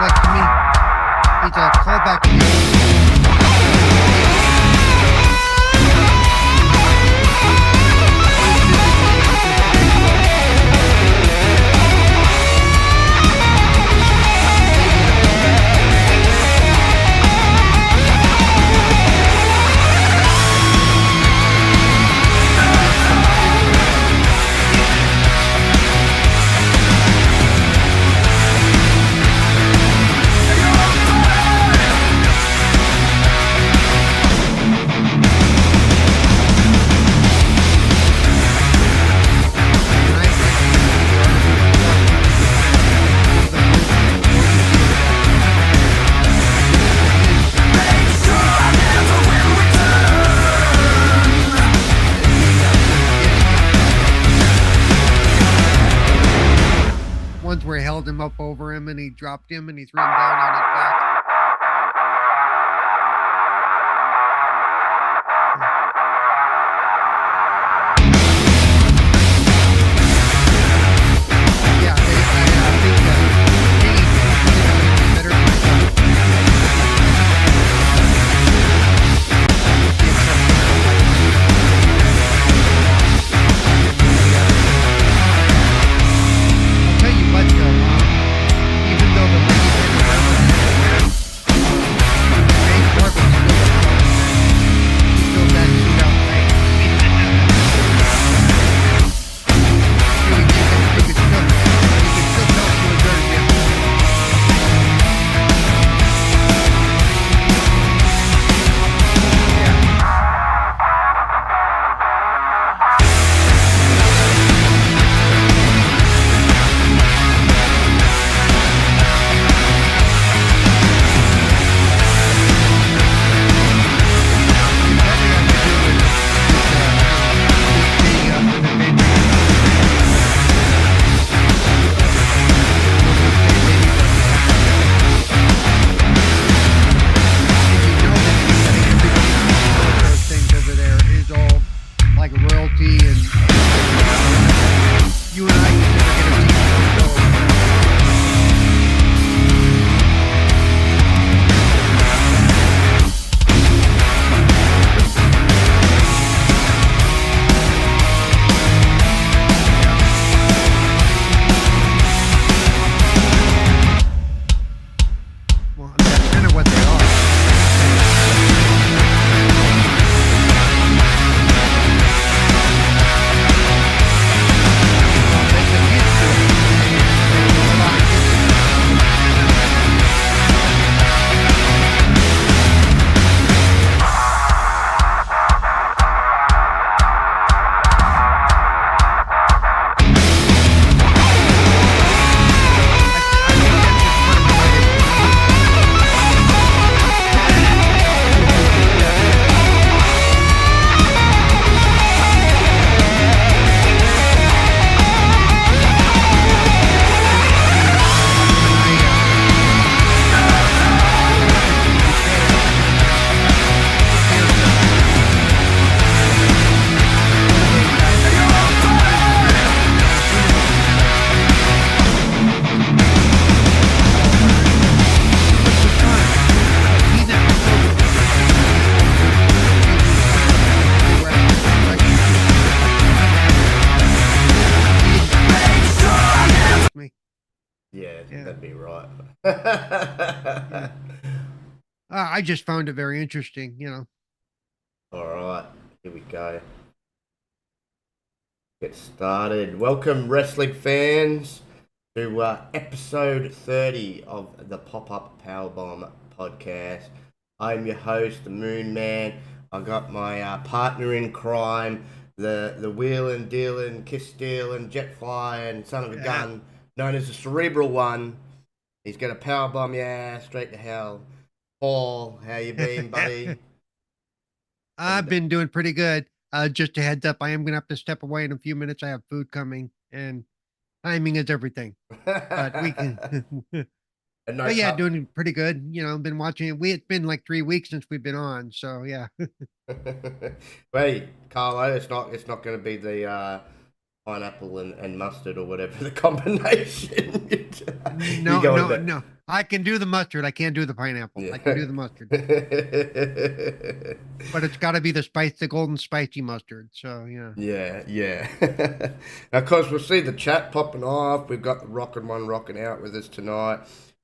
like to me, it's a callback to the ones where he held him up over him and he dropped him and he threw him down on his back. Yeah, I think better than I'll tell you what, though, even though the lady did whatever, Jay Corbin still that suit out right. You could still tell she was very different. Things over there is all like royalty, and you and I can never get a TV show. Well, that's kind of what they are. Yeah, that'd be right. I just found it very interesting, you know. All right, here we go. Get started. Welcome, wrestling fans, to episode 30 of the Pop-Up Powerbomb podcast. I'm your host, the Moon Man. I got my partner in crime, the wheeling, dealing, kiss stealing, jet flying, son of a gun, known as the Cerebral One. He's gonna powerbomb your ass straight to hell. Paul, how you been, buddy? I've been doing pretty good. Just a heads up, I am gonna have to step away in a few minutes. I have food coming, and timing is everything. But we can. But yeah, doing pretty good. You know, been watching it. It's been like 3 weeks since we've been on, so yeah. Wait, Carlo, it's not going to be the pineapple and mustard or whatever the combination. You No, go with no, that. no. I can do the mustard. I can't do the pineapple. I can Yeah. do the mustard, but it's got to be the golden spicy mustard. So yeah. Yeah, yeah. Now, of course, we'll see the chat popping off. We've got the Rockin' One rocking out with us tonight.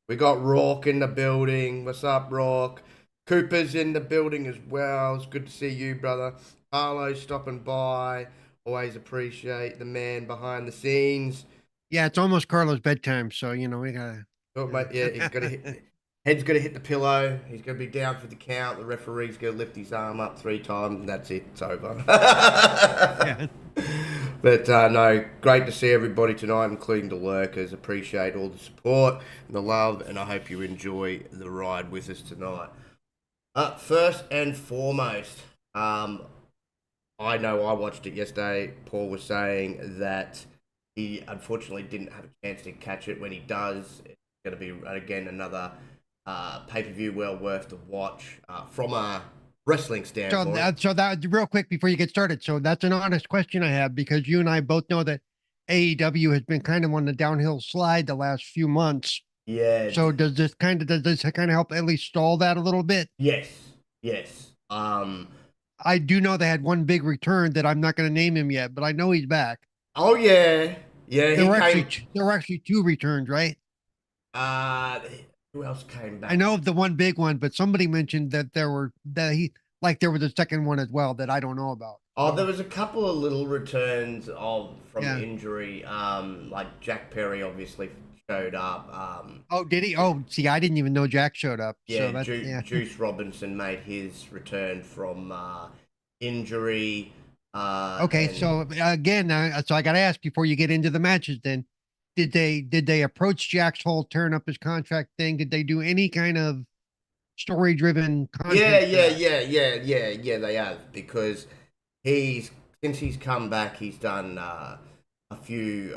We got Rourke in the building. What's up, Rourke? Cooper's in the building as well. It's good to see you, brother. Harlow's stopping by. Always appreciate the man behind the scenes. Yeah, it's almost Carlo's bedtime, so we gotta. Oh, mate, yeah, he's got to hit. Head's got to hit the pillow. He's going to be down for the count. The referee's going to lift his arm up 3 times, and that's it. It's over. Yeah. But no, great to see everybody tonight, including the lurkers. Appreciate all the support and the love, and I hope you enjoy the ride with us tonight. First and foremost, I know I watched it yesterday. Paul was saying that he unfortunately didn't have a chance to catch it. When he does, it's going to be, again, another pay-per-view well worth to watch from a wrestling standpoint. So that real quick before you get started. So that's an honest question I have, because you and I both know that AEW has been kind of on the downhill slide the last few months. Yeah. So does this kind of help at least stall that a little bit? Yes. Yes. I do know they had one big return that I'm not going to name him yet, but I know he's back. Oh yeah. Yeah. There were actually 2 returns, right? Who else came back? I know of the one big one, but somebody mentioned that there was a second one as well that I don't know about. Oh, there was a couple of little returns from Yeah. injury. Like Jack Perry obviously showed up. Oh, did he? Oh, see, I didn't even know Jack showed up. Yeah, So that's, yeah. Juice Robinson made his return from injury. Okay, and- so again, so I got to ask before you get into the matches. Then, did they approach Jack's whole turn up his contract thing? Did they do any kind of story driven content? Yeah. They have, because since he's come back, he's done a few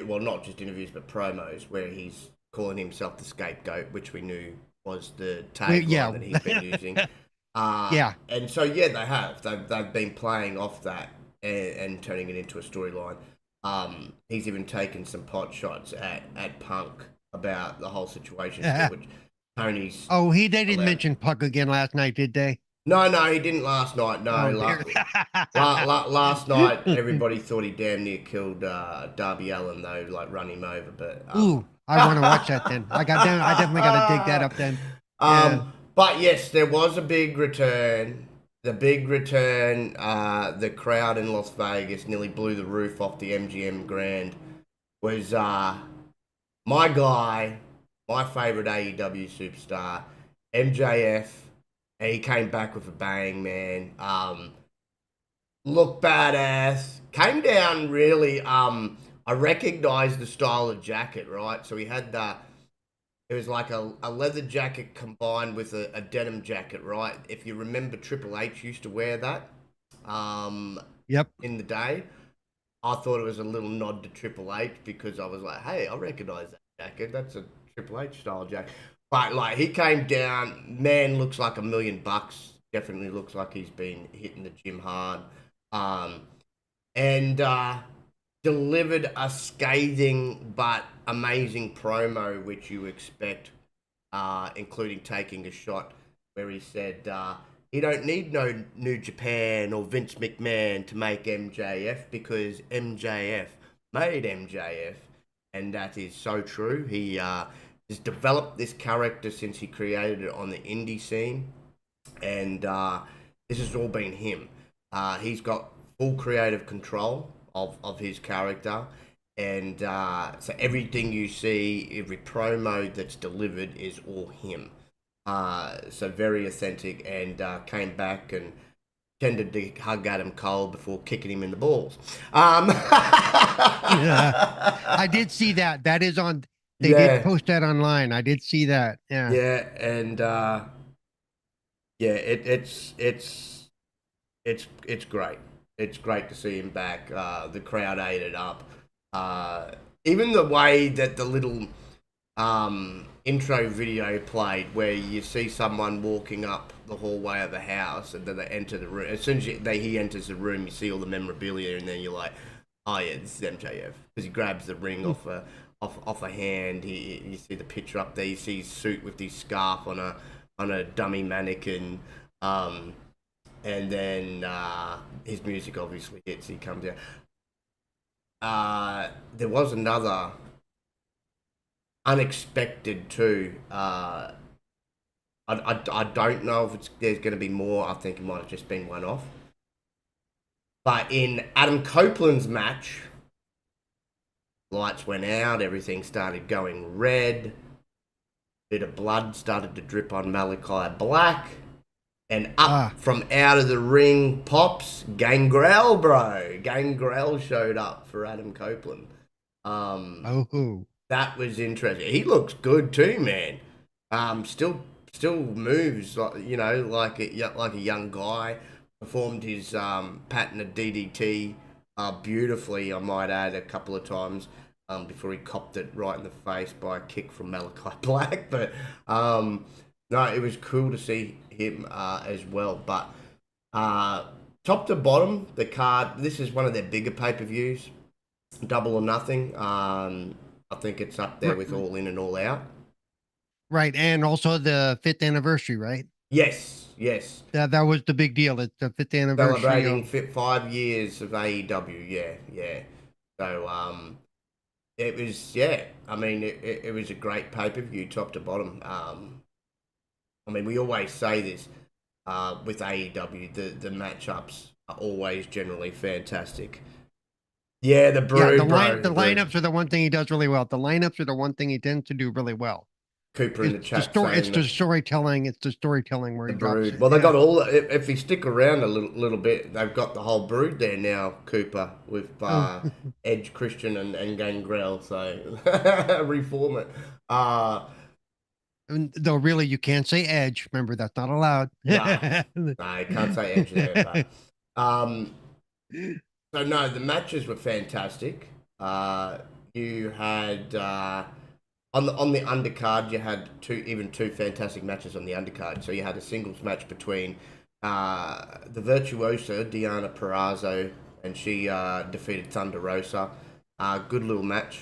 well, not just interviews, but promos where he's calling himself the scapegoat, which we knew was the tagline that he's been using. Yeah. And so, yeah, they have. They've been playing off that and turning it into a storyline. He's even taken some pot shots at Punk about the whole situation, which Tony's... Oh, they didn't mention Punk again last night, did they? No, he didn't last night. No, last night everybody thought he damn near killed Darby Allin, though, like run him over. But ooh, I want to watch that then. I definitely got to dig that up then. But yes, there was a big return. The big return, the crowd in Las Vegas nearly blew the roof off the MGM Grand. Was my guy, my favorite AEW superstar, MJF. And he came back with a bang, man. Looked badass. Came down really. I recognized the style of jacket, right? So he had it was like a leather jacket combined with a denim jacket, right? If you remember, Triple H used to wear that. Yep. In the day, I thought it was a little nod to Triple H, because I was like, hey, I recognize that jacket. That's a Triple H style jacket. But like, he came down, man, looks like $1 million. Definitely looks like he's been hitting the gym hard. And delivered a scathing but amazing promo, which you expect, including taking a shot where he said he don't need no New Japan or Vince McMahon to make MJF, because MJF made MJF. And that is so true. He has developed this character since he created it on the indie scene, and this has all been him. He's got full creative control of his character, and so everything you see, every promo that's delivered is all him. So very authentic, and came back and tended to hug Adam Cole before kicking him in the balls. Yeah, I did see that. That is on. They did post that online. I did see that. Yeah. Yeah, and it's great. It's great to see him back. The crowd ate it up. Even the way that the little intro video played where you see someone walking up the hallway of the house and then they enter the room. As soon as he enters the room, you see all the memorabilia, and then you're like, oh yeah, this is MJF, because he grabs the ring off a hand. You see the picture up there. You see his suit with his scarf on a dummy mannequin. And then his music obviously hits. He comes out. There was another unexpected too. I don't know if there's going to be more. I think it might have just been one off. But in Adam Copeland's match, lights went out, everything started going red, bit of blood started to drip on Malachi Black, and up from out of the ring pops Gangrel, bro. Gangrel showed up for Adam Copeland. That was interesting. He looks good too, man. Still moves like like a young guy. Performed his pattern of DDT beautifully, I might add, a couple of times before he copped it right in the face by a kick from Malachi Black. But no, it was cool to see him as well. But top to bottom, the card. This is one of their bigger pay-per-views, Double or Nothing. I think it's up there with All In and All Out. Right, and also the 5th anniversary, right? Yes. That was the big deal. It's the 5th anniversary. Celebrating 5 years of AEW, yeah. So, it was, I mean, it was a great pay-per-view, top to bottom. I mean, we always say this with AEW, the matchups are always generally fantastic. Yeah, the Brood, the lineups are the one thing he does really well. The lineups are the one thing he tends to do really well. Cooper in the chat. It's the storytelling. It's the storytelling where he drops it. Well, they got all. If you stick around a little bit, they've got the whole Brood there now. Cooper with Edge, Christian, and Gangrel. So reform it. Though really, you can't say Edge. Remember, that's not allowed. No, you can't say Edge there. But, so no, the matches were fantastic. You had. On the undercard, you had two fantastic matches on the undercard. So you had a singles match between the virtuosa Diana Perazzo, and she defeated Thunder Rosa. Good little match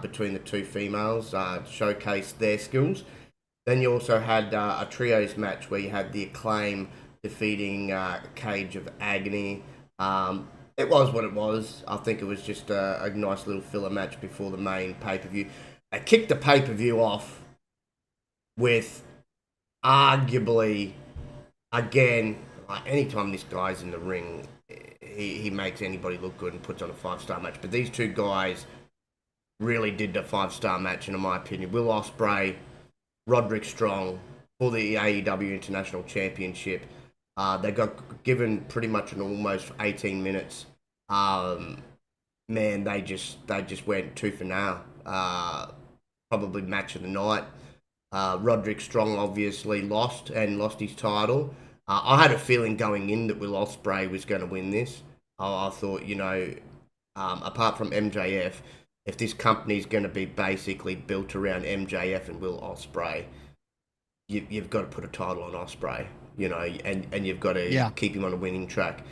between the two females, showcased their skills. Then you also had a trios match where you had the Acclaim defeating Cage of Agony. It was what it was. I think it was just a nice little filler match before the main pay-per-view. They kicked the pay-per-view off with arguably, again, like anytime this guy's in the ring, he makes anybody look good and puts on a 5-star match. But these two guys really did the 5-star match, in my opinion. Will Ospreay, Roderick Strong for the AEW International Championship. They got given pretty much an almost 18 minutes. Man, they just went tooth and nail. Probably match of the night. Roderick Strong obviously lost his title. I had a feeling going in that Will Ospreay was going to win this. I thought, apart from MJF, if this company's going to be basically built around MJF and Will Ospreay, you've got to put a title on Ospreay, and you've got to keep him on a winning track.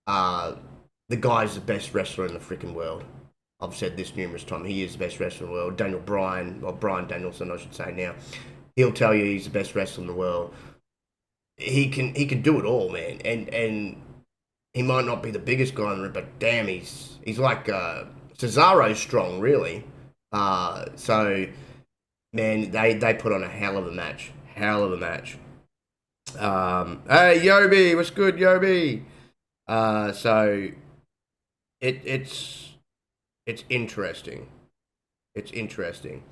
The guy's the best wrestler in the freaking world. I've said this numerous times. He is the best wrestler in the world. Bryan Danielson, I should say now. He'll tell you he's the best wrestler in the world. He can do it all, man. And he might not be the biggest guy in the ring, but damn, he's like Cesaro's strong, really. So, man, they put on a hell of a match. Hell of a match. Hey, Yobi, what's good, Yobi? So, it's interesting. It's interesting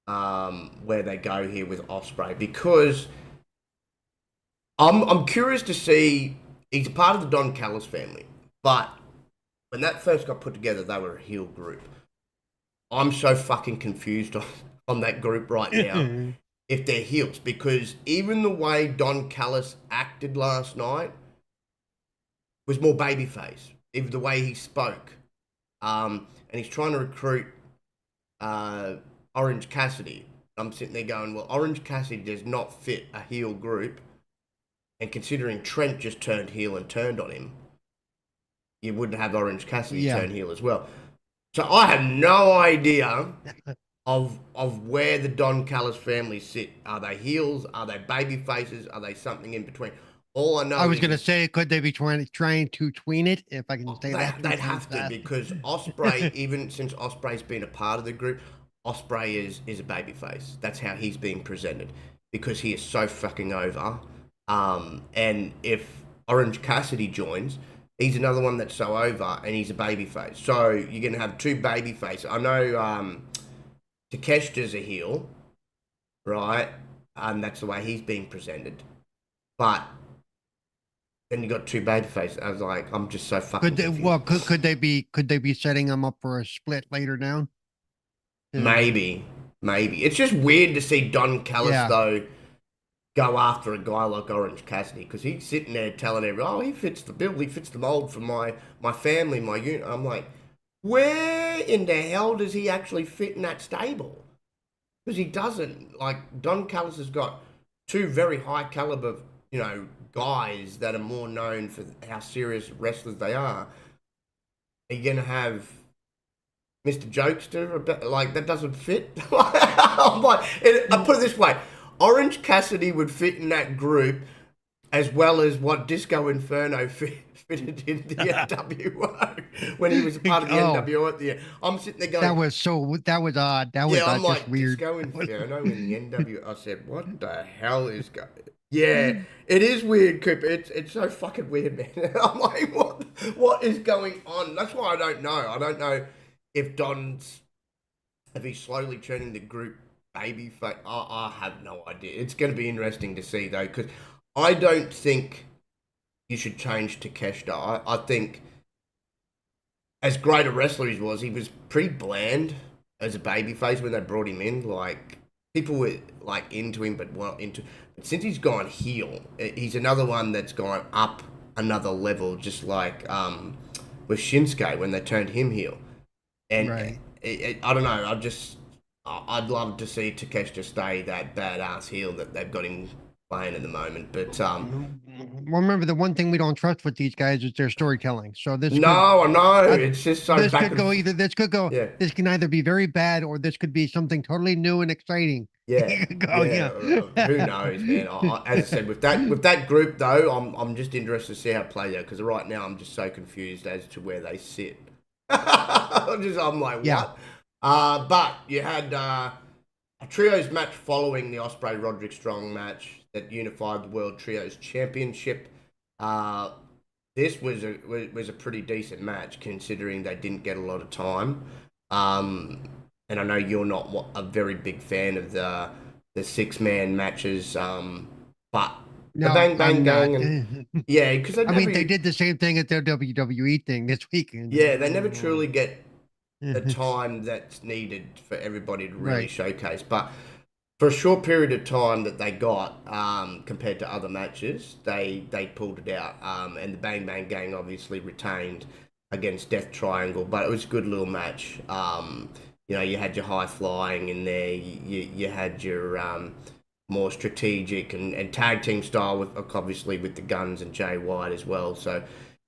where they go here with Ospreay, because I'm curious to see. He's a part of the Don Callis family, but when that first got put together, they were a heel group. I'm so fucking confused on that group right now. If they're heels, because even the way Don Callis acted last night was more babyface. Even the way he spoke. And he's trying to recruit Orange Cassidy. I'm sitting there going, well, Orange Cassidy does not fit a heel group. And considering Trent just turned heel and turned on him, you wouldn't have Orange Cassidy Yeah. turn heel as well. So I have no idea of where the Don Callis family sit. Are they heels? Are they baby faces? Are they something in between? All I know I was is gonna say, could they be trying to tween it? If I can say that, they'd have to, because Ospreay, even since Ospreay's been a part of the group, Ospreay is a baby face. That's how he's being presented, because he is so fucking over. And if Orange Cassidy joins, he's another one that's so over, and he's a baby face. So you're gonna have two baby faces. I know Takeshita's a heel, right? And that's the way he's being presented. But then you got two baby faces. I was like, I'm just so fucking confused. Well, could they be setting them up for a split later down? Maybe. It's just weird to see Don Callis though go after a guy like Orange Cassidy, because he's sitting there telling everyone, oh, he fits the bill, he fits the mold for my family, my unit. I'm like, where in the hell does he actually fit in that stable? Because he doesn't. Like, Don Callis has got two very high caliber, guys that are more known for how serious wrestlers they are. Are you gonna have Mr. Jokester? Like, that doesn't fit. I'm like, I put it this way: Orange Cassidy would fit in that group as well as what Disco Inferno fitted in the NWO when he was a part of the NWO at the end. I'm sitting there going, that was odd. That was I'm like, just weird. Disco Inferno in the NWO. I said, what the hell is going? Yeah, it is weird, Cooper. It's so fucking weird, man. I'm like, what is going on? That's why I don't know. I don't know if he's slowly turning the group baby face. I have no idea. It's going to be interesting to see, though, because I don't think you should change Takeshita. I think, as great a wrestler he was pretty bland as a babyface when they brought him in. Like, people were like into him, but weren't into. But since he's gone heel, he's another one that's gone up another level. Just like with Shinsuke when they turned him heel, and right. I don't know. I'd love to see Takeshita stay that badass heel that they've got him playing at the moment. But well, remember, the one thing we don't trust with these guys is their storytelling. So this I know it's just so this back could go either. This could go. Yeah. This can either be very bad, or this could be something totally new and exciting. Yeah, who knows, man? As I said, with that group though, I'm just interested to see how it plays out, because right now I'm just so confused as to where they sit. I'm like, what? But you had a trios match following the Ospreay Roderick Strong match that unified the World Trios Championship. This was a pretty decent match, considering they didn't get a lot of time. And I know you're not a very big fan of the 6-man matches, but the Bang Bang Gang, and yeah, because they did the same thing at their WWE thing this weekend. Yeah, they never truly get the time that's needed for everybody to really showcase. But for a short period of time that they got, compared to other matches, they pulled it out. And the Bang Bang Gang obviously retained against Death Triangle, but it was a good little match. You had your high flying in there. You had your more strategic and tag team style, obviously with the Guns and Jay White as well. So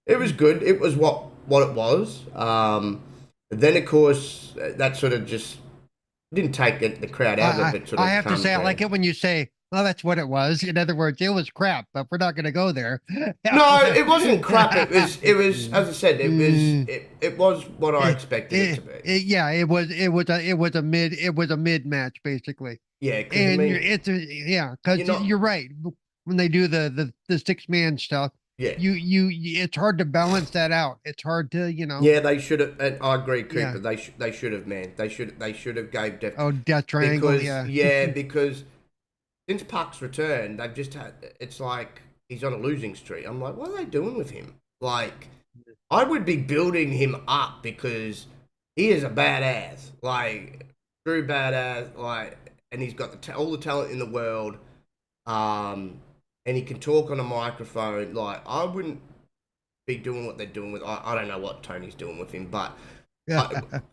it was good. It was what it was. Then of course that sort of just didn't take the crowd out of it. I have to say, I like it when you say, well, that's what it was. In other words, it was crap, but we're not going to go there. No, it wasn't crap. It was, as I said, it was what I expected it to be. It was a mid match, basically. Yeah, because you're right. When they do the 6-man stuff, it's hard to balance that out. It's hard to, Yeah, they should have. I agree, Cooper. Yeah. They should have, man. They should have gave Death. Oh, Death Triangle. Because since Puck's return, they've just had. It's like he's on a losing streak. I'm like, what are they doing with him? Like, I would be building him up, because he is a badass, like true badass, like, and he's got all the talent in the world. And he can talk on a microphone. Like, I wouldn't be doing what they're doing with. I don't know what Tony's doing with him, but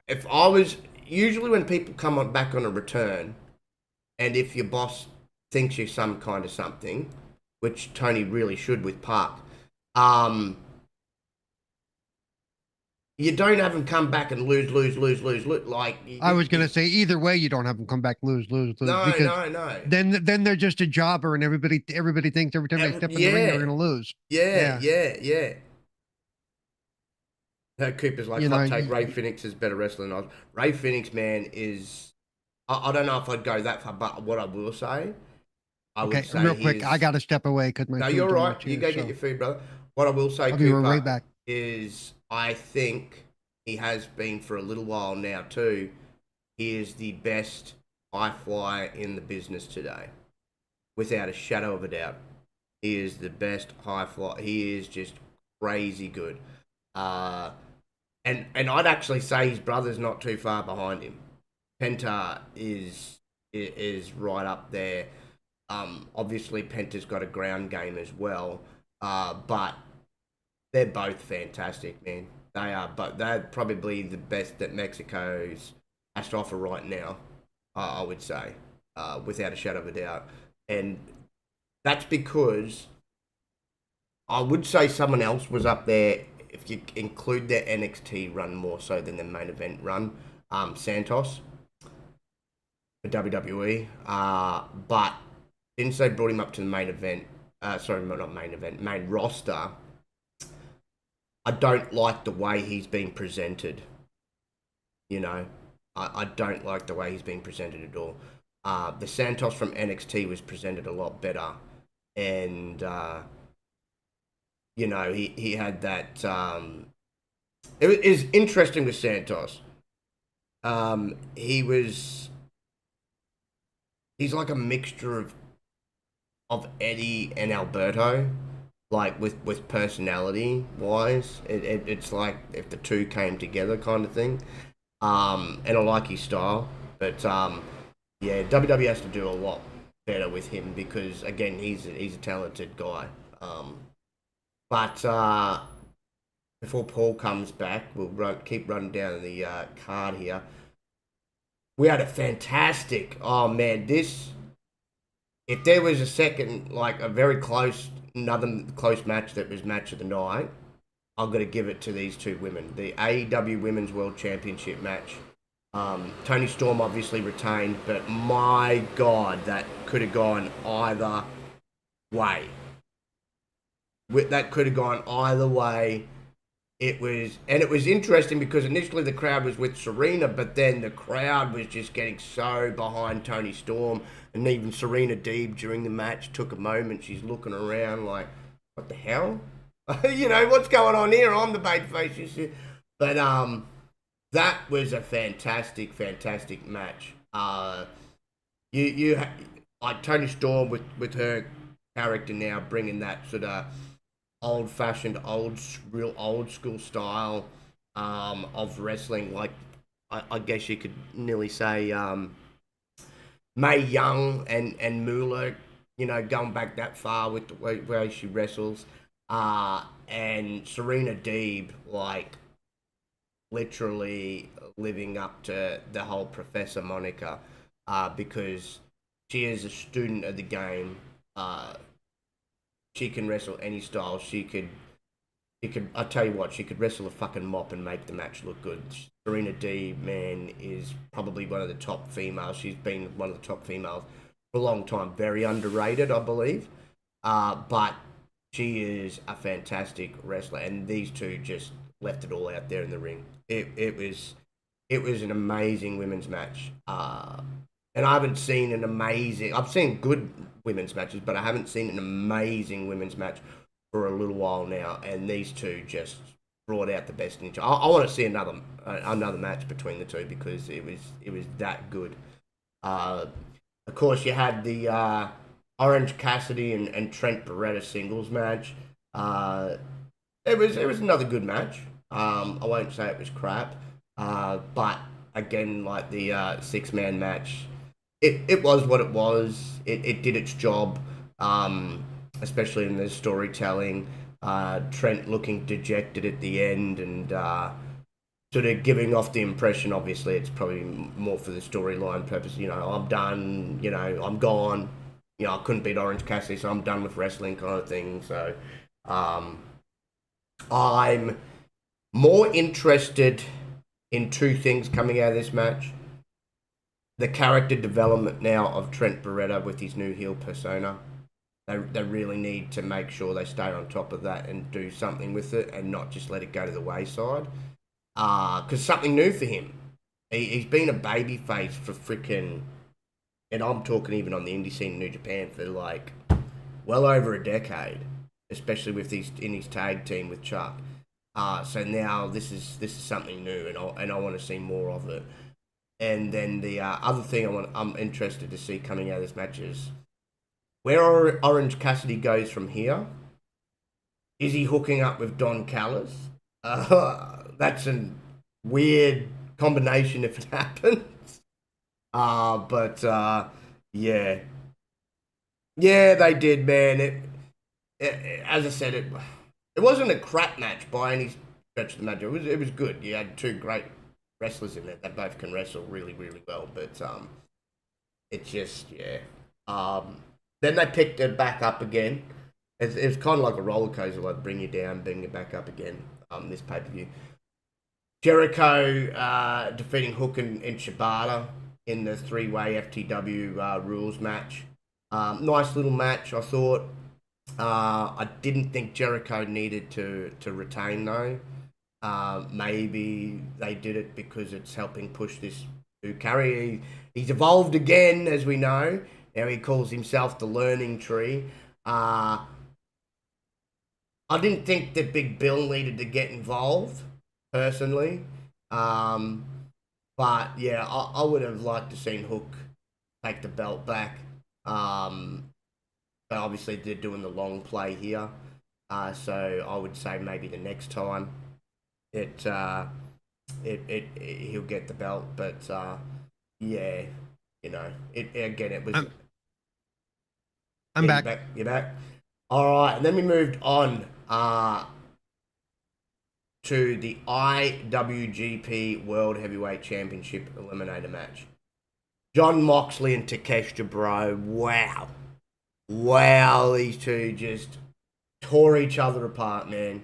if I was, usually when people come back on a return, And if your boss thinks you're some kind of something, which Tony really should with Park, um, you don't have him come back and lose. Like, I was gonna say either way, you don't have them come back lose no, because no, no. then they're just a jobber, and everybody thinks every time they step in the ring they're Yeah, gonna lose. yeah, Yeah, yeah, yeah. Cooper's like, you know. hot take, Ray Phoenix is better wrestler than Oz. Ray Phoenix, man, is... I don't know if I'd go that far, but what I will say, I would Okay, say real he quick, I is... gotta step away because my No, food's you're right. almost You here. go get So your food, brother. What I will say, I'll be right Cooper, back. is I think he has been for a little while now too. He is the best high flyer in the business today, without a shadow of a doubt. He is the best high flyer. He is just crazy good. Uh, and I'd actually say his brother's not too far behind him. Penta is right up there. Obviously, Penta's got a ground game as well, but they're both fantastic, man. They are, but they're probably the best that Mexico's has to offer right now. I would say, without a shadow of a doubt, and that's because I would say someone else was up there if you include their NXT run more so than their main event run. Santos for WWE, but since they brought him up to the main event, sorry, not main event, main roster, I don't like the way he's being presented. You know, I don't like the way he's being presented at all. The Santos from NXT was presented a lot better, and you know, he had that. It is interesting with Santos. He's like a mixture of Eddie and Alberto, like with personality wise. It's like if the two came together, kind of thing. And I like his style, but yeah, WWE has to do a lot better with him because again, he's a talented guy. But before Paul comes back, we'll keep running down the card here. We had a fantastic. Oh man, this. If there was a second, like a very close, another close match that was match of the night, I'm going to give it to these two women. The AEW Women's World Championship match. Tony Storm obviously retained, but my God, that could have gone either way. That could have gone either way. It was interesting because initially the crowd was with Serena, but then the crowd was just getting so behind Tony Storm, and even Serena Deeb during the match took a moment. She's looking around like, what the hell? You know, what's going on here? I'm the babyface. But that was a fantastic, fantastic match. You like Tony Storm with her character now bringing that sort of old-fashioned, real old school style of wrestling. Like I guess you could nearly say Mae Young and Moolah. You know, going back that far with the way she wrestles. And Serena Deeb, like, literally living up to the whole Professor moniker, because she is a student of the game. She can wrestle any style. I tell you what, she could wrestle a fucking mop and make the match look good. Serena Deeb, man, is probably one of the top females. She's been one of the top females for a long time. Very underrated, I believe. But she is a fantastic wrestler, and these two just left it all out there in the ring. It was an amazing women's match, and I haven't seen an amazing. I've seen good women's matches, but I haven't seen an amazing women's match for a little while now. And these two just brought out the best in each. I want to see another match between the two because it was that good. Of course, you had the Orange Cassidy and Trent Beretta singles match. It was another good match. I won't say it was crap, but again, like the 6-man match, it was what it was. It did its job, especially in the storytelling. Trent looking dejected at the end, and sort of giving off the impression, obviously, it's probably more for the storyline purpose. I'm done. I'm gone. I couldn't beat Orange Cassidy, so I'm done with wrestling, kind of thing. So, um, I'm more interested in two things coming out of this match. The character development now of Trent Beretta with his new heel persona. They really need to make sure they stay on top of that and do something with it and not just let it go to the wayside. Because something new for him. He's been a babyface for freaking, and I'm talking even on the indie scene in New Japan for like well over a decade, especially with in his tag team with Chuck. So now this is something new, and I want to see more of it. And then the other thing I'm interested to see coming out of this match is where Orange Cassidy goes from here. Is he hooking up with Don Callis? That's a weird combination if it happens. Yeah. Yeah, they did, man. As I said, it wasn't a crap match by any stretch of the match. It was good. You had two great wrestlers in there that both can wrestle really, really well. But it's just, yeah. Then they picked it back up again. It's kind of like a roller coaster, like bring you down, bring you back up again. This pay per view. Jericho defeating Hook and Shibata in the three-way FTW rules match. Nice little match, I thought. I didn't think Jericho needed to retain though. Maybe they did it because it's helping push this new carry. He's evolved again, as we know. Now he calls himself the Learning Tree. I didn't think that Big Bill needed to get involved, personally. But yeah, I would have liked to seen Hook take the belt back. But obviously they're doing the long play here. So I would say maybe the next time he'll get the belt. But yeah, it was. I'm back. You're back. All right, and then we moved on to the IWGP World Heavyweight Championship Eliminator match. Jon Moxley and Takeshita, bro. Wow, these two just tore each other apart, man.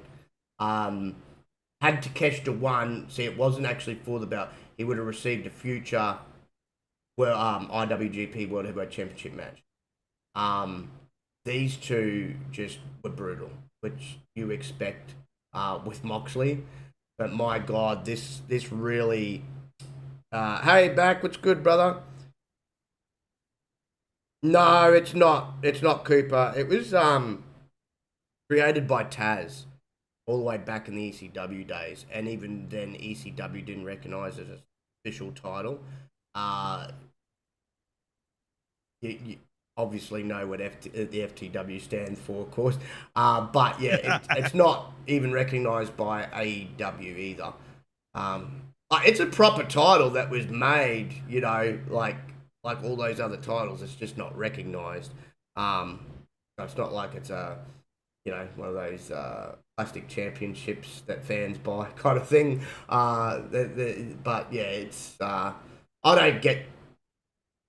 Had Takeshita won, see, it wasn't actually for the belt. He would have received a future IWGP World Heavyweight Championship match. These two just were brutal, which you expect with Moxley. But my God, this really... hey, back, what's good, brother? No, it's not. It's not Cooper. It was created by Taz all the way back in the ECW days. And even then, ECW didn't recognize it as an official title. You obviously know what the FTW stands for, of course. But yeah, it's not even recognized by AEW either. It's a proper title that was made, like all those other titles. It's just not recognized. It's not like it's one of those plastic championships that fans buy kind of thing. But yeah, it's I don't get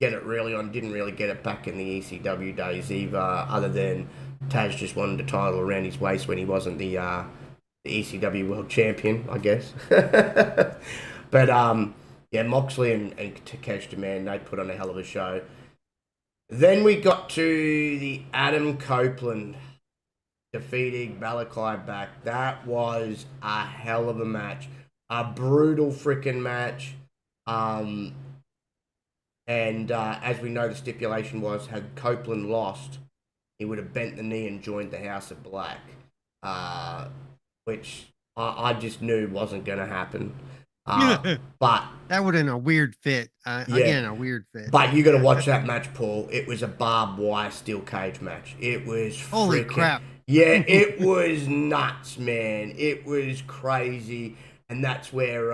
it really. I didn't really get it back in the ECW days either, other than Taz just wanted the title around his waist when he wasn't the ECW World Champion, I guess. But yeah, Moxley and Takeshita, man, they put on a hell of a show. Then we got to the Adam Copeland defeating Malachi Black. That was a hell of a match. A brutal freaking match. And as we know, the stipulation was, had Copeland lost, he would have bent the knee and joined the House of Black, which I just knew wasn't going to happen. But that would have been a weird fit. Again, a weird fit. But you got to watch that match, Paul. It was a barbed wire steel cage match. It was holy crap. Yeah, it was nuts, man. It was crazy, and that's where,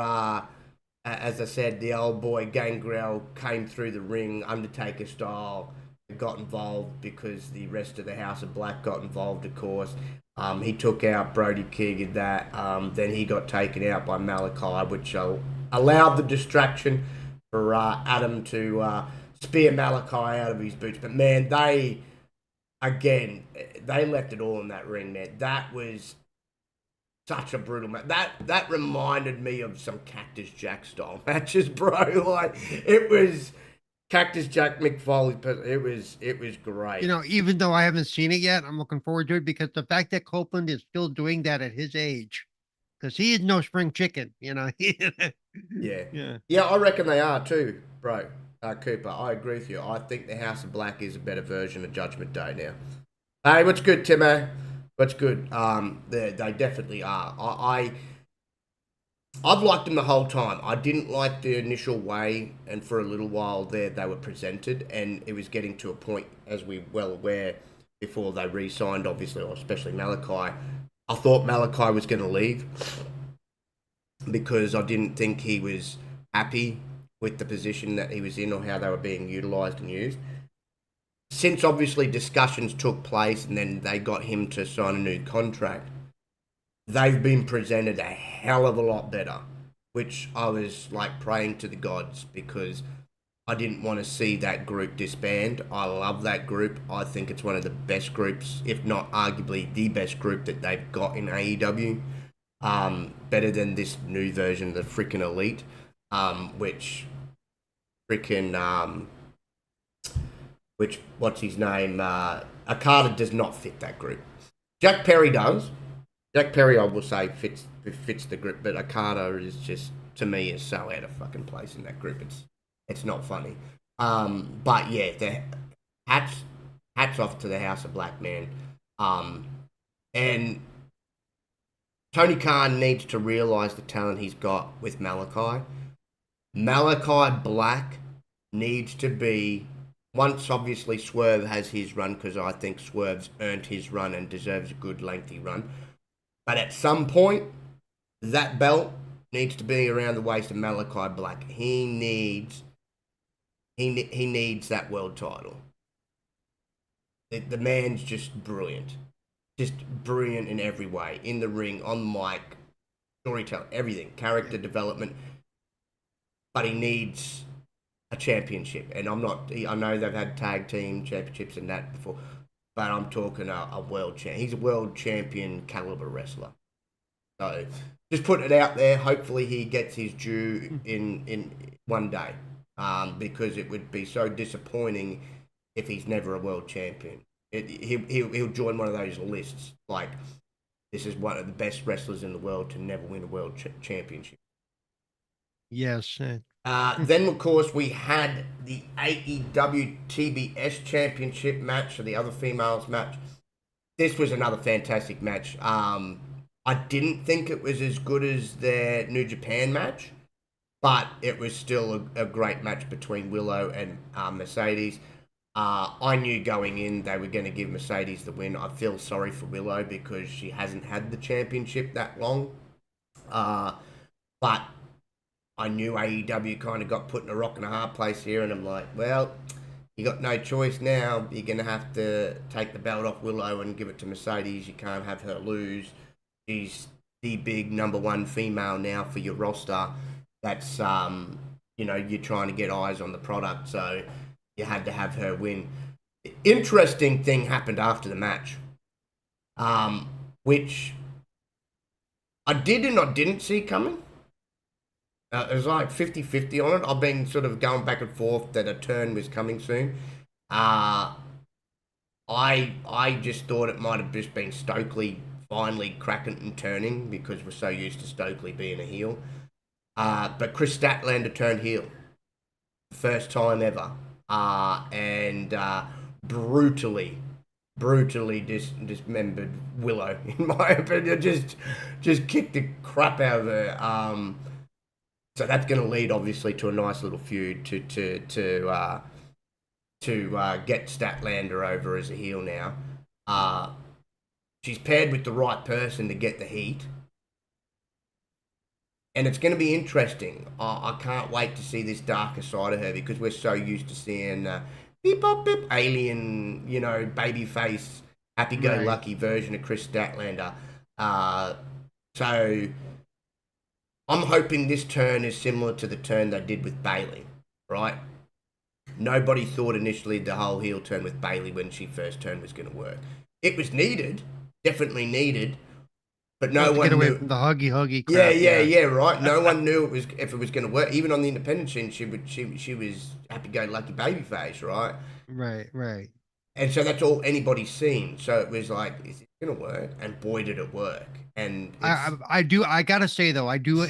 as I said, the old boy Gangrel came through the ring, Undertaker style, got involved because the rest of the House of Black got involved, of course. He took out Brody King in that. Then he got taken out by Malachi, which allowed the distraction for Adam to spear Malachi out of his boots. But man, they left it all in that ring, man. That was such a brutal match. That reminded me of some Cactus Jack style matches, bro. Like it was Cactus Jack McFoley, but it was great. Even though I haven't seen it yet, I'm looking forward to it because the fact that Copeland is still doing that at his age, because he is no spring chicken. Yeah, Yeah. yeah, I reckon they are too, bro. Cooper, I agree with you. I think the House of Black is a better version of Judgment Day now. Hey, what's good, Timo? What's good? They definitely are. I've liked them the whole time. I didn't like the initial way, and for a little while there, they were presented, and it was getting to a point, as we're well aware, before they re-signed, obviously, or especially Malachi. I thought Malachi was going to leave because I didn't think he was happy with the position that he was in or how they were being utilised and used. Since obviously discussions took place and then they got him to sign a new contract, they've been presented a hell of a lot better, which I was like praying to the gods because I didn't want to see that group disband. I love that group. I think it's one of the best groups, if not arguably the best group that they've got in AEW. Better than this new version of the freaking Elite, which freaking which what's his name? Okada does not fit that group. Jack Perry does. Jack Perry, I will say, fits the group, but Okada is just, to me, is so out of fucking place in that group. It's not funny. But yeah, the hats off to the House of Black, man. And Tony Khan needs to realize the talent he's got with Malachi. Malachi Black needs to be, once obviously Swerve has his run, because I think Swerve's earned his run and deserves a good lengthy run. But at some point, that belt needs to be around the waist of Malachi Black. He needs that world title. The man's just brilliant. Just brilliant in every way. In the ring, on the mic, storytelling, everything. Character development. But he needs a championship. And I know they've had tag team championships and that before. But I'm talking a world champ. He's a world champion caliber wrestler. So just putting it out there. Hopefully he gets his due in one day, because it would be so disappointing if he's never a world champion. He'll join one of those lists like this is one of the best wrestlers in the world to never win a world championship. Yes. Then, of course, we had the AEW TBS Championship match, or the other females match. This was another fantastic match. I didn't think it was as good as their New Japan match, but it was still a great match between Willow and Mercedes. I knew going in they were going to give Mercedes the win. I feel sorry for Willow because she hasn't had the championship that long. But I knew AEW kind of got put in a rock and a hard place here, and I'm like, well, you got no choice now. You're going to have to take the belt off Willow and give it to Mercedes. You can't have her lose. She's the big number one female now for your roster. That's, you're trying to get eyes on the product, so you had to have her win. Interesting thing happened after the match, which I did and I didn't see coming. It was like 50-50 on it. I've been sort of going back and forth that a turn was coming soon. I just thought it might have just been Stokely finally cracking and turning because we're so used to Stokely being a heel. But Chris Statlander turned heel. First time ever. And brutally dismembered Willow, in my opinion. Just kicked the crap out of her. So that's going to lead, obviously, to a nice little feud to get Statlander over as a heel now. She's paired with the right person to get the heat. And it's going to be interesting. I can't wait to see this darker side of her because we're so used to seeing beep, bop, beep, alien, baby face Right. happy-go-lucky version of Chris Statlander. Uh, so I'm hoping this turn is similar to the turn they did with Bailey, right? Nobody thought initially the whole heel turn with Bailey when she first turned was going to work. It was needed, definitely needed, but Well, no to get one away knew. from the huggy Yeah, crap, yeah, yeah. yeah, right. No one knew if it was going to work. Even on the independent scene, she was happy-go-lucky babyface, right? Right, right. And so that's all anybody's seen. So it was like, is it going to work? And boy, did it work. And it's I gotta say though, I do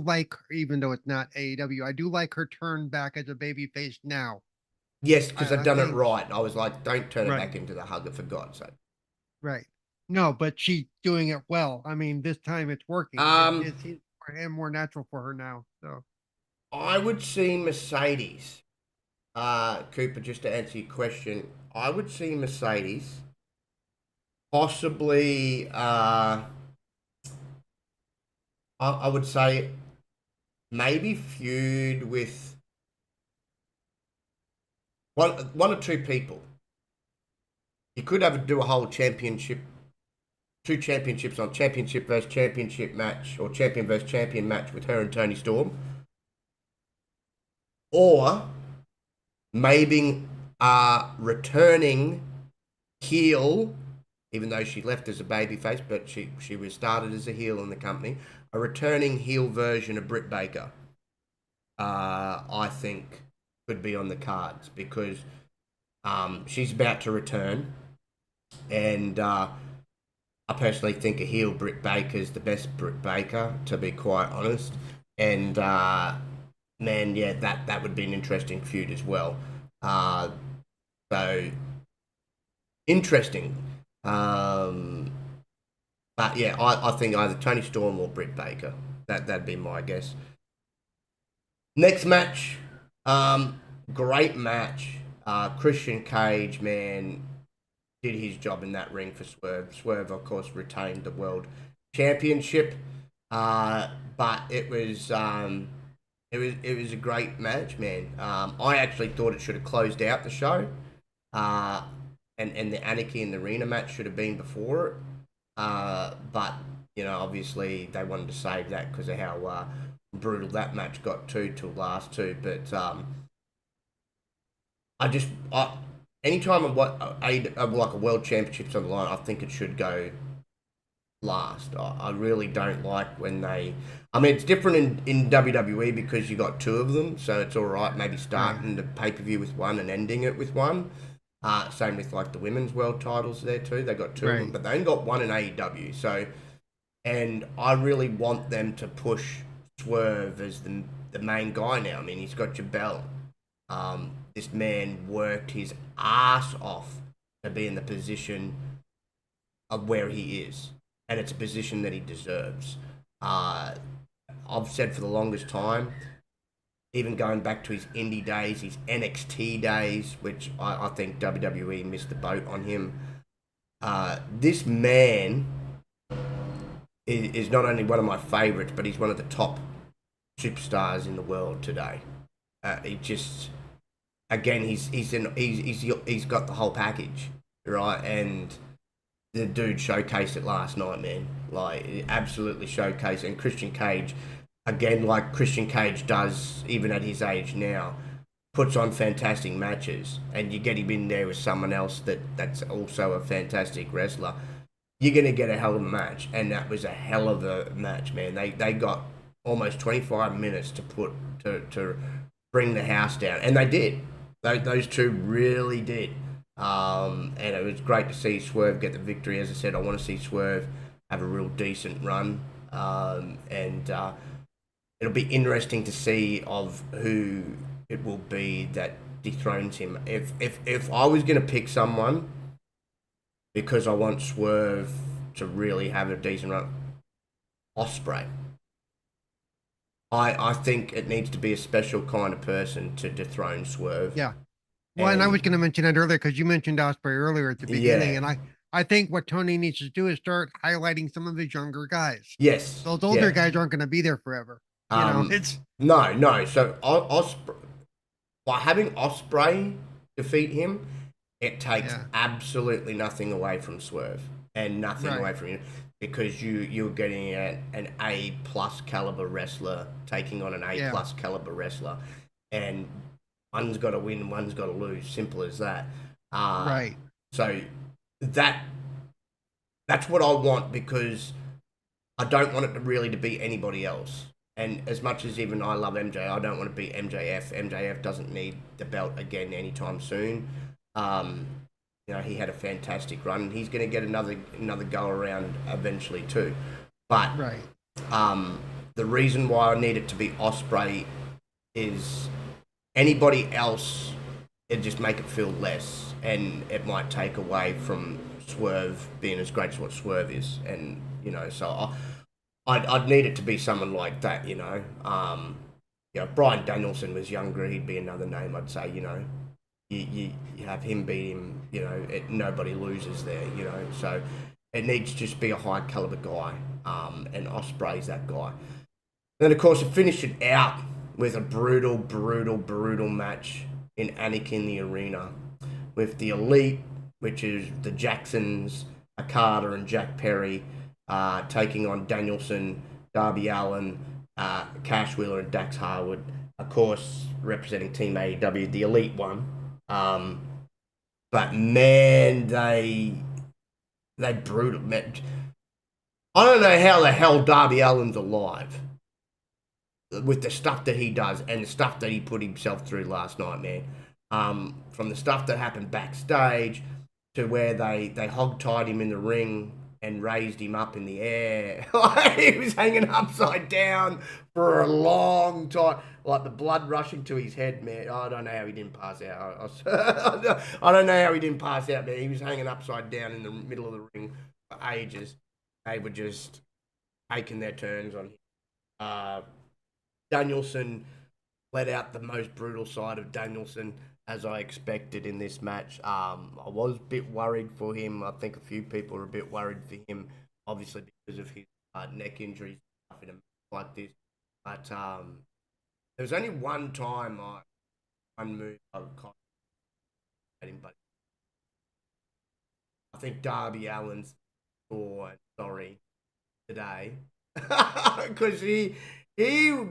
like her, even though it's not AEW, I do like her turn back as a baby face now. yes, because they've I done it think right. I was like, don't turn it right, back into the hugger for God's sake. right. No, but she's doing it well. I mean, this time it's working. Um, It seems more natural for her now. So I would see Mercedes. Cooper, just to answer your question, I would see Mercedes possibly. I would say maybe feud with one or two people. You could do a whole championship, two championships on championship versus championship match or champion versus champion match with her and Tony Storm, or maybe returning heel, even though she left as a babyface, but she was started as a heel in the company. A returning heel version of Britt Baker, I think, could be on the cards because she's about to return, and I personally think a heel Britt Baker is the best Britt Baker, to be quite honest. And man, yeah, that would be an interesting feud as well. Uh, so interesting. Um, but yeah, I think either Tony Storm or Britt Baker. That'd be my guess. Next match, great match. Christian Cage, man, did his job in that ring for Swerve. Swerve, of course, retained the world championship, but it was a great match, man. I actually thought it should have closed out the show, uh, and the Anarchy in the Arena match should have been before it. But obviously they wanted to save that because of how brutal that match got to last two. But anytime like a world championships on the line, I think it should go last. I really don't like when they. I mean, it's different in WWE because you got two of them, so it's all right. Maybe right, starting the pay per view with one and ending it with one. Same with like the women's world titles there too. They got two of them, right. but they only got one in AEW. So, and I really want them to push Swerve as the main guy now. I mean, he's got your belt. This man worked his ass off to be in the position of where he is, and it's a position that he deserves. I've said for the longest time, even going back to his indie days, his NXT days, which I think WWE missed the boat on him. This man is not only one of my favorites, but he's one of the top superstars in the world today. He just, again, he's got the whole package, right? And the dude showcased it last night, man. Like, absolutely showcased. And Christian Cage, again, like Christian Cage does, even at his age now, puts on fantastic matches. And you get him in there with someone else that's also a fantastic wrestler. You're going to get a hell of a match. And that was a hell of a match, man. They got almost 25 minutes to bring the house down. And they did. Those two really did. And it was great to see Swerve get the victory. As I said, I want to see Swerve have a real decent run. And it'll be interesting to see of who it will be that dethrones him. If I was going to pick someone because I want Swerve to really have a decent run, Osprey. I think it needs to be a special kind of person to dethrone Swerve. Yeah. Well, and I was And going to mention that earlier because you mentioned Osprey earlier at the beginning, yeah, and I think what Tony needs to do is start highlighting some of his younger guys. yes, Those older yeah. guys aren't going to be there forever. It's No, no. So Osprey, by having Osprey defeat him, it takes Yeah. absolutely nothing away from Swerve and nothing away Right. from you, because you're getting an A plus caliber wrestler taking on an A Yeah. plus caliber wrestler, and one's got to win, one's got to lose. Simple as that. Uh, Right. so that that's what I want, because I don't want it to really to be anybody else. And as much as even I love MJ, I don't want to be MJF. MJF doesn't need the belt again anytime soon. Um, he had a fantastic run. He's going to get another go around eventually too. But Right. um, the reason why I need it to be Osprey is anybody else, it just make it feel less, and it might take away from Swerve being as great as what Swerve is, and so I'd need it to be someone like that, if Brian Danielson was younger, he'd be another name. I'd say, you have him beat him, nobody loses there, so it needs to just be a high caliber guy, and Osprey's that guy. Then, of course, to finish it out with a brutal, brutal, brutal match in Anakin the Arena with the Elite, which is the Jacksons, Okada and Jack Perry, taking on Danielson, Darby Allin, Cash Wheeler, and Dax Harwood. Of course, representing Team AEW, the Elite one. But man, they brutal. Man. I don't know how the hell Darby Allin's alive with the stuff that he does and the stuff that he put himself through last night, man. From the stuff that happened backstage to where they hog-tied him in the ring and raised him up in the air. He was hanging upside down for a long time, like the blood rushing to his head, man. I don't know how he didn't pass out. I don't know how he didn't pass out, man. He was hanging upside down in the middle of the ring for ages. They were just taking their turns on him. Danielson let out the most brutal side of Danielson, as I expected in this match. I was a bit worried for him. I think a few people are a bit worried for him, obviously because of his neck injuries in a match like this. But there was only one time one move I would kind of at him, but I think Darby Allin's sorry today because he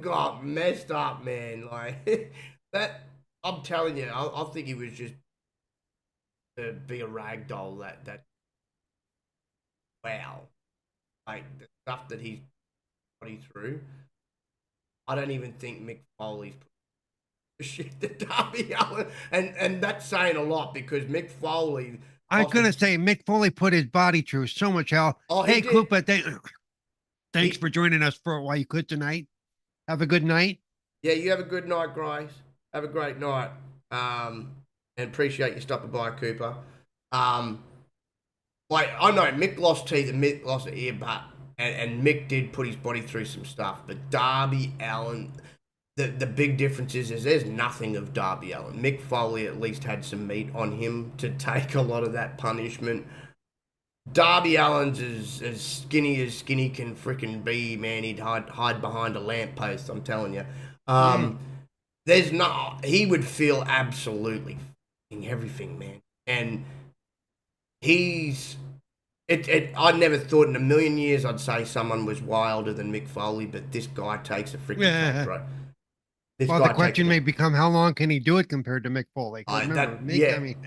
got messed up, man. Like that, I'm telling you, I think he was just to be a rag doll. That wow, like the stuff that he's putting through. I don't even think Mick Foley's put shit to Darby Allin, and that's saying a lot because Mick Foley. I'm gonna say Mick Foley put his body through so much hell. Oh, he Hey, did. Koopa, thanks for joining us for a while you could tonight. Have a good night. Yeah, you have a good night, Grace. Have a great night. And appreciate you stopping by, Cooper. Like I know Mick lost teeth and Mick lost an ear, but and Mick did put his body through some stuff. But Darby Allin, the big difference is there's nothing of Darby Allin. Mick Foley at least had some meat on him to take a lot of that punishment. Darby Allin's as skinny can freaking be, man. He'd hide behind a lamppost, I'm telling you. There's no, he would feel absolutely everything, man. And I never thought in a million years I'd say someone was wilder than Mick Foley, but this guy takes a freaking cake, bro. Well, the question may become how long can he do it compared to Mick Foley? Remember, Mick, I mean,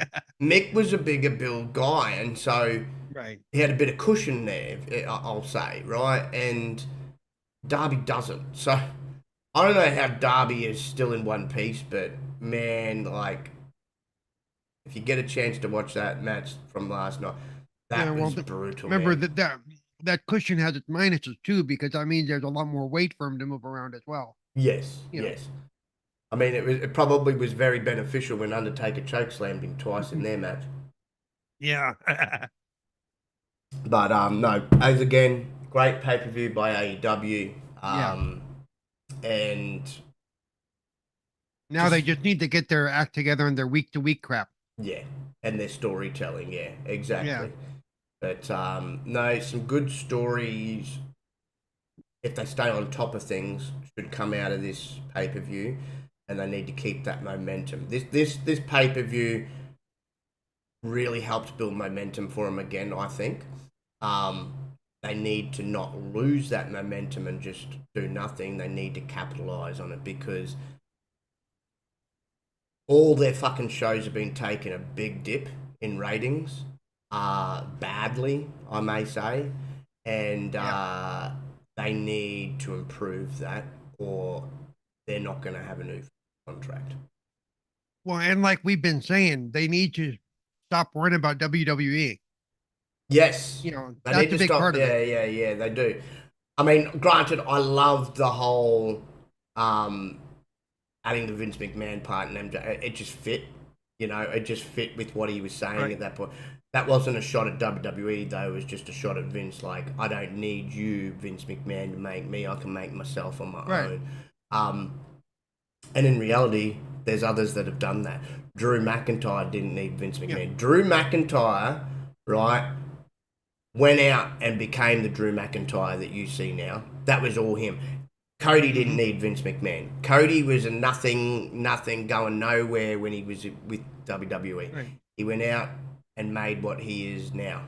Mick was a bigger build guy, and so right, he had a bit of cushion there, I'll say, right? And Darby doesn't. So I don't know how Darby is still in one piece, but man, like, if you get a chance to watch that match from last night, that was brutal. Remember man. that cushion has its minuses too, because I mean, there's a lot more weight for him to move around as well. Yes, yes. I mean, it probably was very beneficial when Undertaker chokeslammed him twice in their match. Yeah. But no, as again, great pay per view by AEW. And now they just need to get their act together and their week to week crap. Yeah, and their storytelling. Yeah, exactly. Yeah. But no, some good stories, if they stay on top of things, should come out of this pay per view, and they need to keep that momentum. This pay per view really helps build momentum for them again, I think. Um, they need to not lose that momentum and just do nothing. They need to capitalize on it because all their fucking shows have been taking a big dip in ratings, badly, I may say, and Yeah. they need to improve that, or they're not going to have a new contract. Well, and like we've been saying, they need to stop worrying about WWE. Yes, You know, they need that's a to big stop. part of it. Yeah, they do. I mean, granted, I loved the whole um, adding the Vince McMahon part and MJ. It just fit, it just fit with what he was saying Right. at that point. That wasn't a shot at WWE though. It was just a shot at Vince. Like, I don't need you, Vince McMahon, to make me. I can make myself on my Right. own. Um, and in reality, there's others that have done that. Drew McIntyre didn't need Vince Yeah. McMahon. Drew McIntyre, right, went out and became the Drew McIntyre that you see now. That was all him. Cody didn't need Vince McMahon. Cody was a nothing going nowhere when he was with WWE. Right. He went out and made what he is now,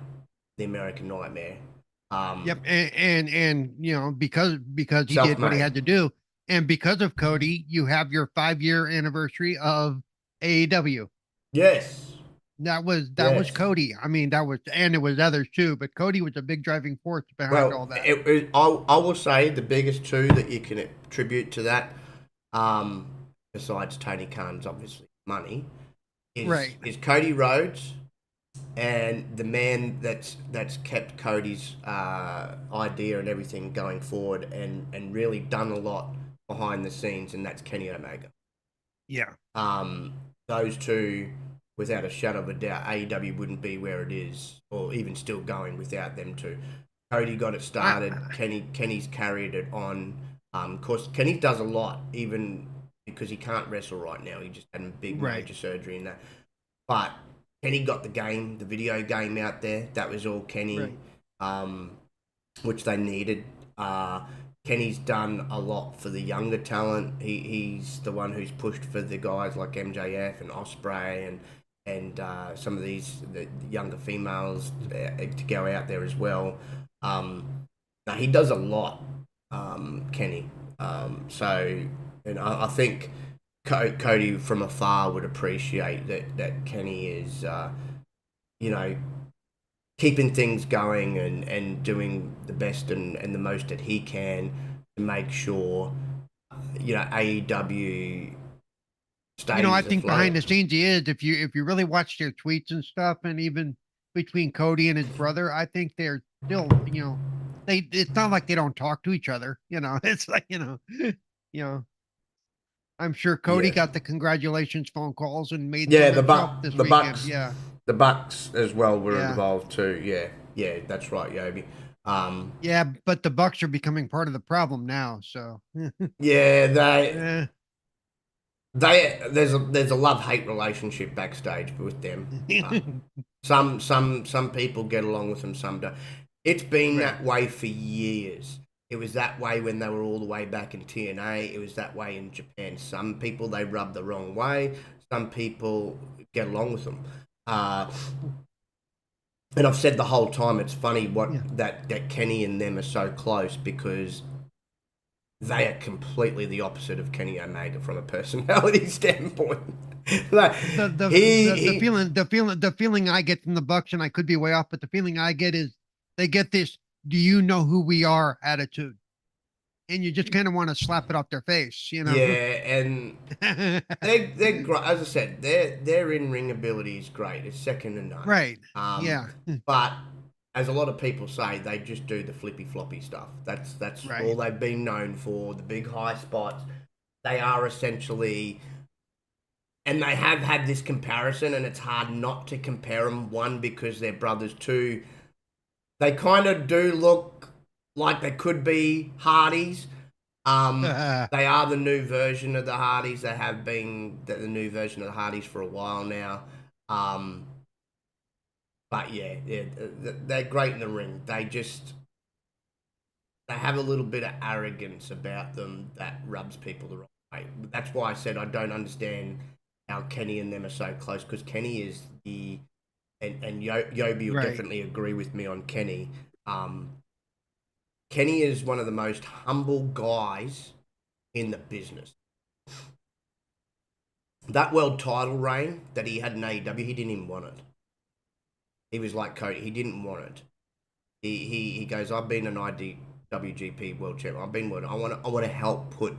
the American Nightmare. Yep. And you know, because he did what he Self-made. had to do, and because of Cody, you have your 5-year anniversary of AEW. Yes. That was Yes. Cody. I mean, that was, and it was others too, but Cody was a big driving force behind all Well, that. I will say the biggest two that you can attribute to that, um, besides Tony Khan's obviously money, Right. is Cody Rhodes and the man that's kept Cody's idea and everything going forward and really done a lot behind the scenes, and that's Kenny Omega. Yeah. Those two, without a shadow of a doubt, AEW wouldn't be where it is, or even still going without them two. Cody got it started. I, Kenny's carried it on. Of course, Kenny does a lot, even because he can't wrestle right now. He just had a big right. major surgery and that. But Kenny got the video game out there. That was all Kenny, Right. which they needed. Kenny's done a lot for the younger talent. He's the one who's pushed for the guys like MJF and Osprey and some of the younger females to go out there as well. Now he does a lot, Kenny. So, and I think Cody from afar would appreciate that Kenny is, you know, keeping things going and doing the best and the most that he can to make sure, AEW stays I think afloat. behind the scenes he is. If you really watch their tweets and stuff, and even between Cody and his brother, I think they're still, it's not like they don't talk to each other. It's like, you know, I'm sure Cody Yeah, got the congratulations phone calls and made yeah. some himself this The weekend. Bucks, Yeah. the Bucks as well were Yeah. involved too. Yeah. That's right, Yobi. Yeah, but the Bucks are becoming part of the problem now. So, Yeah, eh. there's a love-hate relationship backstage with them. Some people get along with them, some don't. It's been Right. that way for years. It was that way when they were all the way back in TNA. It was that way in Japan. Some people they rub the wrong way. Some people get along with them. And I've said the whole time, it's funny Yeah. that Kenny and them are so close because they are completely the opposite of Kenny Omega from a personality standpoint. Like, The feeling I get from the Bucks, and I could be way off, but the feeling I get is they get this "Do you know who we are?" attitude, and you just kind of want to slap it off their face, yeah, and they're great. As I said, their in ring ability is great. It's second to none. Right. Yeah. But as a lot of people say, they just do the flippy floppy stuff. That's Right. all they've been known for. The big high spots. They are essentially, and they have had this comparison, and it's hard not to compare them. One, because they're brothers. Two, they kind of do look like they could be Hardys. They are the new version of the Hardys. They have been the new version of the Hardys for a while now. But yeah, they're great in the ring. They have a little bit of arrogance about them that rubs people the wrong way. That's why I said I don't understand how Kenny and them are so close, because Kenny is the and Yobi will Right. definitely agree with me on Kenny. Kenny is one of the most humble guys in the business. That world title reign that he had in AEW, he didn't even want it. He was like Cody, he didn't want it. He goes, I've been an IWGP world champion. I've been I want to help put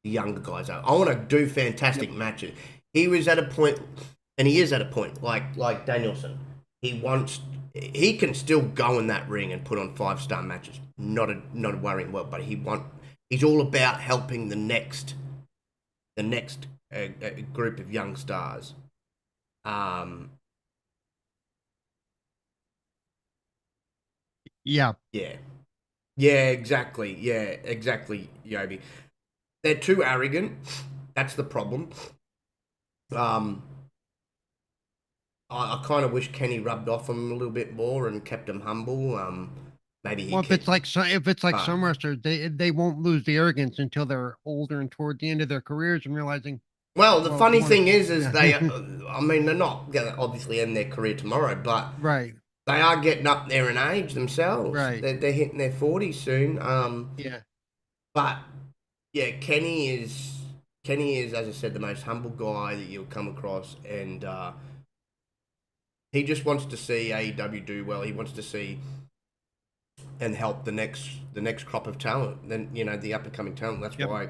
the younger guys out. I want to do fantastic matches. He was at a point, and he is at a point like Danielson. He can still go in that ring and put on 5-star matches. Not a worrying well, but he's all about helping the next group of young stars. Yeah. Yeah. Yeah, exactly. Yeah, exactly, Yobi. They're too arrogant. That's the problem. I kind of wish Kenny rubbed off him a little bit more and kept him humble. Maybe he Well, could. if it's like But some wrestlers, they won't lose the arrogance until they're older and toward the end of their careers and realizing, well, the well, funny one, thing is yeah, they. I mean, they're not going to obviously end their career tomorrow, but right, they are getting up there in age themselves. right, They're hitting their 40s soon. yeah, But yeah, Kenny is, as I said, the most humble guy that you'll come across, and he just wants to see AEW do well. He wants to see and help the next crop of talent. Then the up and coming talent. That's yep, why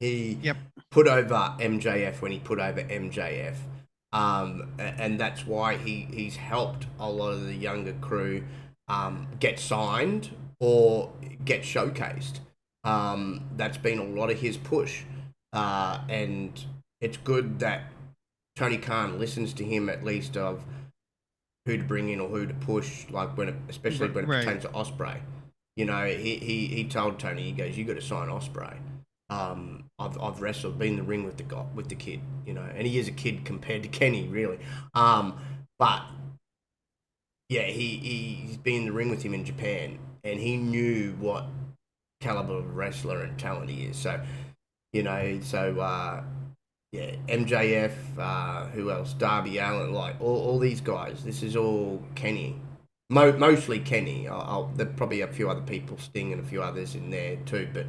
he yep, put over MJF when he put over MJF, and that's why he's helped a lot of the younger crew get signed or get showcased. That's been a lot of his push, and it's good that Tony Khan listens to him at least of who to bring in or who to push, like especially when it right. pertains to Osprey. He told Tony, he goes, you got to sign Osprey. I've wrestled, been in the ring with the kid, and he is a kid compared to Kenny, really. But yeah, he's been in the ring with him in Japan, and he knew what caliber of wrestler and talent he is. So, yeah, MJF, who else? Darby Allin, like all these guys. This is all Kenny, mostly Kenny. There'll probably a few other people, Sting and a few others in there too, but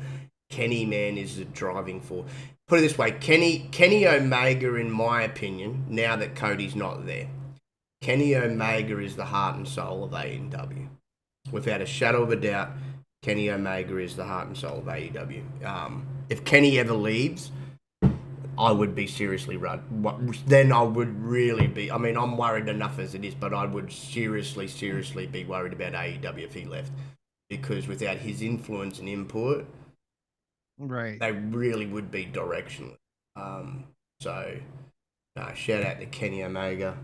Kenny, man, is the driving force. Put it this way, Kenny Omega, in my opinion, now that Cody's not there, Kenny Omega is the heart and soul of AEW. Without a shadow of a doubt, Kenny Omega is the heart and soul of AEW. If Kenny ever leaves, I would be seriously run. Then I would really be. I mean, I'm worried enough as it is, but I would seriously be worried about AEW if he left, because without his influence and input, Right. they really would be directionless. So, shout out to Kenny Omega,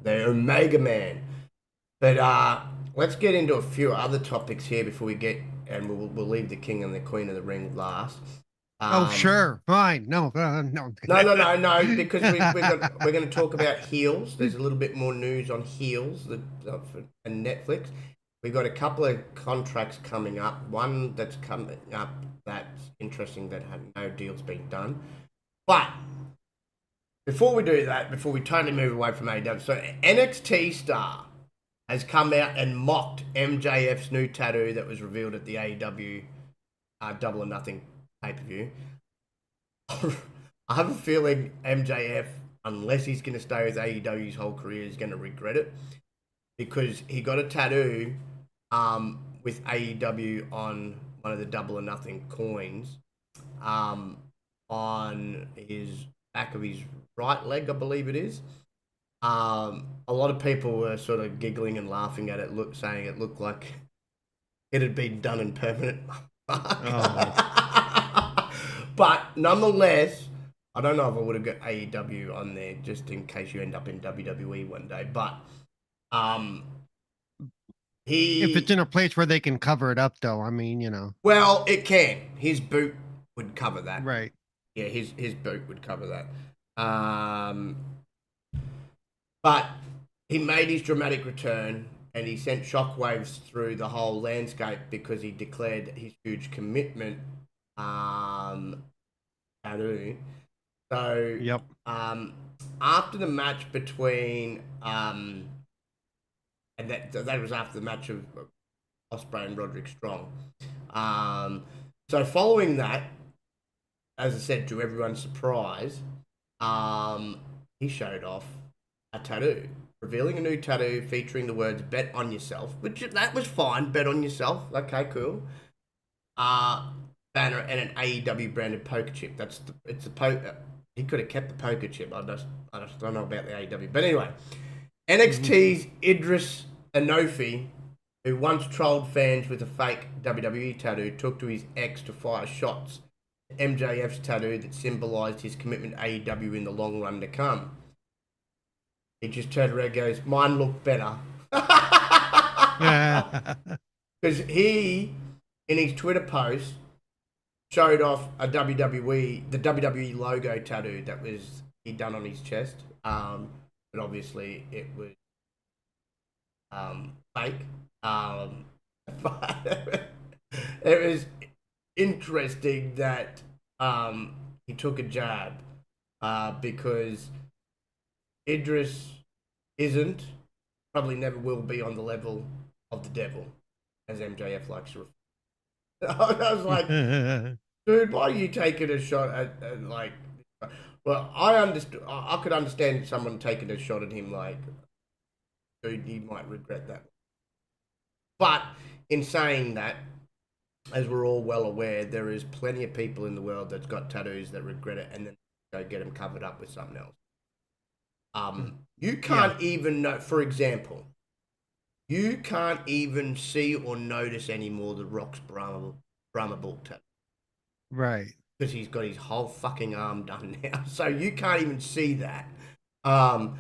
the Omega Man. But let's get into a few other topics here before we get, and we'll leave the King and the Queen of the Ring last. Oh, Um, sure, fine. No, no. no, because we're going to talk about heels. There's a little bit more news on heels and Netflix. We've got a couple of contracts coming up. One that's coming up that's interesting that had no deals being done. But before we do that, before we totally move away from AEW, so NXT star has come out and mocked MJF's new tattoo that was revealed at the AEW Double or Nothing pay-per-view. I have a feeling MJF, unless he's going to stay with AEW his whole career, is going to regret it, because he got a tattoo with AEW on one of the Double or Nothing coins on his back of his right leg, I believe it is. A lot of people were sort of giggling and laughing at it, saying it looked like it had been done in permanent. Oh, But nonetheless, I don't know if I would have got AEW on there just in case you end up in WWE one day. But if it's he, in a place where they can cover it up, though, I mean, well, it can. His boot would cover that. right. Yeah, his boot would cover that. But he made his dramatic return, and he sent shockwaves through the whole landscape because he declared his huge commitment tattoo. So Yep. after the match between and that was after the match of Ospreay and Roderick Strong. So following that, as I said, to everyone's surprise, he showed off a tattoo, revealing a new tattoo featuring the words "Bet on yourself," which that was fine. Bet on yourself, okay, cool. Banner and an AEW branded poker chip. It's a poker. He could have kept the poker chip. I just don't know about the AEW, but anyway, NXT's Idris Enofi, who once trolled fans with a fake WWE tattoo, took to his ex to fire shots at MJF's tattoo that symbolised his commitment to AEW in the long run to come. He just turned around and goes, "Mine looked better." Because he, in his Twitter post, showed off the WWE logo tattoo that he'd done on his chest. But obviously it was fake. But it was interesting that he took a jab because Idris probably never will be on the level of the devil, as MJF likes to refer. I was like, dude, why are you taking a shot at like? Well, I could understand someone taking a shot at him, like, dude, you might regret that. But in saying that, as we're all well aware, there is plenty of people in the world that's got tattoos that regret it and then go get them covered up with something else. You can't even know, for example, you can't even see or notice anymore the Rock's Brahma Bull tattoo. Right. Because he's got his whole fucking arm done now. So you can't even see that. So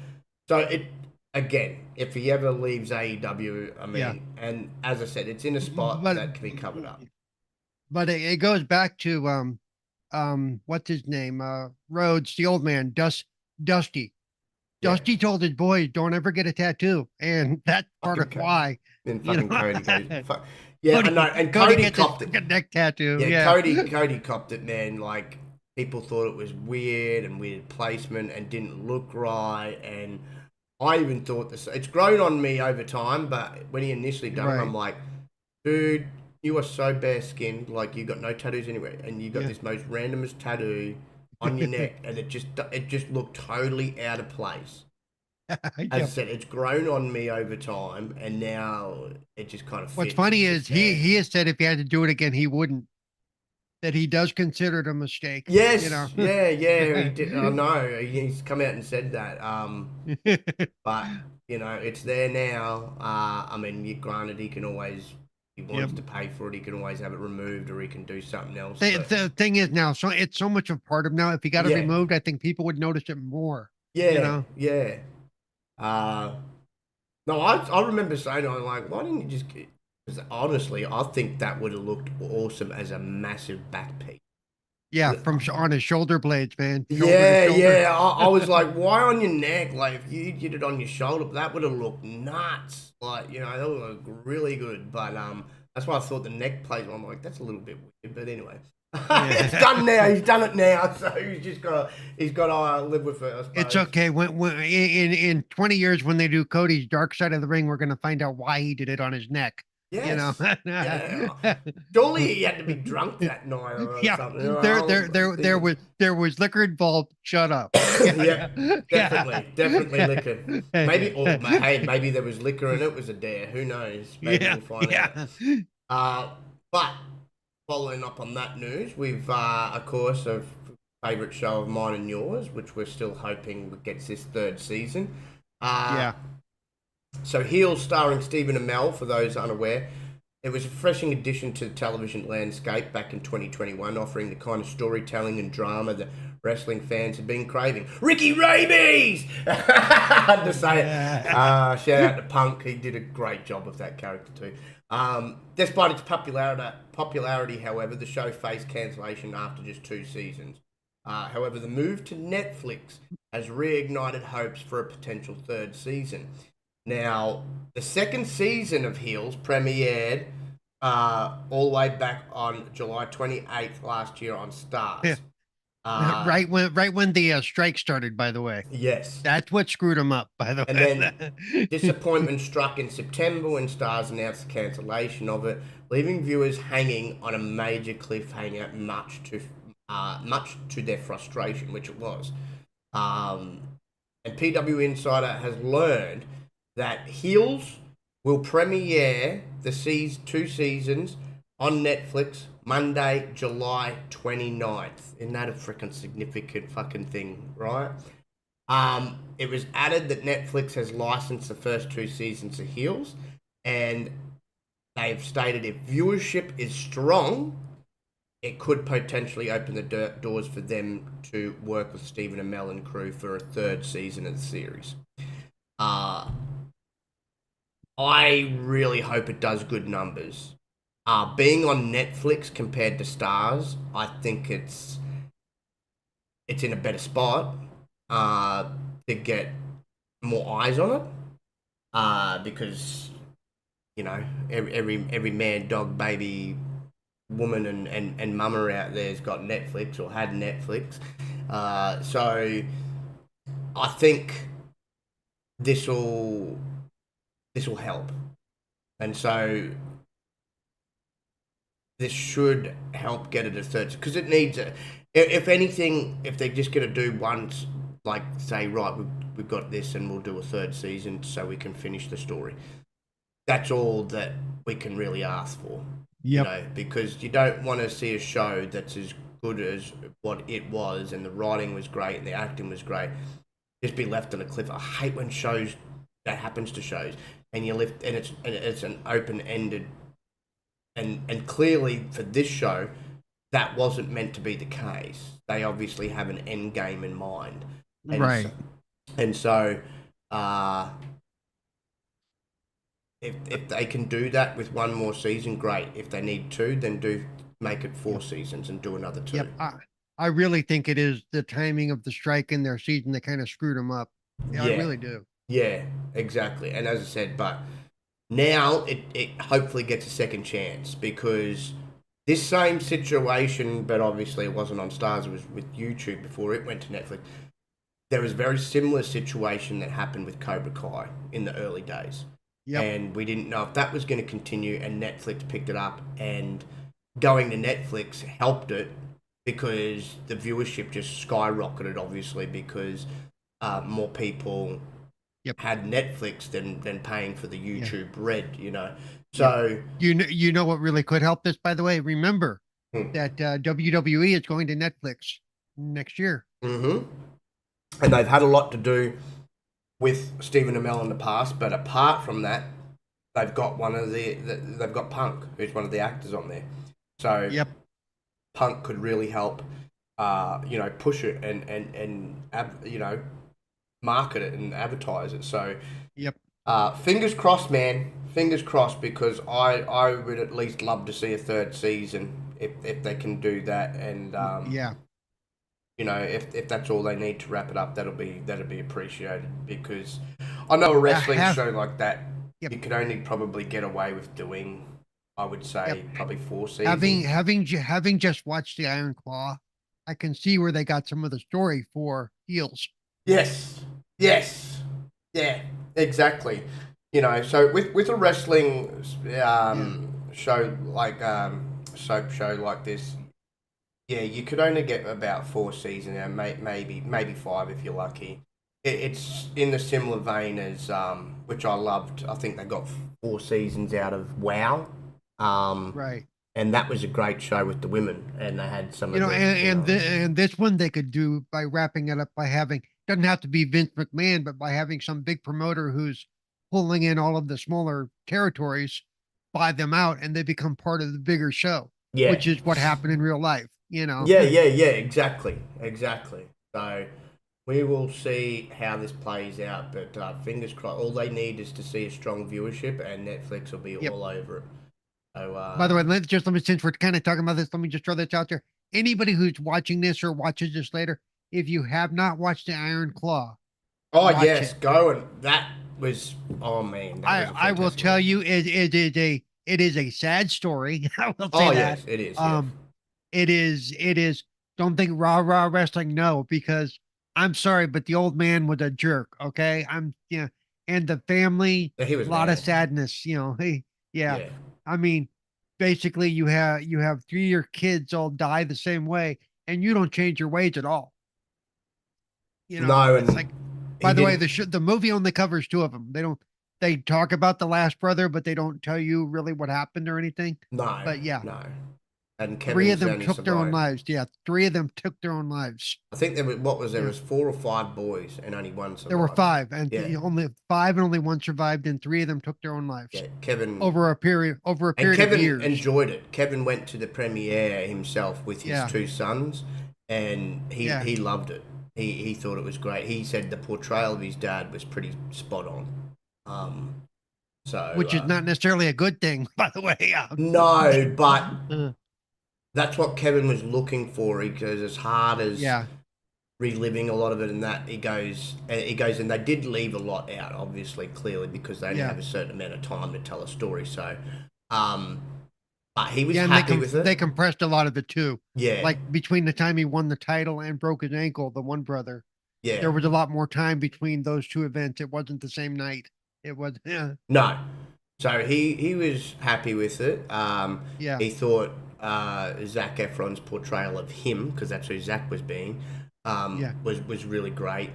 it, again, if he ever leaves AEW, I mean, and as I said, it's in a spot that can be covered up. But it goes back to what's his name? Rhodes, the old man, Dusty. Dusty told his boys, "Don't ever get a tattoo," and that's part of why. Then fucking Cody goes, fuck. Yeah, Cody, I know. And Cody copped it. A neck tattoo. Yeah, Yeah. Cody copped it, man. Like, people thought it was weird and weird placement and didn't look right. And I even thought this. It's grown on me over time, but when he initially done it, I'm like, dude, you are so bare skinned. Like, you got no tattoos anywhere, and you got this most randomest tattoo on your neck, and it just looked totally out of place. As I said, it's grown on me over time, and now it just kind of fits. What's funny is he has said if he had to do it again, he wouldn't. That he does consider it a mistake. Yes, you know? yeah, he did. I know he's come out and said that. But you know, it's there now. I mean, granted, he can always. He wants to pay for it. He can always have it removed, or he can do something else. The thing is now, so it's so much a part of now. If he got it removed, I think people would notice it more. Yeah, you know? Yeah. No, I remember saying, I'm like, why didn't you just? Because honestly, I think that would have looked awesome as a massive back piece. Yeah, from on his shoulder blades, man. Yeah. I was like, why on your neck? Like, if you did it on your shoulder, that would have looked nuts. Like, you know, that would look really good. But that's why I thought the neck plate. I'm like, that's a little bit weird. But anyway, it's done now. He's done it now. So he's got to live with it. I suppose. It's okay. When in 20 years, when they do Cody's Dark Side of the Ring, we're gonna find out why he did it on his neck. Yes. You know? Yeah. Surely he had to be drunk that night or something. There was liquor involved. Shut up. Yeah, definitely liquor. Maybe there was liquor and it was a dare. Who knows? Maybe we'll find out. But following up on that news, we've of course a favourite show of mine and yours, which we're still hoping gets this third season. So Heels, starring Stephen Amell, for those unaware, it was a refreshing addition to the television landscape back in 2021, offering the kind of storytelling and drama that wrestling fans have been craving. Ricky Rabies! I had to say it. Shout out to Punk. He did a great job of that character too. Despite its popularity, however, the show faced cancellation after just 2 seasons. However, the move to Netflix has reignited hopes for a potential third season. Now, the second season of Heels premiered all the way back on July 28th last year on Starz. Uh, Right when the strike started, by the way. yes. That's what screwed them up, by the And then way. disappointment struck in September when Stars announced the cancellation of it, leaving viewers hanging on a major cliffhanger, much to their frustration, which it was. Um, and PW Insider has learned that Heels will premiere two seasons on Netflix Monday, July 29th. Isn't that a freaking significant fucking thing, right? It was added that Netflix has licensed the first two seasons of Heels, and they've stated if viewership is strong, it could potentially open the doors for them to work with Stephen Amell and crew for a third season of the series. Uh, I really hope it does good numbers. Being on Netflix compared to Stars, I think it's in a better spot to get more eyes on it. Because every man, dog, baby, woman, and mama out there's got Netflix or had Netflix. So I think this will help, and so this should help get it a third because it needs a. If anything, if they're just going to do once, like say, right, we've got this and we'll do a third season so we can finish the story. That's all that we can really ask for. Yep. Because you don't want to see a show that's as good as what it was and the writing was great and the acting was great just be left on a cliff. I hate when shows that happens to shows and it's an open ended and clearly for this show that wasn't meant to be the case. They obviously have an end game in mind, Right. So if they can do that with one more season, great. If they need two, then make it 4 seasons and do another 2. Yep. I really think it is the timing of the strike in their season that kind of screwed them up. Yeah, I really do. Yeah, exactly. And as I said, but now it hopefully gets a second chance because this same situation, but obviously it wasn't on Stars, it was with YouTube before it went to Netflix. There was a very similar situation that happened with Cobra Kai in the early days. Yep. And we didn't know if that was going to continue, and Netflix picked it up, and going to Netflix helped it because the viewership just skyrocketed, obviously, because more people had Netflix than paying for the YouTube Red, So you know what really could help this, by the way. Remember that WWE is going to Netflix next year. Mm-hmm. And they've had a lot to do with Stephen Amell in the past, but apart from that, they've got they've got Punk, who's one of the actors on there. So Punk could really help, push it and market it and advertise it. So fingers crossed, man. Fingers crossed, because I would at least love to see a third season if they can do that. And if that's all they need to wrap it up, that'd be appreciated, because I know a wrestling show like that you could only probably get away with doing, I would say, probably 4 seasons. Having just watched the Iron Claw, I can see where they got some of the story for Heels. Yes, yeah, exactly. So with a wrestling show like soap show like this. Yeah, you could only get about 4 seasons, and maybe 5 if you're lucky. It's in the similar vein as which I loved. I think they got 4 seasons out of WoW. Right. And that was a great show with the women, and they had some. And this one they could do by wrapping it up by having, doesn't have to be Vince McMahon, but by having some big promoter who's pulling in all of the smaller territories, buy them out, and they become part of the bigger show. Yeah. Which is what happened in real life. Yeah, exactly. So we will see how this plays out, but fingers crossed. All they need is to see a strong viewership, and Netflix will be all over it. So, by the way, since we're kind of talking about this, let me just throw this out there. Anybody who's watching this or watches this later, if you have not watched the Iron Claw, go, and that was, oh man, I will tell you, it is a sad story. I will say that. Yes, it is. It is don't think rah wrestling. No, because I'm sorry, but the old man was a jerk. Okay, and the family, Yeah, he was a an lot of ass. sadness. Hey, yeah. Yeah. I mean, basically, you have three of your kids all die the same way, and you don't change your ways at all. No, It's and like. he By the way, didn't. the movie only covers two of them. They don't. They talk about the last brother, but they don't tell you really what happened or anything. No, But yeah, no. And three of Kevin's them only took their own survived. lives. Yeah, three of them took their own lives. I think there Yeah. was 4 or 5 boys and only one There were survived. five, and Yeah, only five, and only one survived, and three of them took their own lives yeah. Kevin over a period of Kevin years. enjoyed it. Kevin went to the premiere himself with his Yeah, 2 sons, and yeah, he loved it. He thought it was great. He said the portrayal of his dad was pretty spot on. Um, so which is not necessarily a good thing, by the way. no, but Uh, that's what Kevin was looking for. Because as hard as yeah, reliving a lot of it and that he goes and they did leave a lot out, obviously, clearly, because they only yeah, have a certain amount of time to tell a story. So um but he was yeah, and happy with they it. compressed a lot of it too. Yeah, Like between the time he won the title and broke his ankle, the one brother, yeah. there was a lot more time between those two events. It wasn't the same night. It was, yeah, No, so he was happy with it. yeah, He thought Zac Efron's portrayal of him, because that's who Zac was being, yeah. was really great.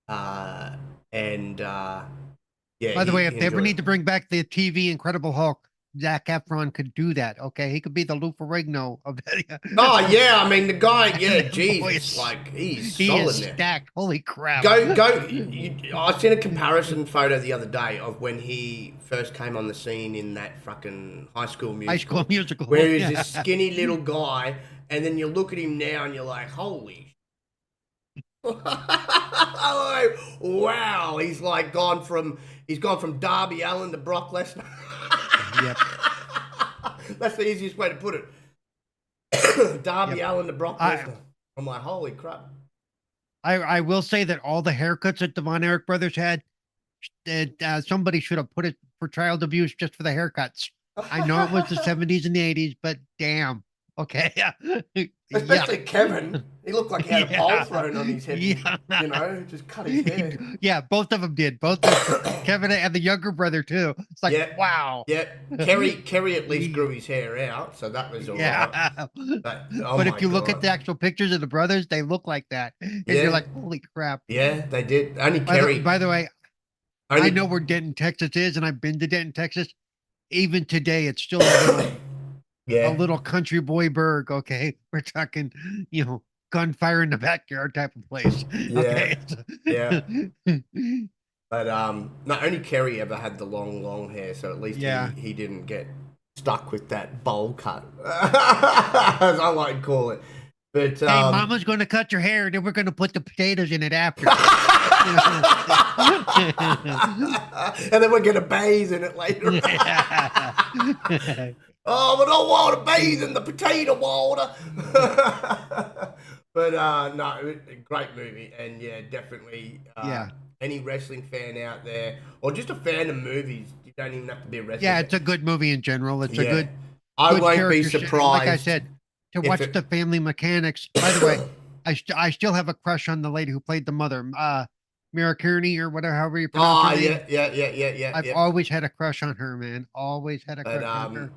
And yeah, By the way, he if they ever enjoyed it. need to bring back the TV Incredible Hulk, Zac Efron could do that. Okay, he could be the Lou Ferrigno of that. Oh yeah, I mean the guy, yeah, Jesus, Voice. like he's He is solid now. stacked. Holy crap! Go! I seen a comparison photo the other day of when he first came on the scene in that fucking High School High School Musical, Musical. where he's Yeah. this skinny little guy, and then you look at him now and you're like, holy. Like, wow, he's gone from Darby Allin to Brock Lesnar. Yep. That's the easiest way to put it. Darby Yep. Allin to Brock I, Lesnar. I'm like, holy crap. I will say that all the haircuts that the Von Erich brothers had, somebody should have put it for child abuse just for the haircuts. I know it was the 70s and the 80s, but damn. Okay. Yeah. Especially Kevin. He looked like he had a bowl Yeah. thrown on his head. Yeah. And, just cut his hair. Yeah, both of them did. Both of Kevin and the younger brother too. It's like, Yeah. wow. Yeah. Kerry at least grew his hair out, so that was all right. Yeah. But, oh But my if you look at God. the actual pictures of the brothers, they look like that. And Yeah. you're like, holy crap. Yeah, they did. Only By Kerry. the way, only, I know where Denton, Texas is, and I've been to Denton, Texas. Even today, it's still a yeah. little country boy burg. Okay, we're talking, gunfire in the backyard type of place. Okay. Yeah. But not only Kerry ever had the long hair, so at least Yeah. he didn't get stuck with that bowl cut, as I like to call it. But Hey, Mama's going to cut your hair, then we're going to put the potatoes in it after. and then we're gonna bathe in it later. Oh, but I don't want to bathe in the potato water. But no, great movie, and yeah, definitely. Yeah. Any wrestling fan out there, or just a fan of movies, you don't even have to be a wrestling. Yeah, fan. it's a good movie in general. It's a good. I good won't be character shit. surprised. Like I said, to watch the family mechanics. By the way, I still have a crush on the lady who played the mother, Mira Kearney or whatever, however you pronounce her name. Yeah. I've always had a crush on her, man. Always had a crush on her.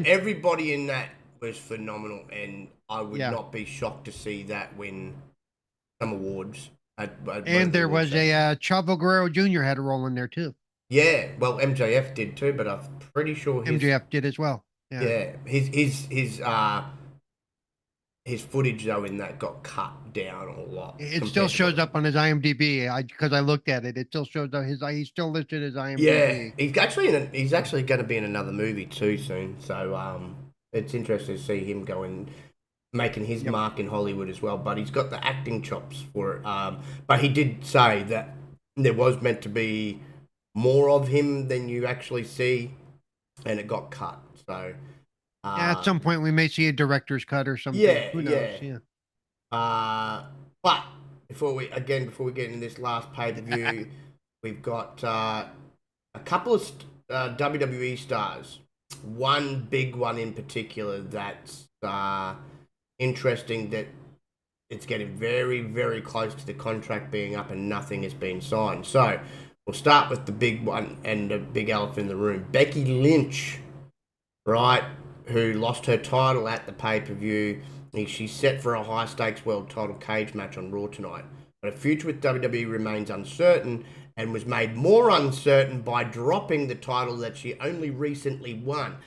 Everybody in that was phenomenal, and I would Yeah. not be shocked to see that win some awards. And there was a Chavo Guerrero Jr. had a role in there too. Yeah, well, MJF did too, but I'm pretty sure MJF did as well. Yeah. His footage though in that got cut down a lot. It still shows up on his IMDb. Because I looked at it. It still shows up he's still listed as IMDb. Yeah, he's actually going to be in another movie too soon. So it's interesting to see him making his mark in Hollywood as well. But he's got the acting chops for it. But he did say that there was meant to be more of him than you actually see, and it got cut. So at some point we may see a director's cut or something. Yeah, Who knows? Yeah. But before we get into this last pay-per-view, we've got a couple of WWE stars. One big one in particular that's interesting that it's getting very, very close to the contract being up and nothing has been signed. So we'll start with the big one and the big elephant in the room. Becky Lynch, right, who lost her title at the pay-per-view. She's set for a high-stakes world title cage match on Raw tonight. But her future with WWE remains uncertain and was made more uncertain by dropping the title that she only recently won.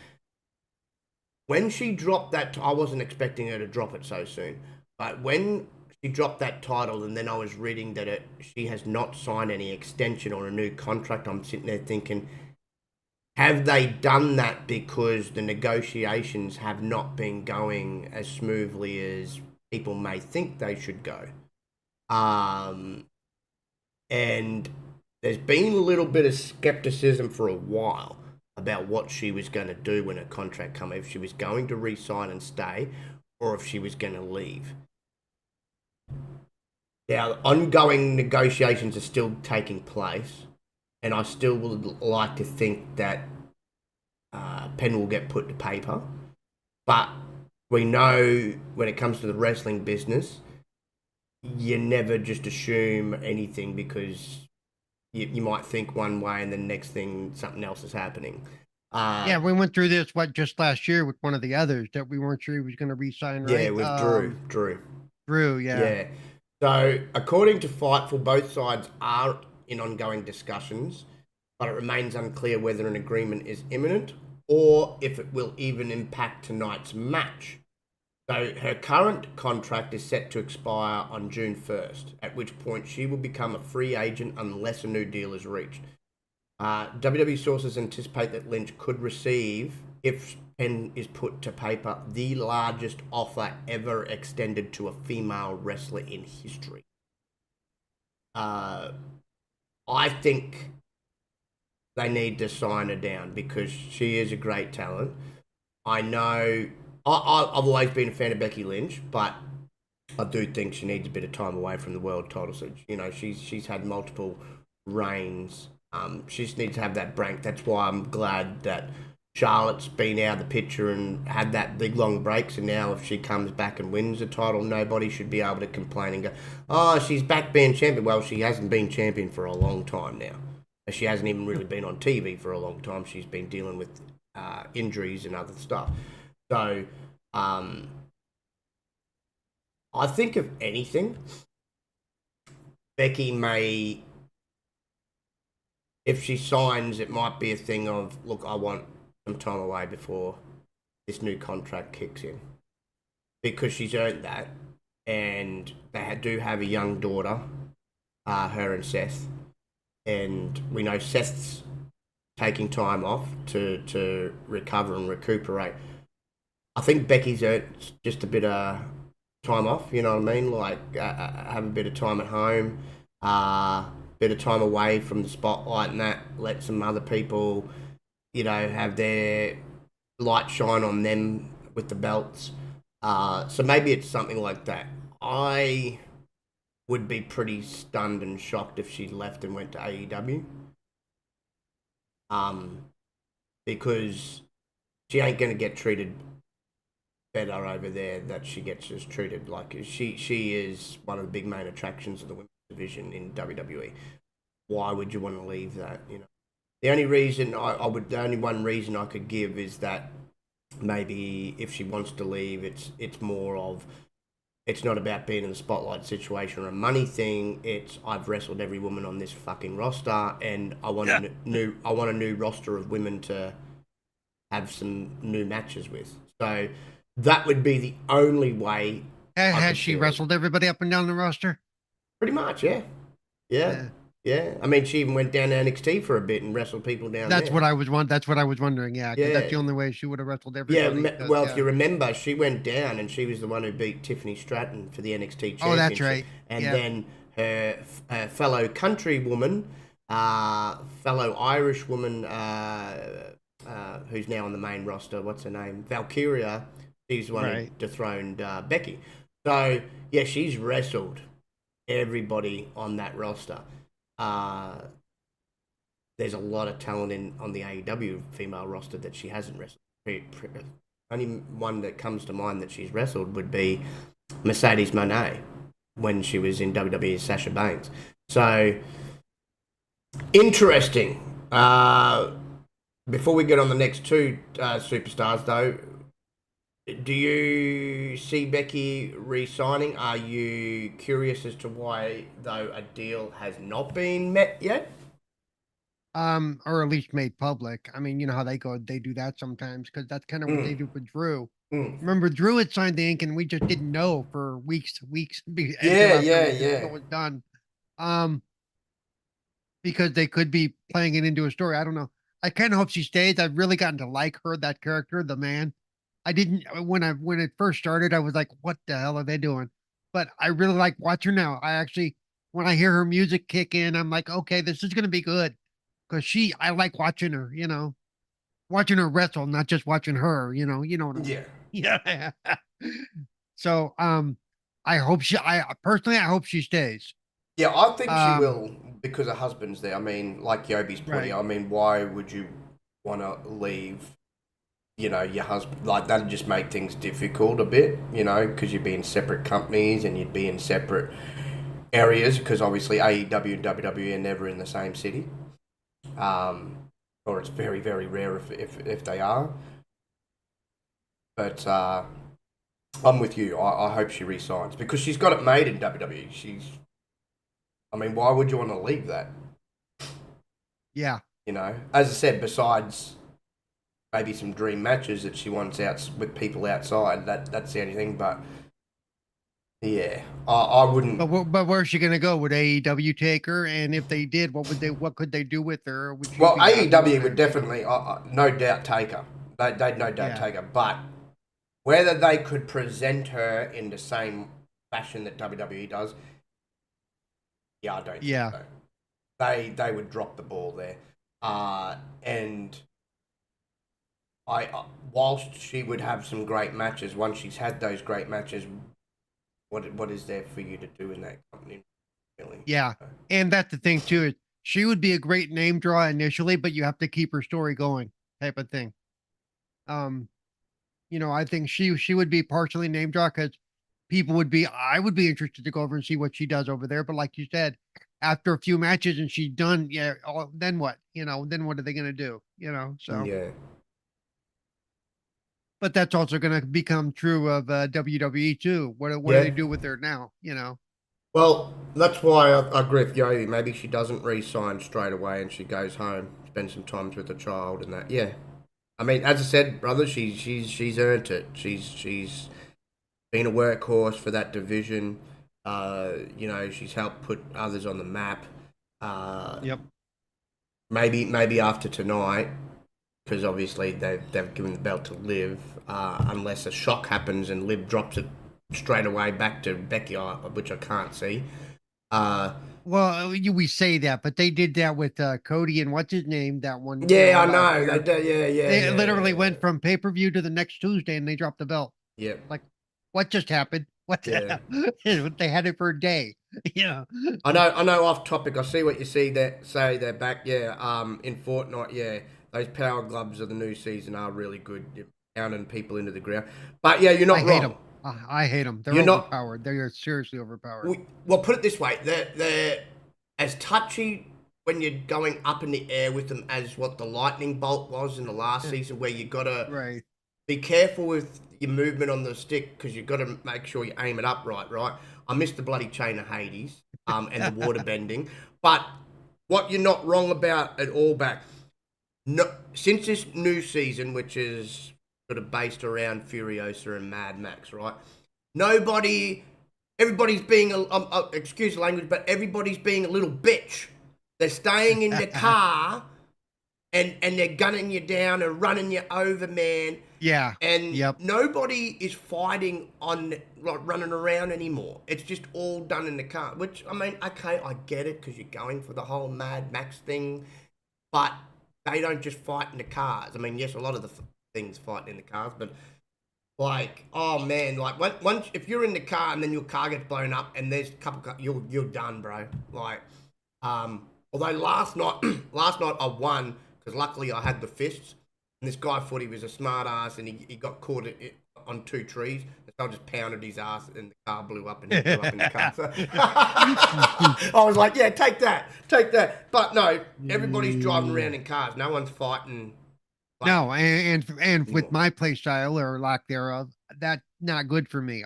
When she dropped that, I wasn't expecting her to drop it so soon. But when she dropped that title, and then I was reading that she has not signed any extension or a new contract, I'm sitting there thinking, have they done that because the negotiations have not been going as smoothly as people may think they should go? And there's been a little bit of skepticism for a while about what she was going to do when her contract came, if she was going to re-sign and stay, or if she was going to leave. Now, ongoing negotiations are still taking place, and I still would like to think that pen will get put to paper. But we know when it comes to the wrestling business, you never just assume anything because you might think one way and then next thing something else is happening. Yeah, we went through this just last year with one of the others that we weren't sure he was going to re-sign, right? Yeah, with Drew. Drew, yeah. Yeah. So, according to Fightful, both sides are in ongoing discussions, but it remains unclear whether an agreement is imminent or if it will even impact tonight's match. So, her current contract is set to expire on June 1st, at which point she will become a free agent unless a new deal is reached. WWE sources anticipate that Lynch could receive, if pen is put to paper, the largest offer ever extended to a female wrestler in history. I think they need to sign her down because she is a great talent. I know I've always been a fan of Becky Lynch, but I do think she needs a bit of time away from the world title. So, you know, she's had multiple reigns. She just needs to have that break. That's why I'm glad that Charlotte's been out of the picture and had that big long break. So now if she comes back and wins the title, nobody should be able to complain and go, oh, she's back being champion. Well, she hasn't been champion for a long time now. She hasn't even really been on TV for a long time. She's been dealing with injuries and other stuff. So I think if anything, Becky may, if she signs, it might be a thing of, look, I want some time away before this new contract kicks in. Because she's earned that. And they do have a young daughter, her and Seth. And we know Seth's taking time off to recover and recuperate. I think Becky's earned just a bit of time off, you know what I mean? Like, have a bit of time at home, bit of time away from the spotlight and that, let some other people, you know, have their light shine on them with the belts. So maybe it's something like that. I would be pretty stunned and shocked if she left and went to AEW. Because she ain't going to get treated better over there that she gets just treated. Like, she is one of the big main attractions of the women's division in WWE. Why would you want to leave that, you know? The only reason the only one reason I could give is that maybe if she wants to leave, it's more of, it's not about being in the spotlight situation or a money thing. It's, I've wrestled every woman on this fucking roster, and I want a new roster of women to have some new matches with. So that would be the only way. Has she wrestled everybody up and down the roster? Pretty much, yeah. I mean, she even went down to NXT for a bit and wrestled people down there. That's what I was wondering. Yeah, because that's the only way she would have wrestled everybody. Yeah, well, if you remember, she went down and she was the one who beat Tiffany Stratton for the NXT championship. Oh, that's right. And then her fellow countrywoman, fellow Irish woman, who's now on the main roster, what's her name? Valkyria. She's the one who dethroned Becky. So, yeah, she's wrestled everybody on that roster. There's a lot of talent on the AEW female roster that she hasn't wrestled. Only one that comes to mind that she's wrestled would be Mercedes Moné. when she was in WWE as Sasha Banks. So interesting. Before we get on the next two superstars, though, do you see Becky re-signing? Are you curious as to why, though, a deal has not been met yet? Or at least made public. I mean, you know how they do that sometimes because that's kind of what they Mm, do with Drew. mm. Remember, Drew had signed the ink, and we just didn't know for weeks until Yeah, after yeah, the yeah. show was done. Um, because they could be playing it into a story. I don't know. I kind of hope she stays. I've really gotten to like her, that character, the man. I didn't when it first started, I was like, what the hell are they doing? But I really like watch her now. I actually when I hear her music kick in, I'm like, okay, this is gonna be good. Cause I like watching her, watching her wrestle, not just watching her, you know what I mean. Yeah. Yeah. So I hope I personally I hope she stays. Yeah, I think she Um, will because her husband's there. I mean, like Yobi's putting, right. I mean, why would you want to leave, your husband? Like, that'd just make things difficult a bit, because you'd be in separate companies and you'd be in separate areas because obviously AEW and WWE are never in the same city. Or it's very, very rare if they are. But I'm with you. I hope she resigns because she's got it made in WWE. I mean, why would you want to leave that? Yeah. As I said, besides maybe some dream matches that she wants out with people outside, that's the only thing. But yeah, I wouldn't. But where's she gonna go? Would AEW take her? And if they did, what could they do with her? Or would she Well, be happy with AEW would them? definitely, no doubt, take her. They'd no doubt Yeah. take her. But whether they could present her in the same fashion that WWE does, yeah, I don't think Yeah. so. They would drop the ball there. And whilst she would have some great matches, once she's had those great matches, what is there for you to do in that company, really? Yeah. And that's the thing too, is she would be a great name draw initially, but you have to keep her story going, type of thing. Um, I think she would be partially name draw because I would be interested to go over and see what she does over there. But like you said, after a few matches and she's done, yeah, then what? Then what are they gonna do? So Yeah, but that's also gonna become true of WWE too. What do they yeah. do with her now? Well, that's why I agree with Yogi. Maybe she doesn't re-sign straight away and she goes home, spends some time with the child and that. Yeah, I mean, as I said, brother, she's earned it. She's been a workhorse for that division. She's helped put others on the map. Uh, Yep. maybe after tonight, because obviously they've given the belt to Liv. Unless a shock happens and Liv drops it straight away back to Becky, which I can't see. Well, we say that, but they did that with Cody and what's his name? That one, Yeah, I last know. They year. do. Yeah, yeah, They yeah, literally yeah, went from pay per view to the next Tuesday, and they dropped the belt. yeah. Like, what just happened? What the Yeah. hell? They had it for a day. Yeah. I know. I know. Off topic. I see what you see there. Say they're back. Yeah. In Fortnite. Yeah. Those power gloves of the new season are really good. You're pounding people into the ground. But yeah, you're I not hate them. wrong. I hate them. They're You're not. overpowered. They are seriously overpowered. Well, put it this way. They're as touchy when you're going up in the air with them as what the lightning bolt was in the last season, where you gotta Right. be careful with your movement on the stick because you've got to make sure you aim it up right. I missed the bloody chain of Hades and the water bending. But what you're not wrong about at all, back, no, since this new season, which is sort of based around Furiosa and Mad Max, right? Everybody's being, excuse the language, but everybody's being a little bitch. They're staying in the car and they're gunning you down and running you over, man. Yeah. And Yep. nobody is fighting on, like, running around anymore. It's just all done in the car. Which, I mean, okay, I get it because you're going for the whole Mad Max thing, but they don't just fight in the cars. I mean, yes, a lot of the things fight in the cars, but like, oh man, like once if you're in the car and then your car gets blown up and there's a couple, you're done, bro. Like, although last night I won because luckily I had the fists. And this guy thought he was a smart ass and he got caught on two trees. I just pounded his ass and the car blew up and he blew up in the car. So I was like, yeah, take that. But no, everybody's driving around in cars. No one's fighting. Like, No, and with my play style or lack thereof, that's not good for me.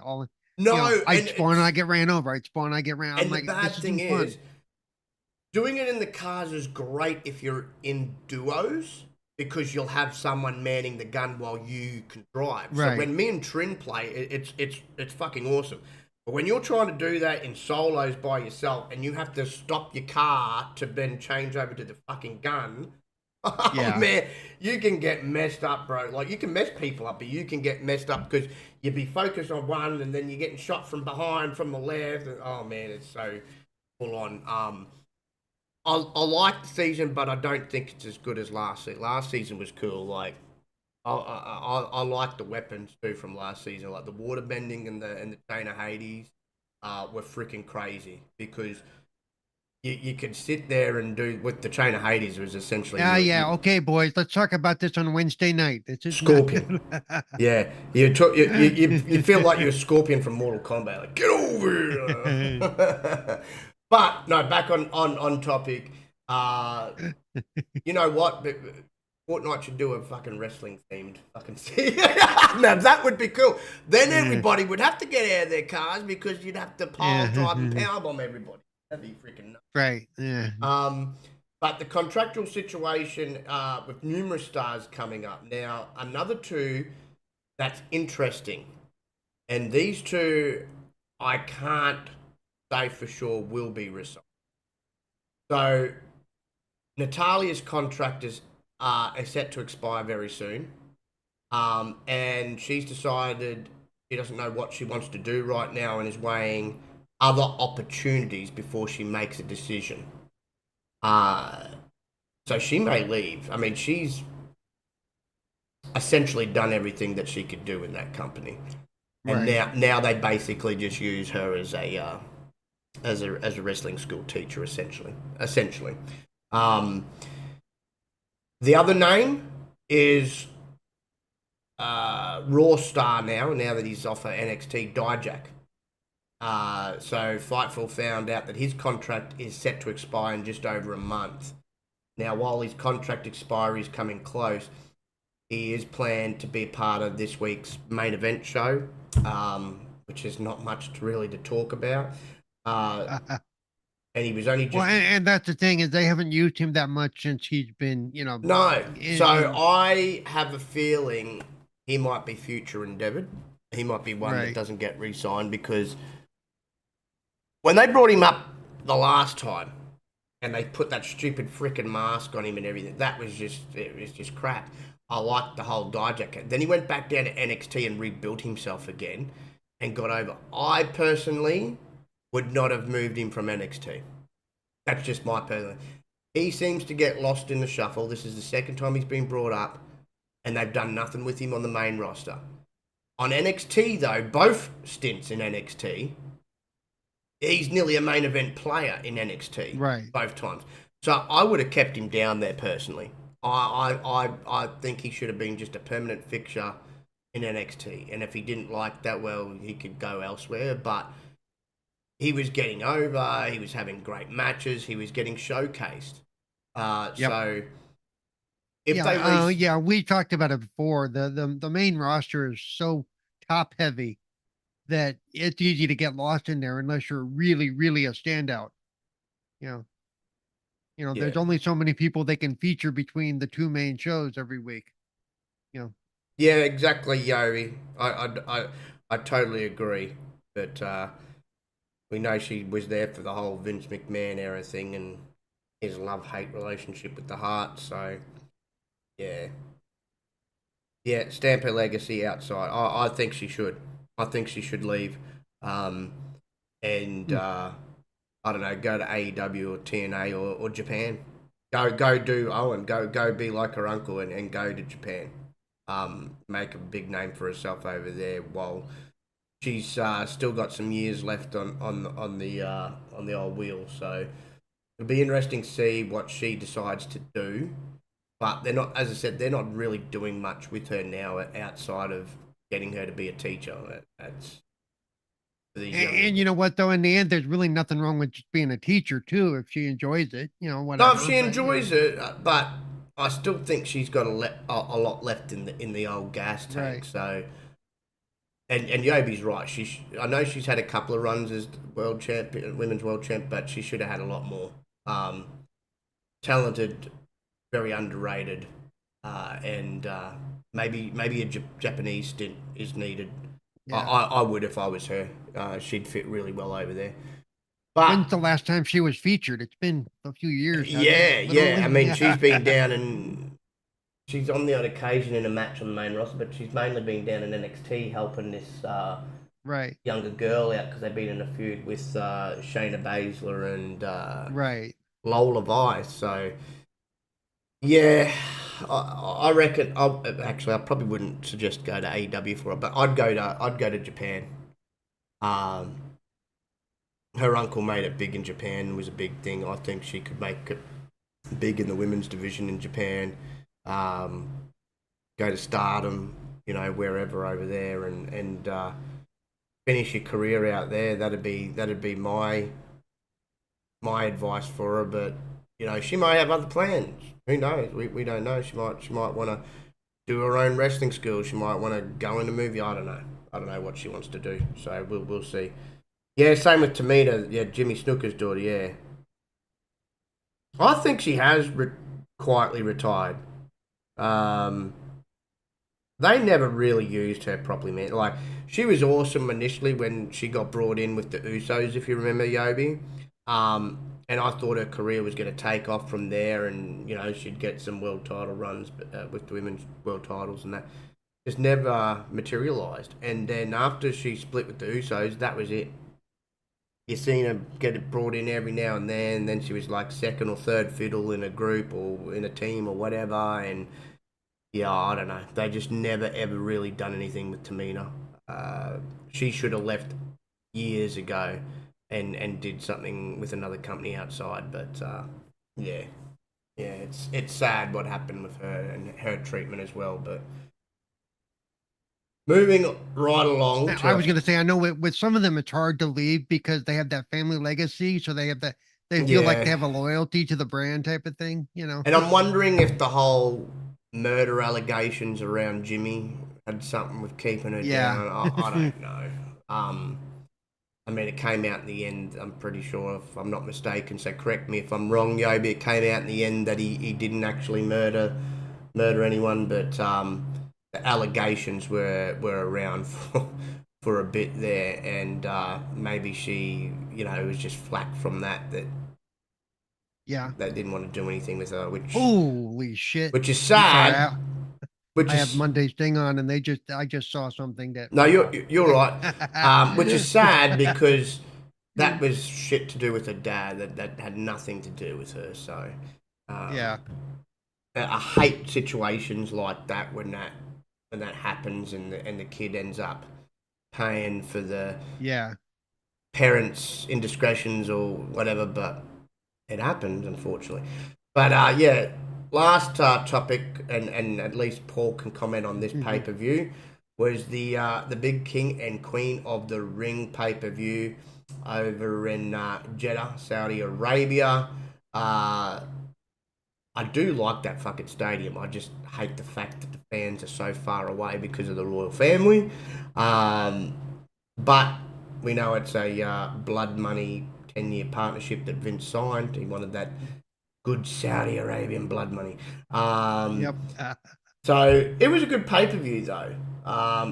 no, I and spawn and I get ran over. I spawn, I get ran. I'm and the like, bad this thing isn't fun. is, doing it in the cars is great if you're in duos because you'll have someone manning the gun while you can drive. So Right. when me and Trin play, it's fucking awesome. But when you're trying to do that in solos by yourself and you have to stop your car to then change over to the fucking gun, oh Yeah. man, you can get messed up, bro. Like you can mess people up, but you can get messed up because you be focused on one and then you're getting shot from behind, from the left. And, oh man, it's so full on. I like the season, but I don't think it's as good as last season. Last season was cool. Like I like the weapons too from last season, like the water bending and the chain of Hades, were freaking crazy because you could sit there and do with the chain of Hades was essentially Yeah. Okay, boys, let's talk about this on Wednesday night. This is Scorpion. Not Yeah, you feel like you're a Scorpion from Mortal Kombat. Like get over here. But no, back on topic. You know what? Fortnite should do a fucking wrestling themed fucking scene. Now that would be cool. Then everybody would have to get out of their cars because you'd have to pile drive and powerbomb everybody. That'd be freaking nuts. Right. Yeah. But the contractual situation with numerous stars coming up now, another two that's interesting, and these two I can't say for sure will be resolved. So Natalia's contract is set to expire very soon, and she's decided she doesn't know what she wants to do right now and is weighing other opportunities before she makes a decision. So she may leave. I mean, she's essentially done everything that she could do in that company, and Right. now they basically just use her as a wrestling school teacher, essentially. The other name is Raw star now that he's off of NXT, Dijak. So Fightful found out that his contract is set to expire in just over a month. Now, while his contract expiry is coming close, he is planned to be part of this week's main event show, which is not much really to talk about. And he was only just... Well, and that's the thing is they haven't used him that much since he's been, No. So I have a feeling he might be future endeavored. He might be one that doesn't get re-signed because when they brought him up the last time and they put that stupid freaking mask on him and everything, it was just crap. I liked the whole Dijak. Then he went back down to NXT and rebuilt himself again and got over. I personally would not have moved him from NXT. That's just my personal. He seems to get lost in the shuffle. This is the second time he's been brought up, and they've done nothing with him on the main roster. On NXT, though, both stints in NXT, he's nearly a main event player in NXT. Right. Both times. So I would have kept him down there personally. I think he should have been just a permanent fixture in NXT. And if he didn't like that, well, he could go elsewhere. But he was getting over. He was having great matches. He was getting showcased. So if we talked about it before. The main roster is so top heavy that it's easy to get lost in there unless you're really, really a standout. There's only so many people they can feature between the two main shows every week. Yeah, exactly, Yowie. I totally agree. But we know she was there for the whole Vince McMahon era thing and his love-hate relationship with the Heart. So, yeah, stamp her legacy outside. I think she should. I think she should leave. I don't know, go to AEW or TNA or Japan. Go do Owen. Go be like her uncle and go to Japan. Make a big name for herself over there while she's still got some years left on the old wheel. So it'll be interesting to see what she decides to do. But they're not, as I said, they're not really doing much with her now outside of getting her to be a teacher. That's for these And young. you know what, though, in the end, there's really nothing wrong with just being a teacher too if she enjoys it, No, if whatever. she But enjoys it, but I still think she's got a lot left in the old gas tank. right, So, and Yobi's right. I know she's had a couple of runs as world champion, women's world champ, but she should have had a lot more. Um, Talented, very underrated, and maybe a Japanese stint is needed. yeah. I would if I was her. She'd fit really well over there. But When's the last time she was featured? It's been a few years, hasn't it? yeah. I Literally. mean, she's been down and she's on the odd occasion in a match on the main roster, but she's mainly been down in NXT helping this Right, younger girl out because they've been in a feud with Shayna Baszler and right. Lola Vice. So yeah, I reckon. I probably wouldn't suggest go to AEW for it, but I'd go to Japan. Um, Her uncle made it big in Japan, was a big thing. I think she could make it big in the women's division in Japan. Um, Go to Stardom, wherever over there, and finish your career out there. That'd be my advice for her. But she might have other plans. Who knows? We don't know. She might want to do her own wrestling skills. She might want to go in a movie. I don't know. I don't know what she wants to do. So we'll see. Yeah, same with Tamina. Yeah, Jimmy Snooker's daughter. Yeah, I think she has quietly retired. Um, they never really used her properly, man. Like, she was awesome initially when she got brought in with the Usos, if you remember, Yobi. And I thought her career was going to take off from there, and she'd get some world title runs with the women's world titles and that. Just never materialised. And then after she split with the Usos, that was it. You seen her get it brought in every now and then she was like second or third fiddle in a group or in a team or whatever, and yeah, I don't know. They just never ever really done anything with Tamina. She should have left years ago and did something with another company outside, but yeah, it's sad what happened with her and her treatment as well. But moving right along I to was gonna say, I know with some of them it's hard to leave because they have that family legacy, so they feel like they yeah, have a loyalty to the brand type of thing. and I'm wondering if the whole murder allegations around Jimmy had something with keeping her Yeah. down. I don't know. I mean, it came out in the end, I'm pretty sure, if I'm not mistaken, so correct me if I'm wrong, Yobi, it came out in the end that he didn't actually murder anyone, but the allegations were around for a bit there, and maybe she, it was just flack from that Yeah. they didn't want to do anything with her, Holy shit. which is I'm sorry. sad. Which I have is Monday's thing on, and I just saw something that, no, wow. you're right. Which is sad because that was shit to do with her dad. That had nothing to do with her. So Yeah. I hate situations like that when that happens and the kid ends up paying for the Yeah. parents' indiscretions or whatever. But it happens, unfortunately. But yeah, last topic, and at least Paul can comment on this pay per view, was the big king and queen of the ring pay per view over in Jeddah, Saudi Arabia. I do like that fucking stadium. I just hate the fact that the fans are so far away because of the royal family. But we know it's a blood money 10-year partnership that Vince signed. He wanted that good Saudi Arabian blood money. Yep. So it was a good pay per view, though.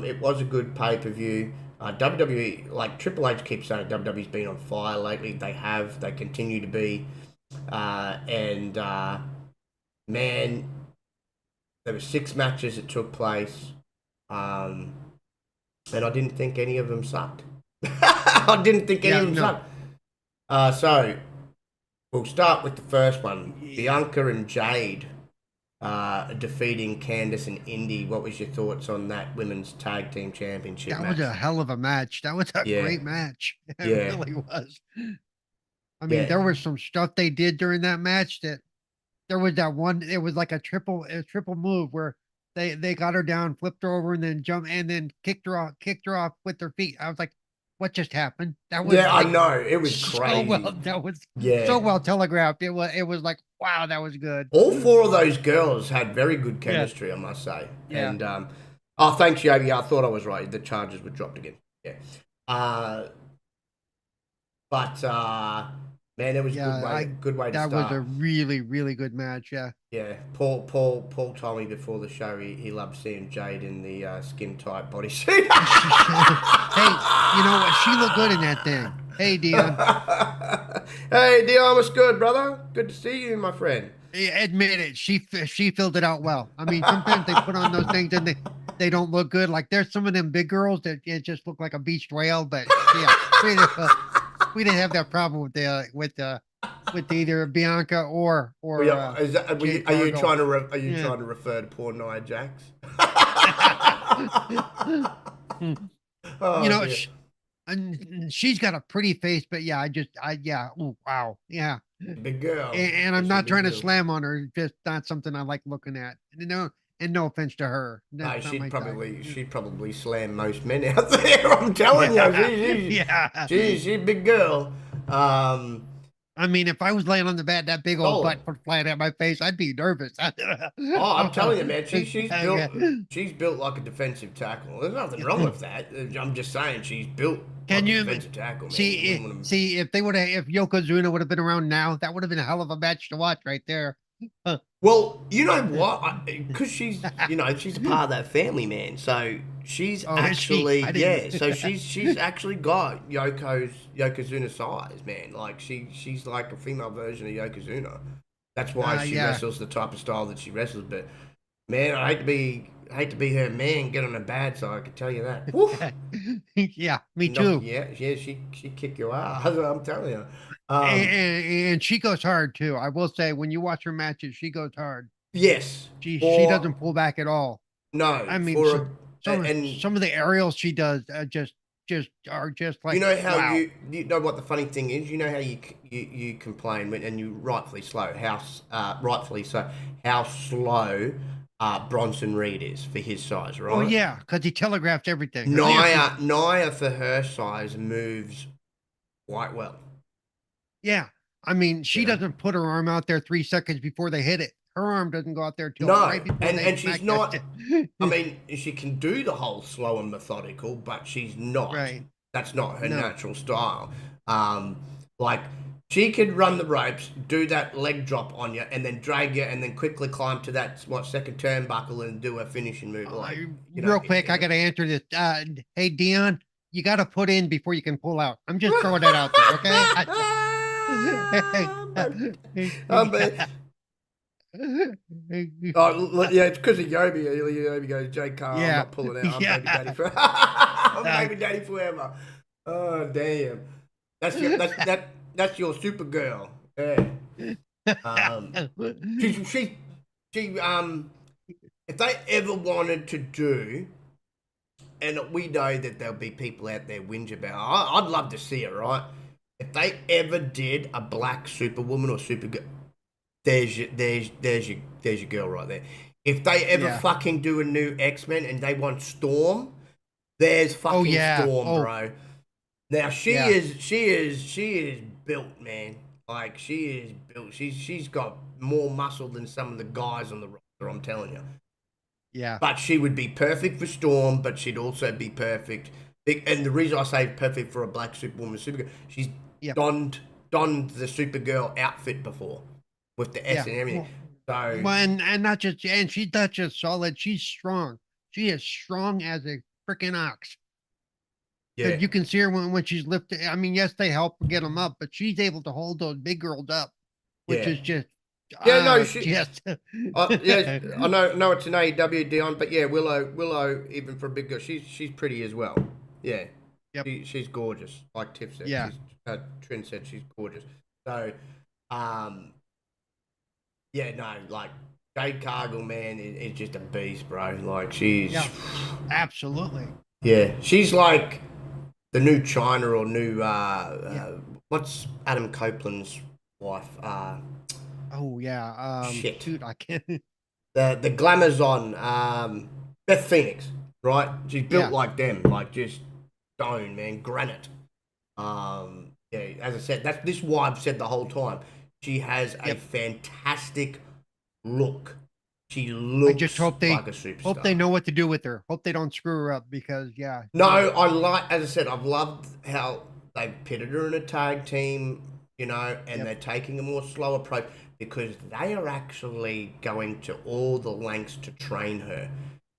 It was a good pay per view. WWE, like Triple H keeps saying, WWE's been on fire lately. They have. They continue to be. And man, there were 6 matches that took place, and I didn't think any of them sucked. I didn't think any of them sucked. So we'll start with the first one. Bianca and Jade defeating Candice and Indy. What was your thoughts on that women's tag team championship That match? was a hell of a match. That was a Yeah. great match. It Yeah. really was. I mean, Yeah. there was some stuff they did during that match that there was that one, it was like a triple move where they got her down, flipped her over, and then jumped and then kicked her off with their feet. I was like, what just happened? That was Yeah, I like know. It was so well. crazy. That was so Yeah. well telegraphed. It was like, wow, that was good. All four of those girls had very good Yeah, chemistry, I must say. yeah, And oh, thanks, Yogi. I thought I was right. The charges were dropped again. Yeah. Uh, but man, it was a yeah. good way to That was start. a really, really good match. Yeah. Yeah, Paul told me before the show he loved seeing Jade in the skin tight bodysuit. Hey, you know what? She looked good in that thing. Hey, Dion. Hey, Dion, what's good, brother? Good to see you, my friend. Admit it. She filled it out well. I mean, sometimes they put on those things and they don't look good. Like there's some of them big girls that it just look like a beached whale. But yeah, we didn't have that problem with either Bianca or Well, yeah, Jade are you Cargill. Yeah. trying to refer to poor Nia Jax? You Oh know, dear. and she's got a pretty face, but yeah, yeah, ooh, wow, yeah. Big girl. And I'm She's a not big trying to girl. slam on her. Just not something I like looking at. And no offense to her, No, that's not my type. she'd probably slam most men out there. I'm telling you, Yeah. she's a big girl. I mean, if I was laying on the bed, that big old butt Solid. put flying at my face, I'd be nervous. Oh, I'm telling you, man, Okay. she's built like a defensive tackle. There's nothing wrong with that. I'm just saying she's built Can like a you defensive tackle, man. You see? wouldn't wanna- See if if Yokozuna would have been around now, that would have been a hell of a match to watch right there. Well, you know what? Because she's she's a part of that family, man. So she's Oh, is she? actually I yeah. didn't. So she's actually got Yokozuna size, man. Like she's like a female version of Yokozuna. That's why she Yeah. wrestles the type of style that she wrestles. But man, I hate to be her man, get on her bad side. I can tell you that. Woof. Yeah, me too. Yeah, she kick your ass. I'm telling you. And she goes hard too. I will say, when you watch her matches, she goes hard. Yes, She doesn't pull back at all. no, I mean, for and some of the aerials she does just are just you like, know how wow. you know what the funny thing is. You know how you complain and you rightfully slow rightfully so how slow Bronson Reed is for his size, right? Oh yeah, because he telegraphed everything. Nia for her size moves quite well. Yeah, I mean, she You know? doesn't put her arm out there 3 seconds before they hit it. Her arm doesn't go out there till No, right before they and she's smack not. that. I mean, she can do the whole slow and methodical, but she's not. Right. That's not her No. natural style. Like she could run the ropes, do that leg drop on you, and then drag you, and then quickly climb to that second turnbuckle and do a finishing move. Like Real quick, I got to answer this. Hey Dion, you got to put in before you can pull out. I'm just throwing that out there, okay? Oh, yeah, it's because of Yobi. Yobi goes, J. Carl, I'm Yeah. not pulling out. I'm Yeah. baby daddy forever. I'm baby daddy forever. Oh, damn. That's your super girl. Yeah. She if they ever wanted to do, and we know that there'll be people out there whinge about, I'd love to see it, right? If they ever did a black superwoman or supergirl, there's your girl right there. If they ever fucking do a new X-Men and they want Storm, there's fucking Storm, bro. Now she is built, man. Like she is built. She's got more muscle than some of the guys on the roster, I'm telling you. Yeah. But she would be perfect for Storm, but she'd also be perfect. And the reason I say perfect for a black Superwoman, Supergirl, she's donned the Supergirl outfit before with the S and everything. So and not just, and she's not just solid. She's strong. She is strong as a freaking ox. yeah, You can see her when she's lifted. I mean, yes, they help get them up, but she's able to hold those big girls up, which is just yes. yes, I know it's an AEW Dion, but yeah, Willow, even for a big girl, she's pretty as well. Yeah, she's gorgeous, like Tiff said. Yeah, Trin said she's gorgeous. So, yeah, no, like Jade Cargill, man, is just a beast, bro. Like she's absolutely. Yeah, she's like the new China or new what's Adam Copeland's wife? Oh yeah. Shit. Dude, I can't. the glamour's on Beth Phoenix, right? She's built Yeah. like them, like just stone, man, granite. Yeah, as I said, that's this is why I've said the whole time. She has a Yep. fantastic look. She I just looks like a hope they superstar. know what to do with her. Hope they don't screw her up because yeah, No, I like, as I said, I've loved how they've pitted her in a tag team, and yep, they're taking a more slow approach because they are actually going to all the lengths to train her.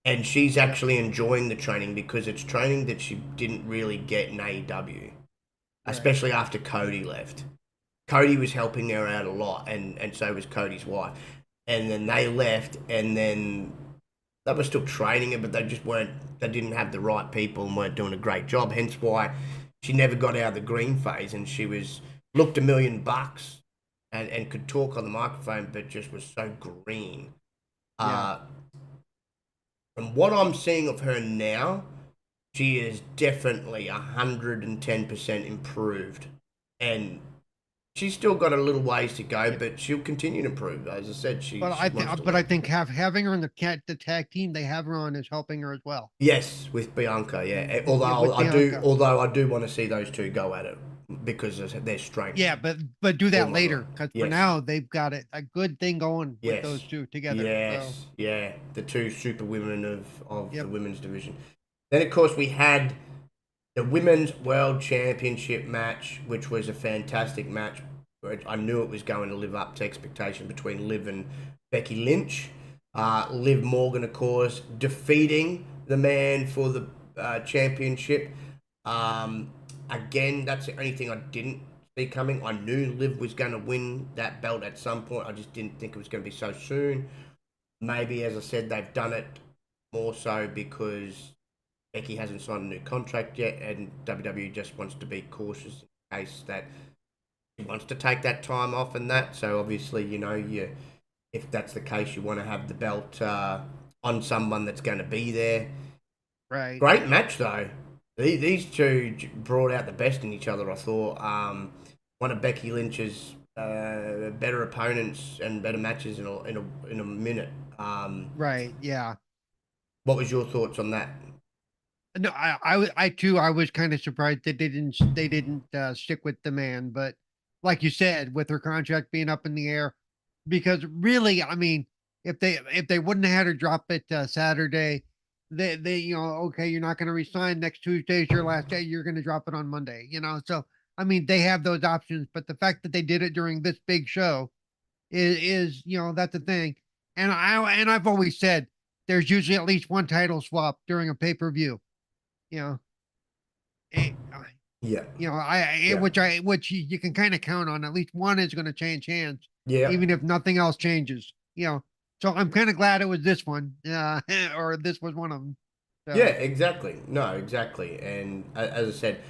And she's yep, actually enjoying the training because it's training that she didn't really get in AEW, right. especially after Cody left. Cody was helping her out a lot, and so was Cody's wife. And then they left, and then they were still training her, but they just weren't. They didn't have the right people and weren't doing a great job. Hence why she never got out of the green phase, and she was looked $1 million, and could talk on the microphone, but just was so green. Yeah. Uh, from what I'm seeing of her now, she is definitely 110% improved, and she's still got a little ways to go, Yep. but she'll continue to improve. As I said, But she wants to learn. I think having her in the tag team they have her on is helping her as well. Yes, with Bianca, yeah. Yeah, with Bianca. Although I do want to see those two go at it because of their strengths. Yeah, but do Oh that my god. later because for Yes, now they've got a good thing going with those yes, two together. So yes, yeah. The two super women of the yep, women's division. Then of course we had the women's world championship match, which was a fantastic match. I knew it was going to live up to expectation between Liv and Becky Lynch. Liv Morgan, of course, defeating the man for the championship. Um, Again, that's the only thing I didn't see coming. I knew Liv was going to win that belt at some point. I just didn't think it was going to be so soon. Maybe, as I said, they've done it more so because Becky hasn't signed a new contract yet, and WWE just wants to be cautious in case that she wants to take that time off and that. So obviously, if that's the case, you want to have the belt on someone that's going to be there. right. Great match though. These two brought out the best in each other. I thought one of Becky Lynch's better opponents and better matches in a minute. Right. Yeah. What was your thoughts on that? No, I too, I was kind of surprised that they didn't stick with the man, but like you said, with her contract being up in the air, because really, I mean, if they wouldn't have had her drop it Saturday, they okay, you're not going to resign next Tuesday's your last day, you're going to drop it on Monday, so I mean they have those options, but the fact that they did it during this big show is that's the thing, and I've always said there's usually at least one title swap during a pay-per-view. You know, eh, Yeah, yeah, which you can kind of count on. At least one is going to change hands, yeah. even if nothing else changes. So I'm kind of glad it was this one, or this was one of them. Yeah, So exactly. No, exactly. And as I said,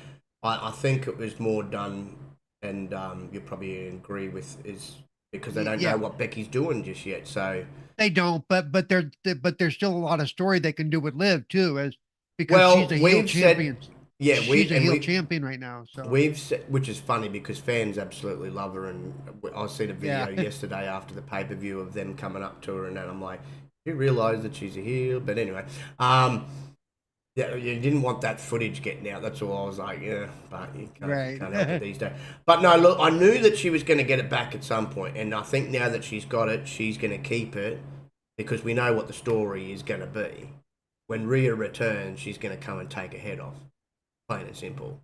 I think it was more done, and you probably agree with, is because they don't know yeah, what Becky's doing just yet. So, they don't, but there's still a lot of story they can do with Liv too, as because she's well, a heel we've said, champion. yeah, She's a heel champion right now. So we've said, which is funny because fans absolutely love her, and I seen a yeah, video yesterday after the pay per view of them coming up to her, and then I'm like, you realise that she's a heel, but anyway, yeah, you didn't want that footage getting out. That's all. I was like, yeah, but you right, can't help it these days. But no, look, I knew that she was going to get it back at some point, and I think now that she's got it, she's going to keep it because we know what the story is going to be. When Rhea returns, she's going to come and take her head off. Plain and simple.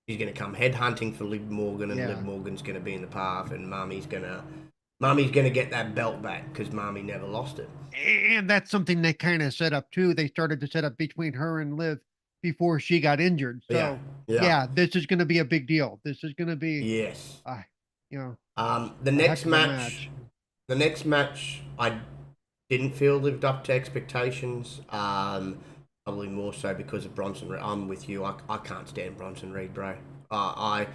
She's going to come head hunting for Liv Morgan, and Liv yeah. Morgan's going to be in the path, and Mummy's gonna get that belt back because Mummy never lost it. And that's something they kind of set up too. They started to set up between her and Liv before she got injured. Yeah, So yeah, yeah, this is going to be a big deal. This is going to be, yes. uh, you know, The a heck next of a match, match. I didn't feel lived up to expectations. Probably more so because of Bronson Reed. I'm with you. I can't stand Bronson Reed, bro. I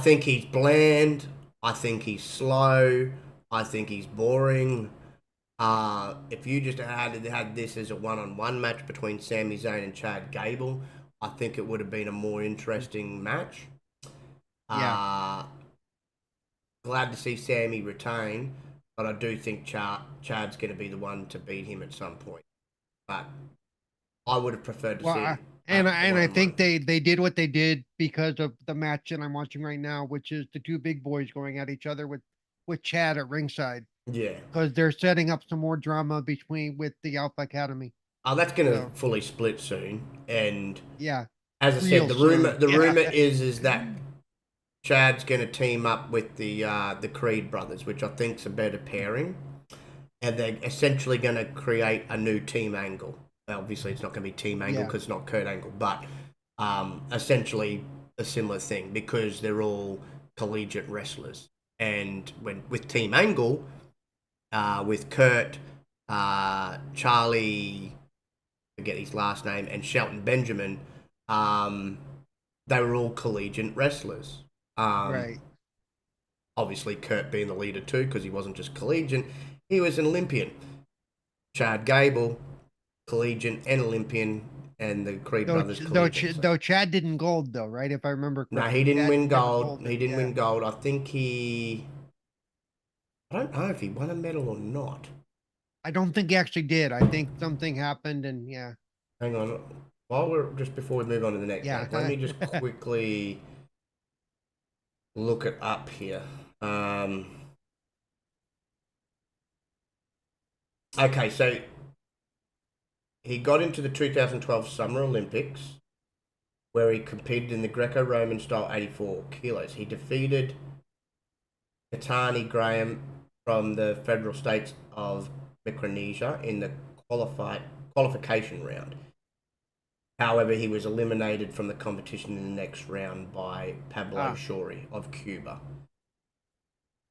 think he's bland. I think he's slow. I think he's boring. If you just had this as a one-on-one match between Sami Zayn and Chad Gable, I think it would have been a more interesting match. Yeah, Uh, Glad to see Sammy retain. but I do think Chad's going to be the one to beat him at some point. But I would have preferred to Well, see the and I one-on-one. think they did what they did because of the match that I'm watching right now, which is the two big boys going at each other with Chad at ringside Yeah. because they're setting up some more drama between with the Alpha Academy. Oh, that's going to So fully split soon. And yeah, as I said, real soon. the Yeah, rumor is that Chad's going to team up with the Creed brothers, which I think's a better pairing, and they're essentially going to create a new Team Angle. Obviously, it's not going to be Team Angle yeah, because it's not Kurt Angle, but essentially a similar thing because they're all collegiate wrestlers. And when with Team Angle, with Kurt, Charlie, forget his last name, and Shelton Benjamin, um, they were all collegiate wrestlers. Um, right. Obviously, Kurt being the leader too, because he wasn't just collegiate, he was an Olympian. Chad Gable, collegiate and Olympian, and the Creed brothers collegiate. So. Though Chad didn't gold though, right? If I remember No, correctly, he didn't Chad win never gold. golded. He didn't Yeah, win gold. I think he. I don't know if he won a medal or not. I don't think he actually did. I think something happened, and yeah, Hang on. While we're just before we move on to the next match, let yeah. me just quickly look it up here. Okay, so he got into the 2012 Summer Olympics, where he competed in the Greco-Roman style 84 kilos. He defeated Katani Graham from the federal states of Micronesia in the qualification round. However, he was eliminated from the competition in the next round by Pablo Shori of Cuba.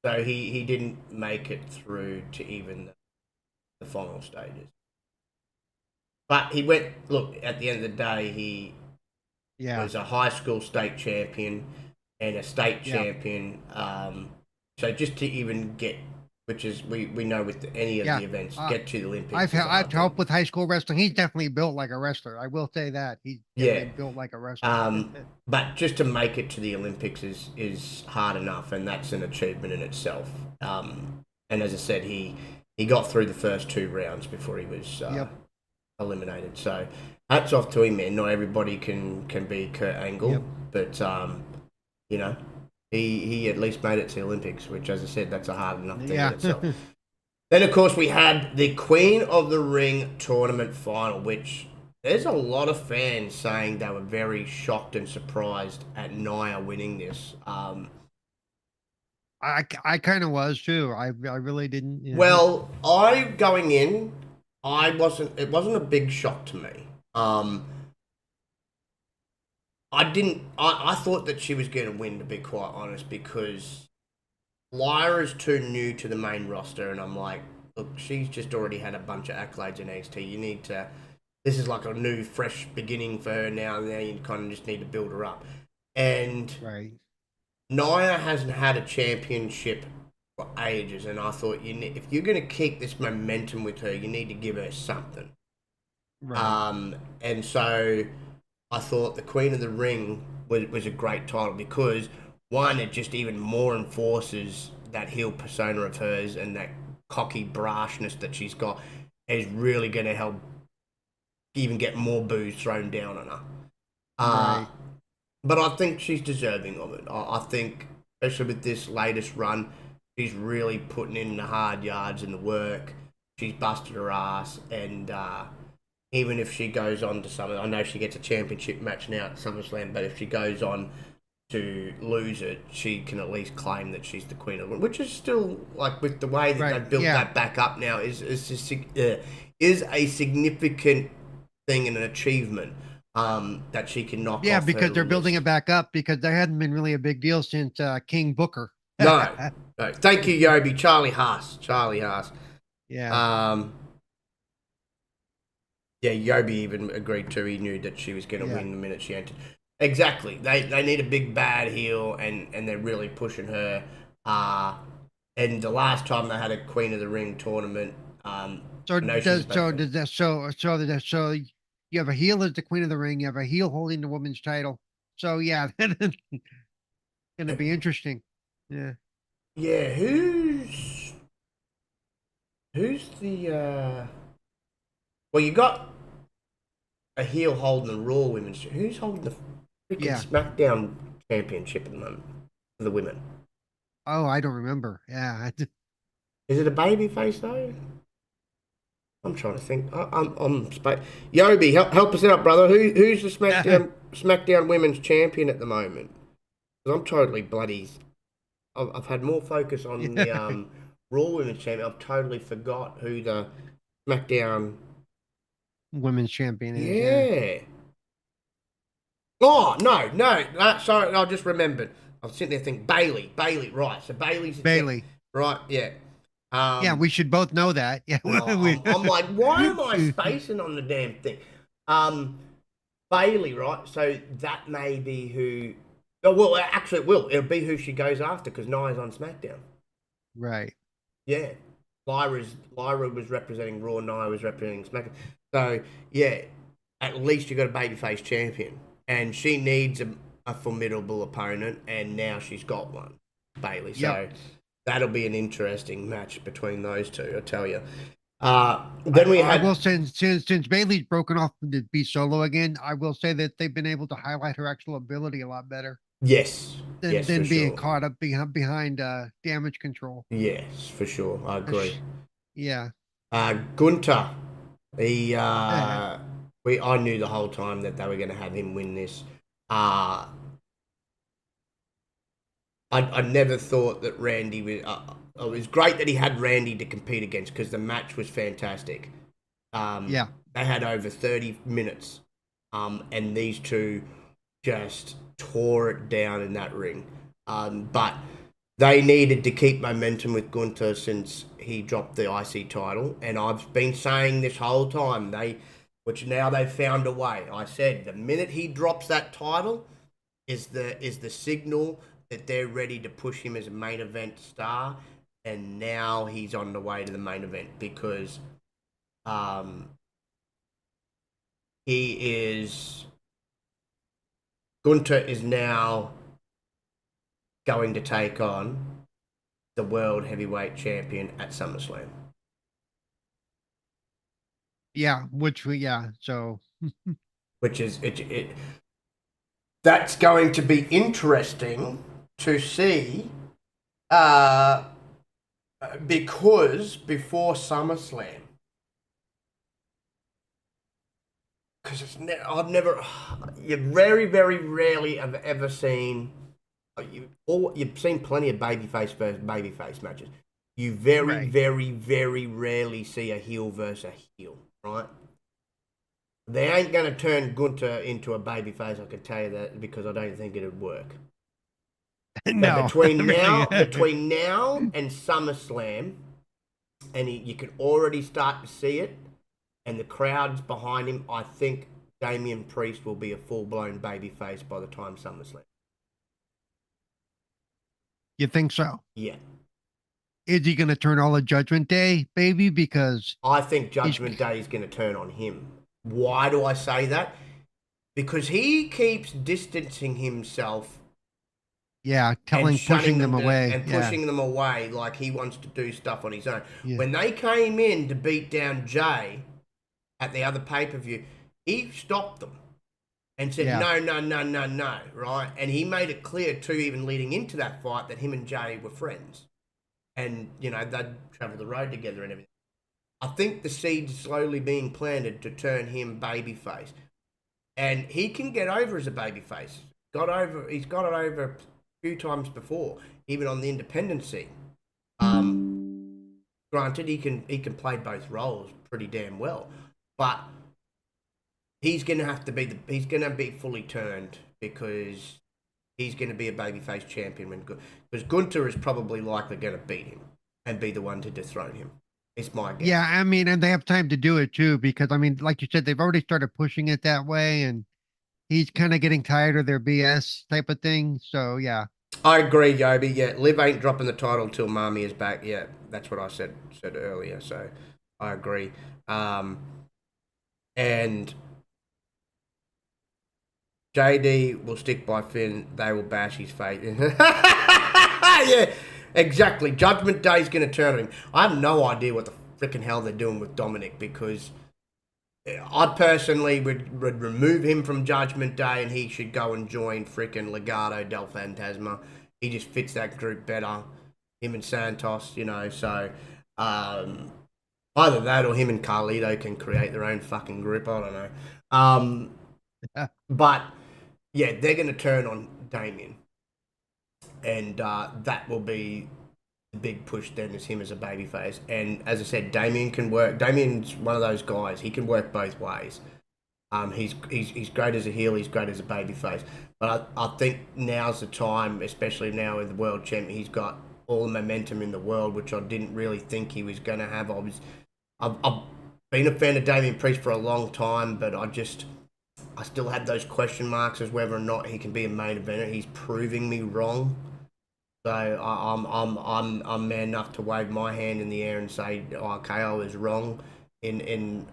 So he didn't make it through to even the final stages. But he went, look, at the end of the day, he was a high school state champion and a state champion. So just to even get, which is, we know with any of the events, get to the Olympics. I've helped with high school wrestling. He's definitely built like a wrestler. I will say that he's definitely built like a wrestler. But just to make it to the Olympics is hard enough, and that's an achievement in itself. And as I said, he got through the first two rounds before he was eliminated. So hats off to him, man. Not everybody can be Kurt Angle, but you know, he at least made it to the Olympics, which, as I said, that's a hard enough thing in itself. Then, of course, we had the Queen of the Ring tournament final, which there's a lot of fans saying they were very shocked and surprised at Nia winning this. I kind of was too. I really didn't. Yeah. Well, going in, it wasn't a big shock to me. I thought that she was going to win, to be quite honest, because Lyra's too new to the main roster, and I'm like, look, she's just already had a bunch of accolades in NXT. You need to, this is like a new, fresh beginning for her now, and now you kind of just need to build her up. And Nia hasn't had a championship for ages, and I thought, if you're going to keep this momentum with her, you need to give her something. And so I thought the Queen of the Ring was a great title because, one, it just even more enforces that heel persona of hers, and that cocky brashness that she's got is really going to help even get more boos thrown down on her. But I think she's deserving of it. I think, especially with this latest run, she's really putting in the hard yards and the work. She's busted her ass, and even if she goes on to something, I know she gets a championship match now at SummerSlam, but if she goes on to lose it, she can at least claim that she's the queen of it, which is still, like, with the way that they've built that back up now, is a significant thing and an achievement that she can knock off. Yeah, because they're building it back up because there hadn't been really a big deal since King Booker. No. Thank you, Yobi. Charlie Haas. Yeah. Yeah, Yobi even agreed to. He knew that she was going to win the minute she entered. Exactly. They need a big bad heel, and they're really pushing her. And the last time they had a Queen of the Ring tournament, so you have a heel as the Queen of the Ring. You have a heel holding the women's title. So yeah, it's going to be interesting. Yeah. Yeah. the? Well, you got a heel holding the Raw Women's. Who's holding the freaking Yeah. SmackDown Championship at the moment for the women? Oh, I don't remember. Yeah. Is it a babyface though? I'm trying to think. Yobi, help us out, brother. Who's the SmackDown Women's Champion at the moment? 'Cause I'm totally bloody. I've had more focus on the Raw Women's Champion. I've totally forgot who the SmackDown. Women's champion is. Yeah. Yeah. Oh no! Sorry, I just remembered. I was sitting there thinking Bailey, right? So Bailey's the Bailey. right? Yeah. Yeah, we should both know that. Yeah. I'm like, why am I spacing on the damn thing? Bailey, right? So that may be who. Oh, well, actually, it will. It'll be who she goes after because Nia's on SmackDown. Right. Yeah. Lyra was representing Raw, Nia was representing SmackDown. So, yeah, at least you got a babyface champion. And she needs a formidable opponent, and now she's got one, Bailey. So that'll be an interesting match between those two, I tell you. Then I will say, since Bailey's broken off to be solo again, I will say that they've been able to highlight her actual ability a lot better. Yes. Than being caught up behind damage control. Yes, for sure. I agree. Yeah. Gunther. I knew the whole time that they were going to have him win this. I never thought that Randy was. It was great that he had Randy to compete against because the match was fantastic. They had over 30 minutes, and these two just tore it down in that ring. But they needed to keep momentum with Gunther since he dropped the IC title, and I've been saying this whole time which now they've found a way. I said the minute he drops that title is the signal that they're ready to push him as a main event star, and now he's on the way to the main event because Gunther is now going to take on the World Heavyweight Champion at SummerSlam. Yeah, so which is that's going to be interesting to see because before SummerSlam, because you very, very rarely have ever seen, you've seen plenty of babyface versus babyface matches. You very, very, very rarely see a heel versus a heel, right? They ain't going to turn Gunther into a babyface, I can tell you that, because I don't think it'd work. No. Between now and SummerSlam, and you can already start to see it, and the crowd's behind him, I think Damian Priest will be a full-blown babyface by the time SummerSlam. You think so? Yeah. Is he going to turn all of Judgment Day, baby? Because I think Judgment Day is going to turn on him. Why do I say that? Because he keeps distancing himself. Yeah, pushing them away. And pushing them away like he wants to do stuff on his own. Yeah. When they came in to beat down Jay at the other pay-per-view, he stopped them and said, no, right? And he made it clear, too, even leading into that fight, that him and Jay were friends. And, they'd travel the road together and everything. I think the seed's slowly being planted to turn him babyface. And he can get over as a babyface. He's got it over a few times before, even on the independent scene. Granted, he can play both roles pretty damn well. But he's going to have to be fully turned because he's going to be a babyface champion because Gunther is probably likely going to beat him and be the one to dethrone him. It's my guess. Yeah, I mean, and they have time to do it too because, I mean, like you said, they've already started pushing it that way, and he's kind of getting tired of their BS type of thing. So, yeah. I agree, Yobi. Yeah, Liv ain't dropping the title till Mami is back. Yeah, that's what I said earlier. So, I agree. And JD will stick by Finn. They will bash his face. Yeah, exactly. Judgment Day's going to turn on him. I have no idea what the freaking hell they're doing with Dominic, because I personally would remove him from Judgment Day and he should go and join freaking Legado del Fantasma. He just fits that group better. Him and Santos, so either that or him and Carlito can create their own fucking group. I don't know. But yeah, they're going to turn on Damien. And that will be the big push then, is him as a babyface. And as I said, Damien can work. Damien's one of those guys. He can work both ways. He's great as a heel. He's great as a babyface. But I think now's the time, especially now with the world champion. He's got all the momentum in the world, which I didn't really think he was going to have. I've been a fan of Damian Priest for a long time, but I still had those question marks as whether or not he can be a main eventer. He's proving me wrong. So I'm man enough to wave my hand in the air and say, okay, I was wrong in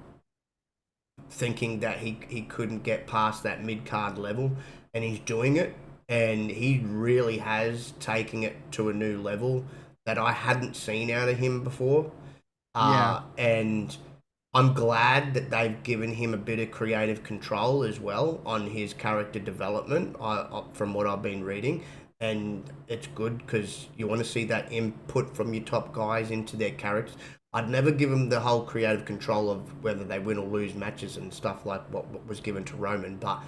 thinking that he couldn't get past that mid card level, and he's doing it, and he really has taken it to a new level that I hadn't seen out of him before. And I'm glad that they've given him a bit of creative control as well on his character development, from what I've been reading. And it's good because you want to see that input from your top guys into their characters. I'd never give them the whole creative control of whether they win or lose matches and stuff like what was given to Roman. But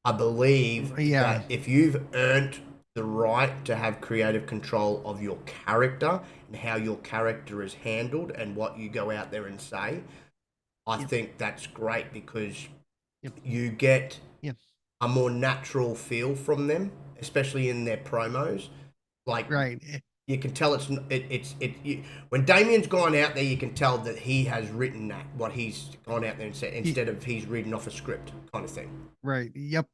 I believe that if you've earned the right to have creative control of your character and how your character is handled and what you go out there and say, I think that's great, because you get a more natural feel from them, especially in their promos. Like, you can tell when Damien's gone out there, you can tell that he has written that, what he's gone out there and said, instead of he's reading off a script kind of thing. Right. Yep.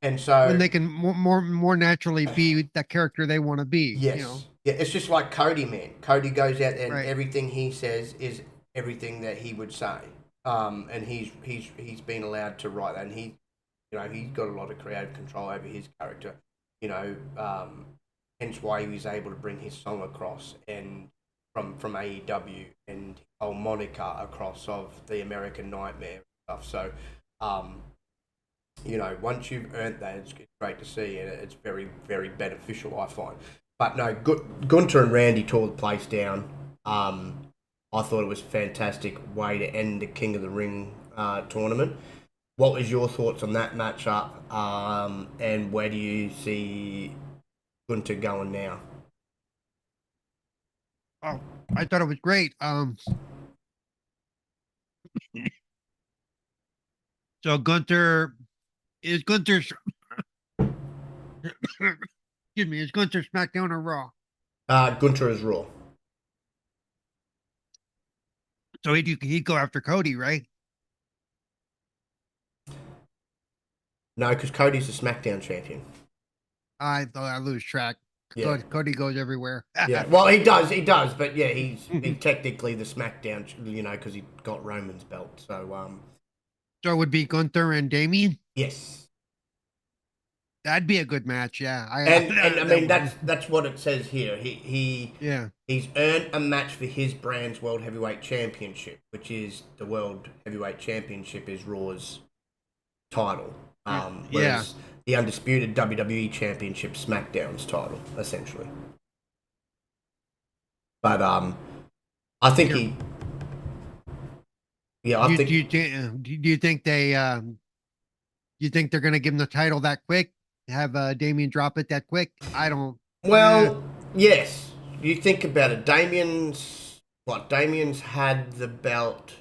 And so when they can more naturally be that character they want to be. Yes. Yeah, it's just like Cody, man. Cody goes out there and everything he says is everything that he would say. And he's been allowed to write that, and he's got a lot of creative control over his character. Hence why he was able to bring his song across, and from AEW, and Monica across of the American Nightmare and stuff. So, once you've earned that, it's great to see, and it's very, very beneficial, I find. But no, Gunter and Randy tore the place down. I thought it was a fantastic way to end the King of the Ring tournament. What was your thoughts on that matchup, and where do you see Gunter going now? Oh, I thought it was great. So Gunter's excuse me, is Gunter SmackDown or Raw? Gunter is Raw. So he'd go after Cody, right? No, because Cody's the SmackDown champion. I thought I lose track. Yeah. Cody goes everywhere. Yeah, well, he does, but yeah, he's technically the SmackDown, because he got Roman's belt. So, so it would be Gunther and Damien. Yes, that'd be a good match. Yeah, I mean that's what it says here. He's earned a match for his brand's World Heavyweight Championship, which is the World Heavyweight Championship is Raw's title. Whereas the undisputed WWE Championship, SmackDown's title, essentially. But I think do you think they? You think they're going to give him the title that quick? Have Damien drop it that quick? I don't. Well, yes. You think about it. Damien's had the belt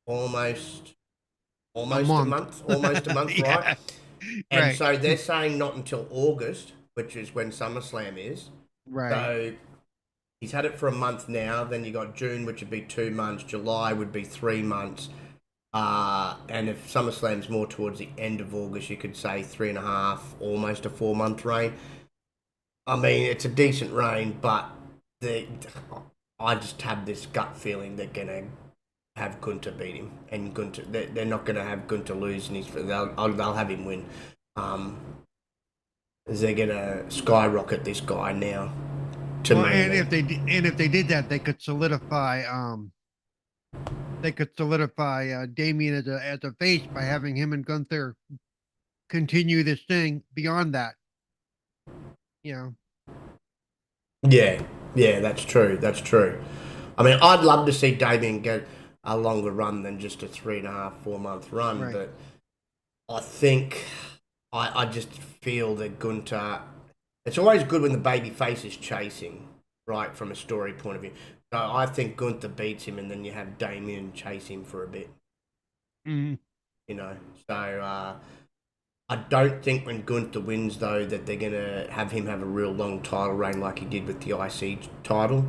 almost a month, right? And so they're saying not until August, which is when SummerSlam is. Right. So he's had it for a month now. Then you got June, which would be 2 months. July would be 3 months. And if SummerSlam's more towards the end of August, you could say 3.5, almost a 4-month reign. I mean, it's a decent reign, but I just have this gut feeling they're gonna have Gunter beat him, and Gunter they're not going to have Gunter lose, and they'll have him win. They're going to skyrocket this guy now. to Well, me. and if they did that, they could solidify Damien as a face by having him and Gunther continue this thing beyond that. You know, Yeah, yeah, that's true. That's true. I mean, I'd love to see Damien get a longer run than just a 3.5, 4 month run, right? but I think I just feel that Gunter. It's always good when the baby face is chasing, right, from a story point of view. So I think Gunther beats him, and then you have Damien chase him for a bit, Mm, you know. So I don't think when Gunther wins, though, that they're going to have him have a real long title reign like he did with the IC title.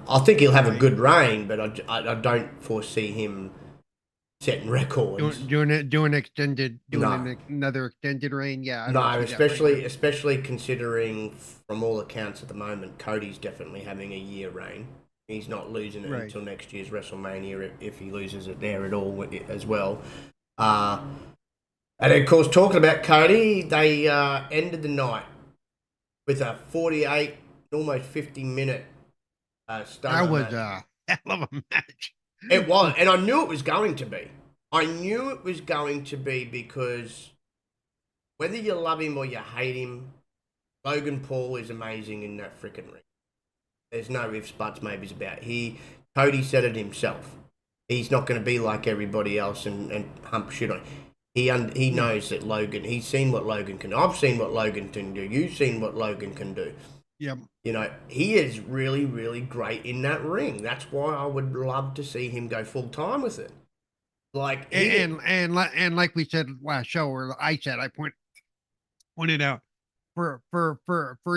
I think he'll have a right. good reign, but I don't foresee him setting records. Doing No, another extended reign. Yeah, I don't no, see that right now. especially considering from all accounts at the moment, Cody's definitely having a year reign. He's not losing it Right. until next year's WrestleMania if he loses it there at all as well. Uh, and of course, talking about Cody, they ended the night with a 48, almost 50-minute That stunner was match. a hell of a match. It was, and I knew it was going to be. I knew it was going to be because whether you love him or you hate him, Logan Paul is amazing in that freaking ring. There's no ifs, buts, maybes about it. Cody said it himself. He's not going to be like everybody else and hump shit on. He No. knows that Logan. He's seen what Logan can. I've seen what Logan can do. You've seen what Logan can do. Yep. You know, he is really, really great in that ring. That's why I would love to see him go full time with it. Like And like we said last show, or I pointed out, for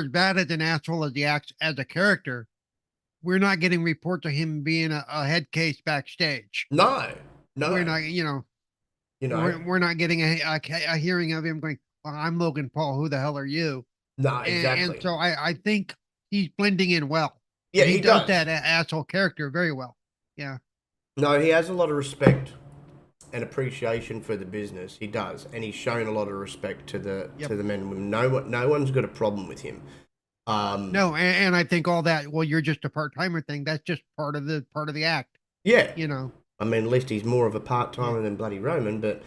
as bad as an asshole as he acts as a character, we're not getting reports of him being a head case backstage. no, We're no, not, you know, we're not getting a hearing of him going, well, I'm Logan Paul. Who the hell are you? no, And exactly. so I think he's blending in well, Yeah, and he he does does. that asshole character very well. Yeah. No, he has a lot of respect and appreciation for the business. He does, and he's shown a lot of respect to Yep. the men and women. No one's got a problem with him. No, and I think all that. Well, you're just a part timer thing. That's just part of the act. Yeah, You know. I mean, at least he's more of a part Yeah. timer than bloody Roman, but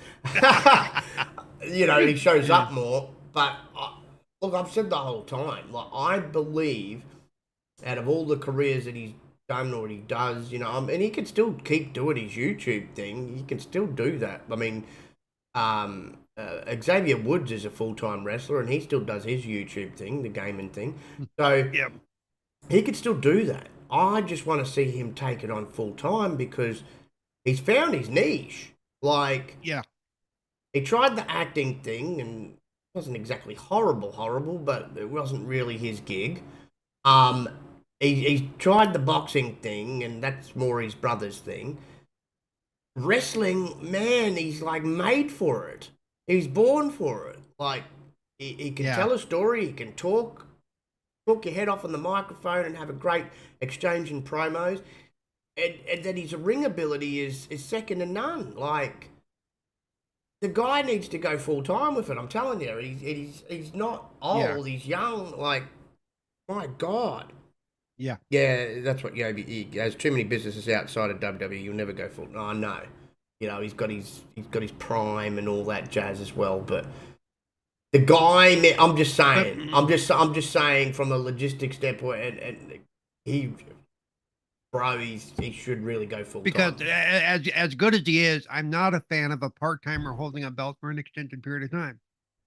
you know, he shows up more. But look, I've said the whole time, like I believe, out of all the careers that he's done or he does, you know, and he can still keep doing his YouTube thing. He can still do that. I mean, Xavier Woods is a full time wrestler, and he still does his YouTube thing, the gaming thing. So Yep. he could still do that. I just want to see him take it on full time because he's found his niche. Like Yeah. he tried the acting thing and it wasn't exactly horrible, but it wasn't really his gig. Um, he tried the boxing thing and that's more his brother's thing. Wrestling, man, he's like made for it. He's born for it. Like he can Yeah. tell a story, he can talk your head off on the microphone and have a great exchange in promos. And that his ring ability is second to none. Like the guy needs to go full time with it. I'm telling you, he's not Yeah. old. He's young. Like my God. Yeah. Yeah, that's what Yobi. He has too many businesses outside of WWE. He'll never go full. Oh no, you know he's got his prime and all that jazz as well. But the guy, man, I'm just saying. I'm just saying from a logistics standpoint, and he, bro, he should really go full Because time. as good as he is, I'm not a fan of a part timer holding a belt for an extended period of time.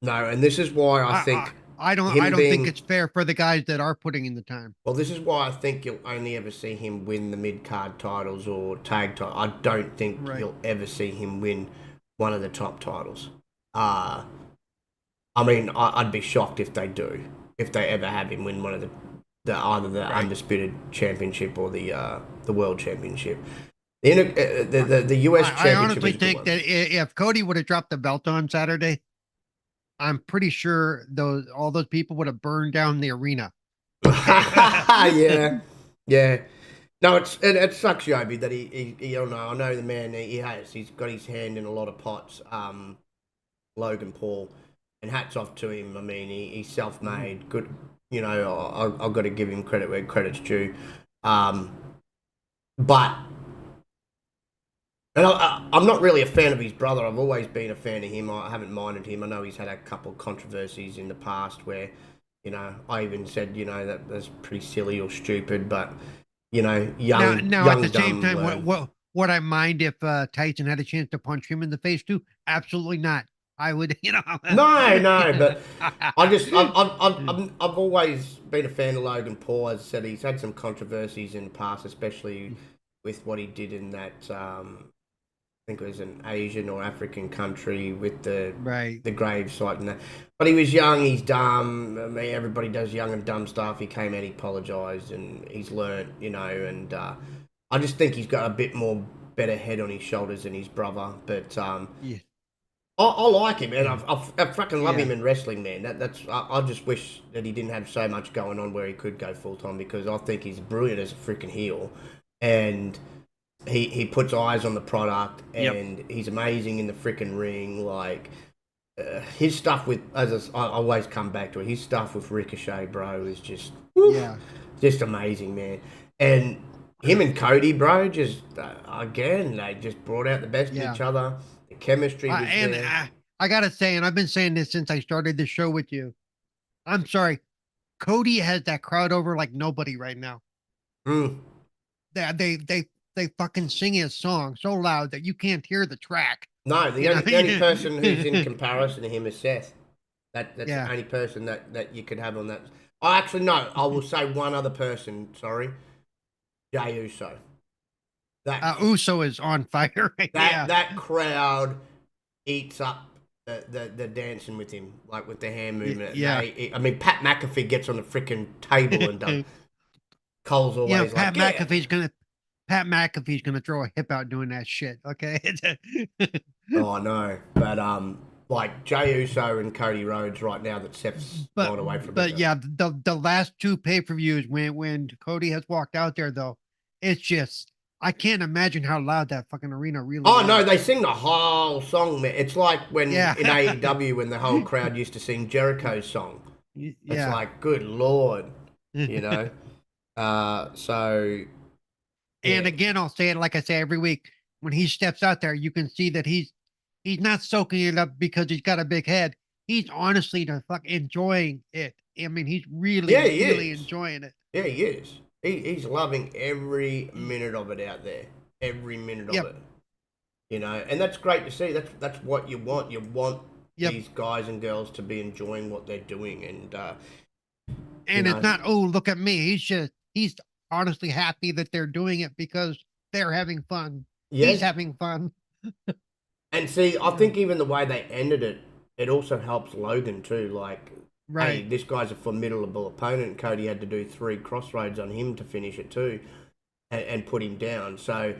No, and this is why I think I him don't think being it's fair for the guys that are putting in the time. well. This is why I think you'll only ever see him win the mid card titles or tag title. I don't think Right. you'll ever see him win one of the top titles. I mean, I'd be shocked if they do. If they ever have him win one of the either the Right. undisputed championship or the world championship. The US championship. I honestly is the think one. that if Cody would have dropped the belt on Saturday, I'm pretty sure all those people would have burned down the arena. Yeah, yeah. No, it sucks, Yobi, that he you know, I know the man he's got his hand in a lot of pots. Logan Paul, and hats off to him. I mean, he's self-made, good You know, I've got to give him credit where credit's due. Um, but I'm not really a fan of his brother. I've always been a fan of him. I haven't minded him. I know he's had a couple of controversies in the past where, you know, I even said, you know, that that's pretty silly or stupid. But you know, Now at young the same dumb time, learn. what I mind if Tyson had a chance to punch him in the face too? Absolutely not. I would, you know. No, no, but I've always been a fan of Logan Paul. As I said, he's had some controversies in the past, especially with what he did in that. I think it was an Asian or African country with Right. the grave site and that. But he was young, he's dumb. I mean, everybody does young and dumb stuff. He came out, he apologised, and he's learnt, you know. And I just think he's got a bit more better head on his shoulders than his brother. But Yeah. I like him, man. Yeah. I fucking love Yeah. him in wrestling, man. I just wish that he didn't have so much going on where he could go full time because I think he's brilliant as a freaking heel, and he puts eyes on the product, Yep. and he's amazing in the freaking ring. Like his stuff with, I always come back to it. His stuff with Ricochet, bro, is just Yeah. just amazing, man. And him and Cody, bro, just again they just brought out the best in Yeah. each other. The chemistry was And there. I gotta say, and I've been saying this since I started this show with you. I'm sorry, Cody has that crowd over like nobody right now. Mm. They fucking sing his song so loud that you can't hear the track. No, You know? the only person who's in comparison to him is Seth. That's the Yeah. only person that you could have on that. Oh, actually, no. I will say one other person. Sorry, Jay Uso. Uso is on fire. Yeah. That crowd eats up the dancing with him, like with the hand movement. Yeah. I mean, Pat McAfee gets on the freaking table and does. Cole's Yeah. always like, yeah. Pat McAfee's gonna throw a hip out doing that shit. Okay. Oh no, but like Jey Uso and Cody Rhodes right now that Seth's but gone away from but it. yeah, the last two pay-per-views when Cody has walked out there though, it's just I can't imagine how loud that fucking arena really Oh is. no, they sing the whole song, man. It's like when Yeah. in AEW when the whole crowd used to sing Jericho's song. It's Yeah. like, good lord, you know. So And yeah, again, I'll say it like I say every week. When he steps out there, you can see that he's not soaking it up because he's got a big head. He's honestly the fuck enjoying it. I mean, he's really, yeah, he really is. enjoying it. Yeah, he is. He's loving every minute of it out there. Every minute of Yep. it. You know, and that's great to see. That's what you want. You want Yep. these guys and girls to be enjoying what they're doing, and you And it's know, not, oh, look at me. He's honestly happy that they're doing it because they're having fun. He's yeah. having fun. And see, I Yeah. think even the way they ended it, it also helps Logan too. Like, hey, Right. this guy's a formidable opponent. Cody had to do 3 crossroads on him to finish it too, and put him down. So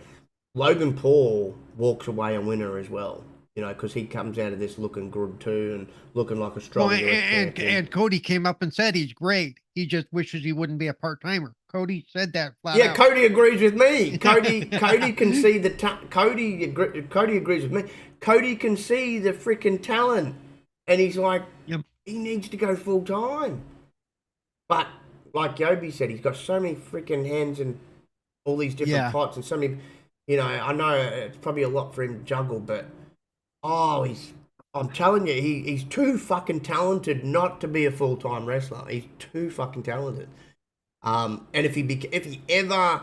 Logan Paul walks away a winner as well. You know, because he comes out of this looking good too and looking like a strong Well, US champion. and Cody came up and said he's great. He just wishes he wouldn't be a part timer. Cody said that flat Yeah, out. Cody agrees with me. Cody can see the Cody agrees with me. Cody can see the freaking talent, and he's like, Yep. he needs to go full time. But like Yobi said, he's got so many freaking hands and all these different Yeah. pots and so many. You know, I know it's probably a lot for him to juggle, but I'm telling you, he's too fucking talented not to be a full time wrestler. He's too fucking talented. And if he ever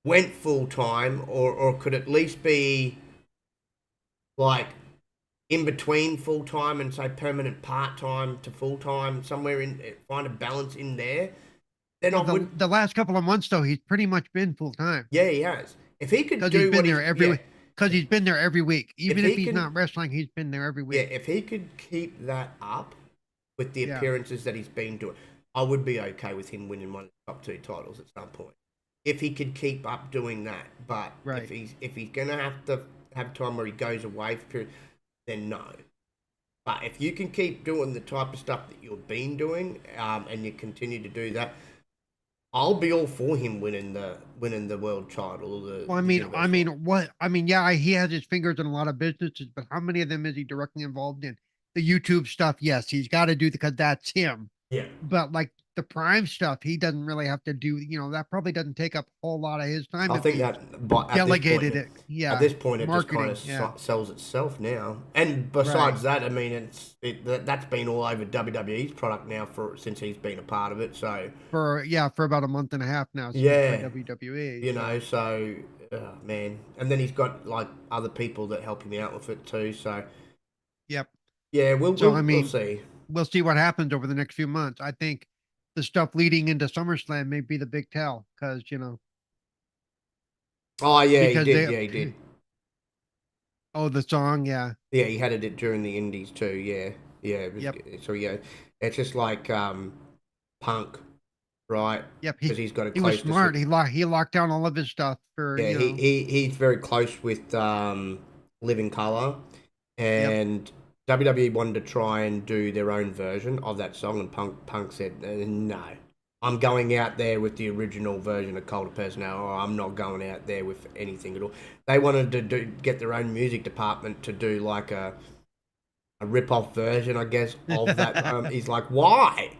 went full time or could at least be like in between full time and say permanent part time to full time, somewhere in find a balance in there, then Well, I would. the last couple of months though, he's pretty much been full time Yeah, he has. If he could because he's do been what there he's every yeah, week. Because he's been there every week, even if he he's can not wrestling, he's been there every yeah, week. if he could keep that up with the Yeah. appearances that he's been doing, I would be okay with him winning one of the top 2 titles at some point. If he could keep up doing that, but Right. if he's gonna have to have time where he goes away for a period, then no. But if you can keep doing the type of stuff that you've been doing, and you continue to do that, I'll be all for him winning the world title. Well, yeah, he has his fingers in a lot of businesses, but how many of them is he directly involved in? The YouTube stuff, yes, he's got to do because that's him. Yeah. But like the Prime stuff, he doesn't really have to do. That probably doesn't take up a whole lot of his time I if think he that, but delegated it. at Yeah, this point, it just kind of marketing. Yeah, sells itself now. And right. besides that, I mean, that's been all over WWE's product now for since he's been a part of it. So For about a month and a half now, spent by yeah, WWE. you know, So so man, and then he's got like other people that help him out with it too. So yep. yeah, So I we'll mean, see. we'll see what happens over the next few months. I think the stuff leading into SummerSlam may be the big tell because Oh yeah, he because did. they Yeah, he did. oh the song yeah Yeah, he had it during the Indies too. Yeah, yeah. It was, yep so yeah, it's just like Punk, right? yep Because he's got it he was close to sleep. smart. He locked down all of his stuff for Yeah, he's very close with Living Color, yep and WWE wanted to try and do their own version of that song, and Punk said no. I'm going out there with the original version of Cult of Personality, or I'm not going out there with anything at all. They wanted to get their own music department to do like a rip-off version, I guess, of that. He's like, why?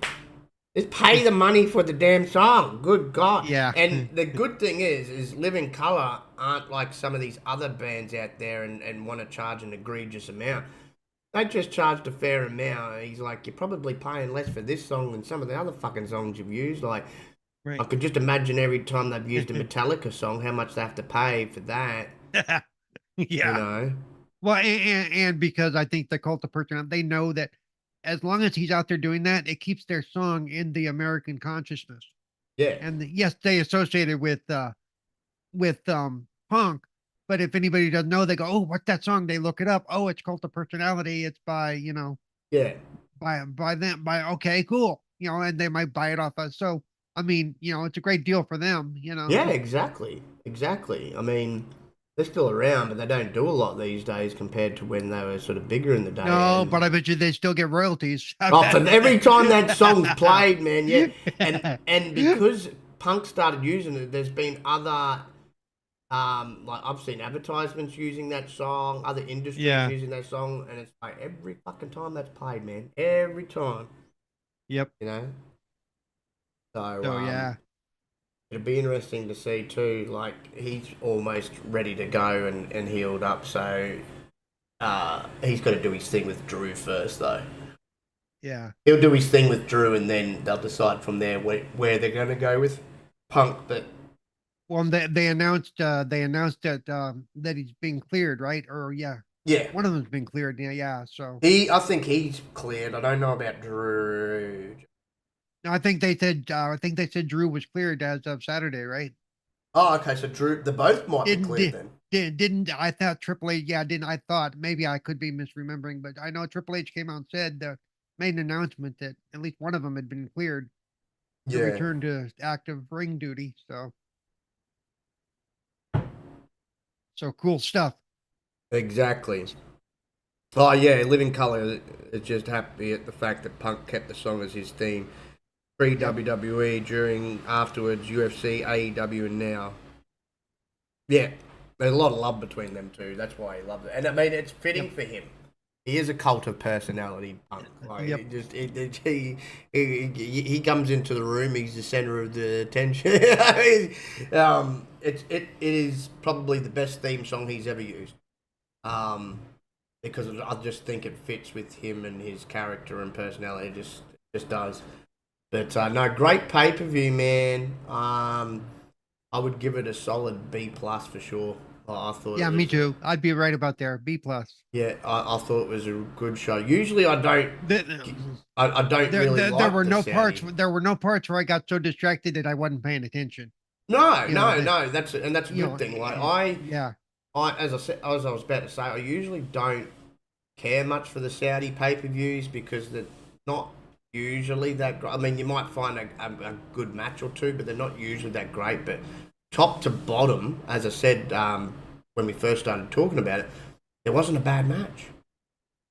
Just pay the money for the damn song. Good God. yeah And the good thing is Living Colour aren't like some of these other bands out there and want to charge an egregious amount. They just charged a fair amount. He's like, you're probably paying less for this song than some of the other fucking songs you've used. Like, I right could just imagine every time they've used a Metallica song, how much they have to pay for that, you yeah. know? Well, and because I think the Cult of Personality, they know that as long as he's out there doing that, it keeps their song in the American consciousness. Yeah. And yes, they associate it with punk, but if anybody doesn't know, they go, "Oh, what's that song?" They look it up. Oh, it's Cult of Personality. It's by Yeah. by them by okay, cool. And they might buy it off us. So I mean, it's a great deal for them. Yeah, exactly. Exactly. I mean, they're still around, but they don't do a lot these days compared to when they were sort of bigger in the day. No, And but I bet you they still get royalties. I often, every time that song's played, man, yeah. bet. And because Punk started using it, there's been other like I've seen advertisements using that song, other industries Yeah. using that song, and it's like every fucking time that's played, man. Every time, Yep. you know. So So yeah. it'll be interesting to see too. Like he's almost ready to go and healed up, so he's got to do his thing with Drew first, though. Yeah. He'll do his thing with Drew, and then they'll decide from there where they're going to go with Punk. But Well, they announced that he's being cleared, right? Or yeah, yeah, one of them's been cleared. Yeah, yeah. So I think he's cleared. I don't know about Drew. no, I think they said Drew was cleared as of Saturday, right? Oh, okay. So Drew, they both might be Didn't cleared did, then. didn't I thought Triple H? Yeah, didn't I thought maybe I could be misremembering, but I know Triple H came out and said made an announcement that at least one of them had been cleared to Yeah, return to active ring duty. So cool stuff. exactly. Oh yeah, Living Color is just happy at the fact that Punk kept the song as his theme. Pre Yep. WWE, during, afterwards, UFC, AEW, and now. Yeah, there's a lot of love between them two. That's why he loves it, and I mean it's fitting Yep. for him. He is a cult of personality, Punk. Like Yep. he comes into the room. He's the center of the attention. It is probably the best theme song he's ever used. Because I just think it fits with him and his character and personality. It just does. But no, great pay per view, man. I would give it a solid B plus for sure. I thought Yeah, it me was. too. I'd be right about there. B plus. Yeah, I thought it was a good show. Usually, The- I don't There, really there like were the no parts. Saudi. There were no parts where I got so distracted that I wasn't paying attention. No, You know no, that. no. That's a good thing. Like Yeah, as I said, as I was about to say, I usually don't care much for the Saudi pay per views because they're not usually that great. I mean, you might find a good match or two, but they're not usually that great. But top to bottom, as I said when we first started talking about it, there wasn't a bad match.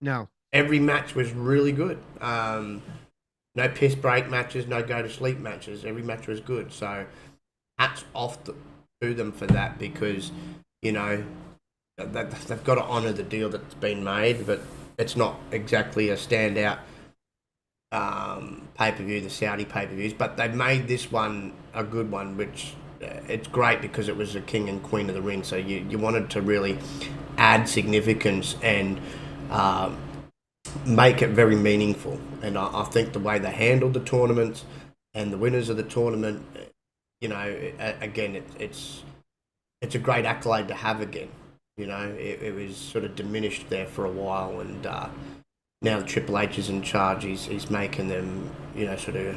no, Every match was really good. No piss break matches, no go to sleep matches. Every match was good. So hats off to them for that because, you know, they've got to honour the deal that's been made, but it's not exactly a standout pay-per-view, the Saudi pay-per-views, but they made this one a good one, which it's great because it was the King and Queen of the Ring. So you wanted to really add significance and make it very meaningful. And I think the way they handled the tournaments and the winners of the tournament, again, it's a great accolade to have again. It was sort of diminished there for a while, and now Triple H is in charge. He's making them, sort of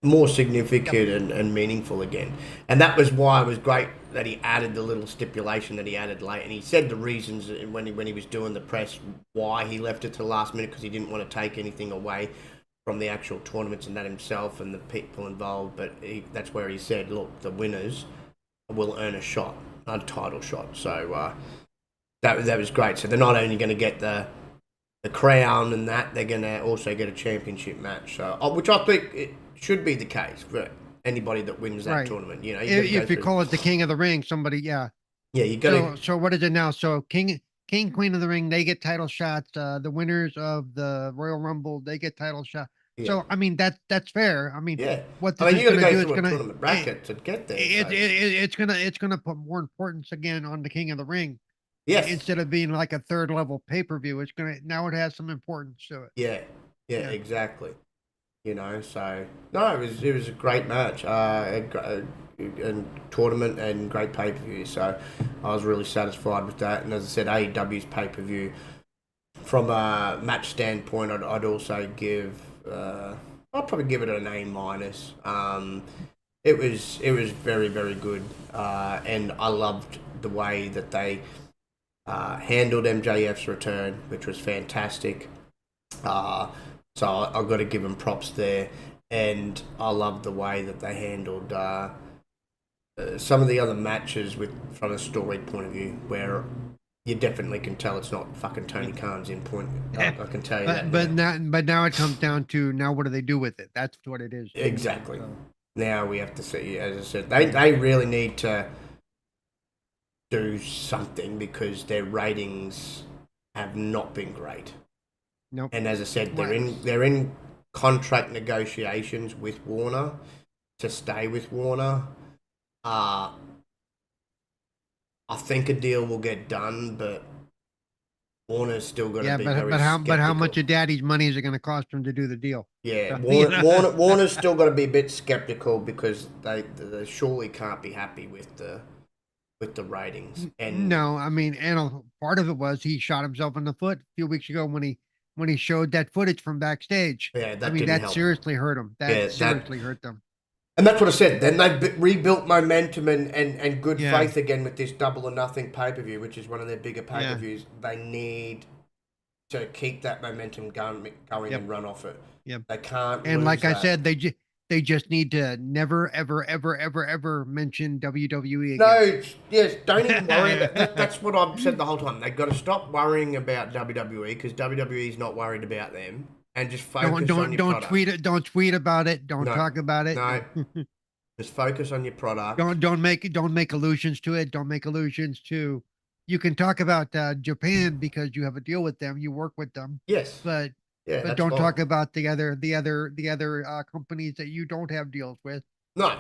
more significant and meaningful again. And that was why it was great that he added the little stipulation that he added late. And he said the reasons when he was doing the press why he left it to the last minute, because he didn't want to take anything away from the actual tournaments and that himself and the people involved. But that's where he said, look, the winners will earn a shot, a title shot. So that was great. So they're not only going to get the crown and that, they're going to also get a championship match. So, which I think it should be the case for anybody that wins that tournament. If you call it the King of the Ring, somebody, yeah, you got to. So what is it now? So King, Queen of the Ring, they get title shots. The winners of the Royal Rumble, they get title shots. Yeah. So I mean that's fair. I mean, what this is going to do? It's going to tournament bracket to get there. It's going to put more importance again on the King of the Ring. Yes. Instead of being like a third level pay-per-view, it has some importance to it. Yeah, exactly. So no, it was a great match, and tournament and great pay-per-view. So I was really satisfied with that. And as I said, AEW's pay-per-view, from a match standpoint, I'd also give, I'd probably give it an A-. It was very, very good, and I loved the way that they handled MJF's return, which was fantastic. So I've got to give them props there, and I love the way that they handled some of the other matches from a story point of view, where you definitely can tell it's not fucking Tony Khan's in point. I can tell you that. But now it comes down to, now what do they do with it? That's what it is. Exactly. Now we have to see. As I said, they really need to do something, because their ratings have not been great. Nope. And as I said, they're in contract negotiations with Warner to stay with Warner. I think a deal will get done, but Warner's still going to be very skeptical. But how much of Daddy's money is it going to cost him to do the deal? Yeah, Warner's still going to be a bit skeptical, because they surely can't be happy with the ratings. And no, I mean, and part of it was he shot himself in the foot a few weeks ago when he showed that footage from backstage. Yeah, that seriously hurt him. That seriously hurt them. And that's what I said. Then they rebuilt momentum and good faith again with this Double or Nothing pay-per-view, which is one of their bigger pay-per-views. They need to keep that momentum going and run off it. Yep. They can't. And like I said, they just need to never, ever, ever, ever, ever mention WWE again. No, yes, don't even worry about that. That's what I've said the whole time. They've got to stop worrying about WWE, because WWE's not worried about them, and just focus on your product. Don't tweet about it. Don't talk about it. No, just focus on your product. Don't make allusions to it. Don't make allusions to. You can talk about Japan because you have a deal with them. You work with them. Yes, but don't talk about the other companies that you don't have deals with. No,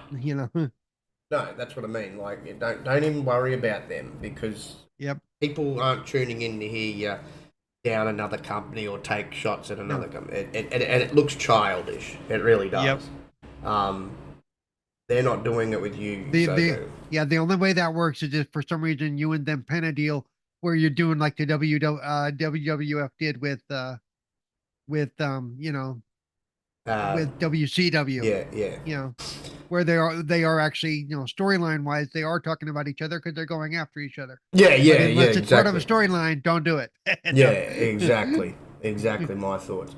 No, that's what I mean. Like, don't even worry about them, because people aren't tuning in to hear you down another company or take shots at another company. And it looks childish. It really does. Yep. They're not doing it with you. The only way that works is if for some reason you and them pen a deal where you're doing like the WWF did with WCW. Yeah. Where they are actually, storyline wise, they are talking about each other because they're going after each other. Yeah. Unless it's part of a storyline, don't do it. Yeah, exactly. Exactly my thoughts.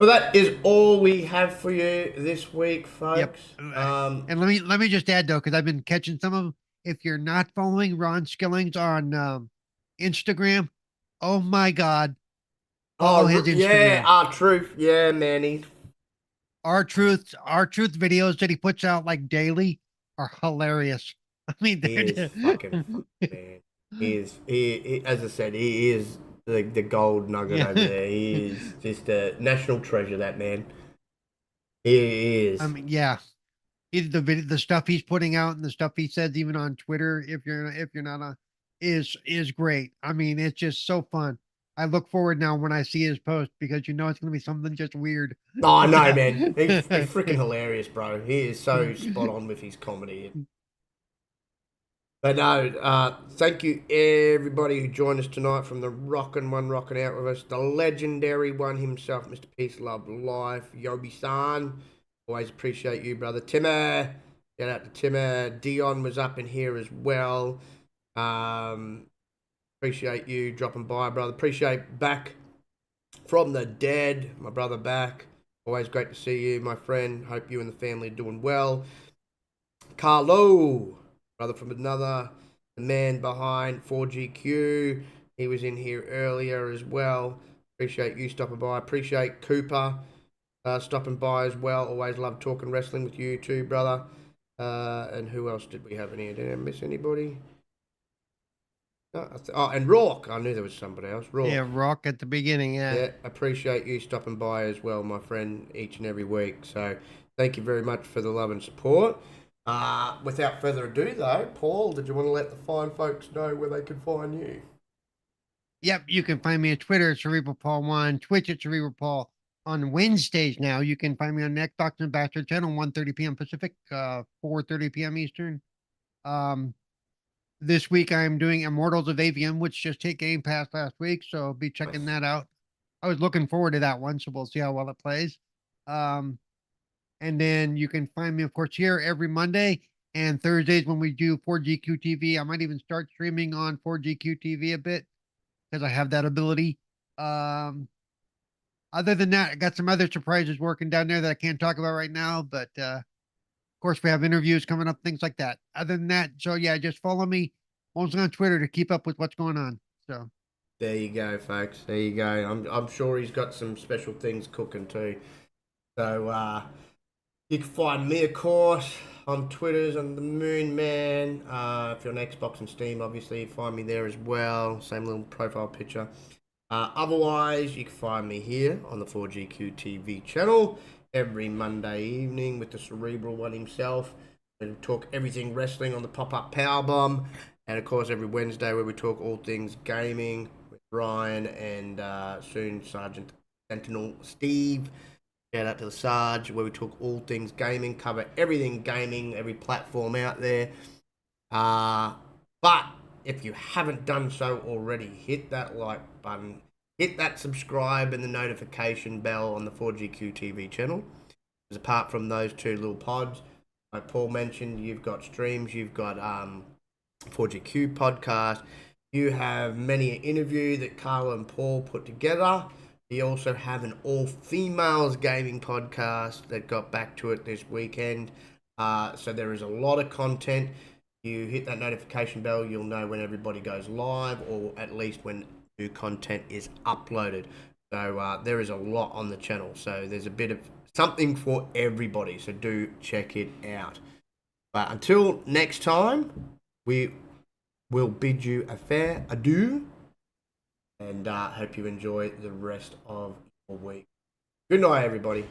Well, that is all we have for you this week, folks. Yep. And let me just add though, because I've been catching some of them. If you're not following Ron Skillings on Instagram, oh my God. His Instagram. Yeah, R-Truth. Yeah, man. R-Truth videos that he puts out like daily are hilarious. I mean, he is fucking man. He is, as I said, he is the gold nugget Yeah. over there. He is just a national treasure, that man. He I is. mean, yeah. The stuff he's putting out and the stuff he says even on Twitter, if you're not on, is great. I mean, it's just so fun. I look forward now when I see his post because it's going to be something just weird. Oh no, Yeah. man. He's freaking hilarious, bro. He is so spot on with his comedy. But no, thank you everybody who joined us tonight from the rockin' one rocking out with us, the legendary one himself, Mr. Peace, Love, Life, Yobi-san. Always appreciate you, brother. Timmer, shout out to Timmer. Dion was up in here as well. Appreciate you dropping by, brother. Appreciate back from the dead, my brother back. Always great to see you, my friend. Hope you and the family are doing well. Carlo, brother from another, the man behind 4GQ. He was in here earlier as well. Appreciate you stopping by. Appreciate Cooper stopping by as well. Always love talking wrestling with you too, brother. And who else did we have in here? Did I miss anybody? And Rourke. I knew there was somebody else. Rourke. Yeah, Rock at the beginning. Yeah. Yeah, appreciate you stopping by as well, my friend, each and every week. So thank you very much for the love and support. Without further ado, though, Paul, did you want to let the fine folks know where they can find you? Yep. You can find me at Twitter at Cerebral Paul 1, Twitch at Cerebral Paul. On Wednesdays now, you can find me on Xbox and Bachelor channel, 1:30 p.m. Pacific, 4:30 p.m. Eastern. Um, this week I'm doing Immortals of Avium, which just hit Game Pass last week, so I'll be checking Nice. that out. I was looking forward to that one, so we'll see how well it plays. Um, and then you can find me, of course, here every Monday and Thursdays when we do 4GQ TV. I might even start streaming on 4GQ TV a bit because I have that ability. Um, Other than that, I got some other surprises working down there that I can't talk about right now, but of course, we have interviews coming up, things like that. Other than that, so yeah, just follow me mostly on Twitter to keep up with what's going on. So There you go, folks. There you go. I'm sure he's got some special things cooking too. So you can find me, of course, on Twitter's on the Moon Man. If you're on Xbox and Steam, obviously, find me there as well. Same little profile picture. Otherwise, you can find me here on the 4GQ TV channel every Monday evening with the Cerebral one himself. We talk everything wrestling on the pop-up Powerbomb. And, of course, every Wednesday where we talk all things gaming with Ryan and soon Sergeant Sentinel Steve. Shout out to the Sarge, where we talk all things gaming, cover everything gaming, every platform out there. But if you haven't done so already, hit that like button, hit that subscribe and the notification bell on the 4GQ TV channel. Because apart from those two little pods, like Paul mentioned, you've got streams, you've got 4GQ podcast, you have many an interview that Carla and Paul put together. You also have an all-females gaming podcast that got back to it this weekend. So there is a lot of content. You hit that notification bell, you'll know when everybody goes live, or at least when new content is uploaded. So there is a lot on the channel. So there's a bit of something for everybody. So do check it out. But until next time, we will bid you a fair adieu. And hope you enjoy the rest of your week. Good night, everybody.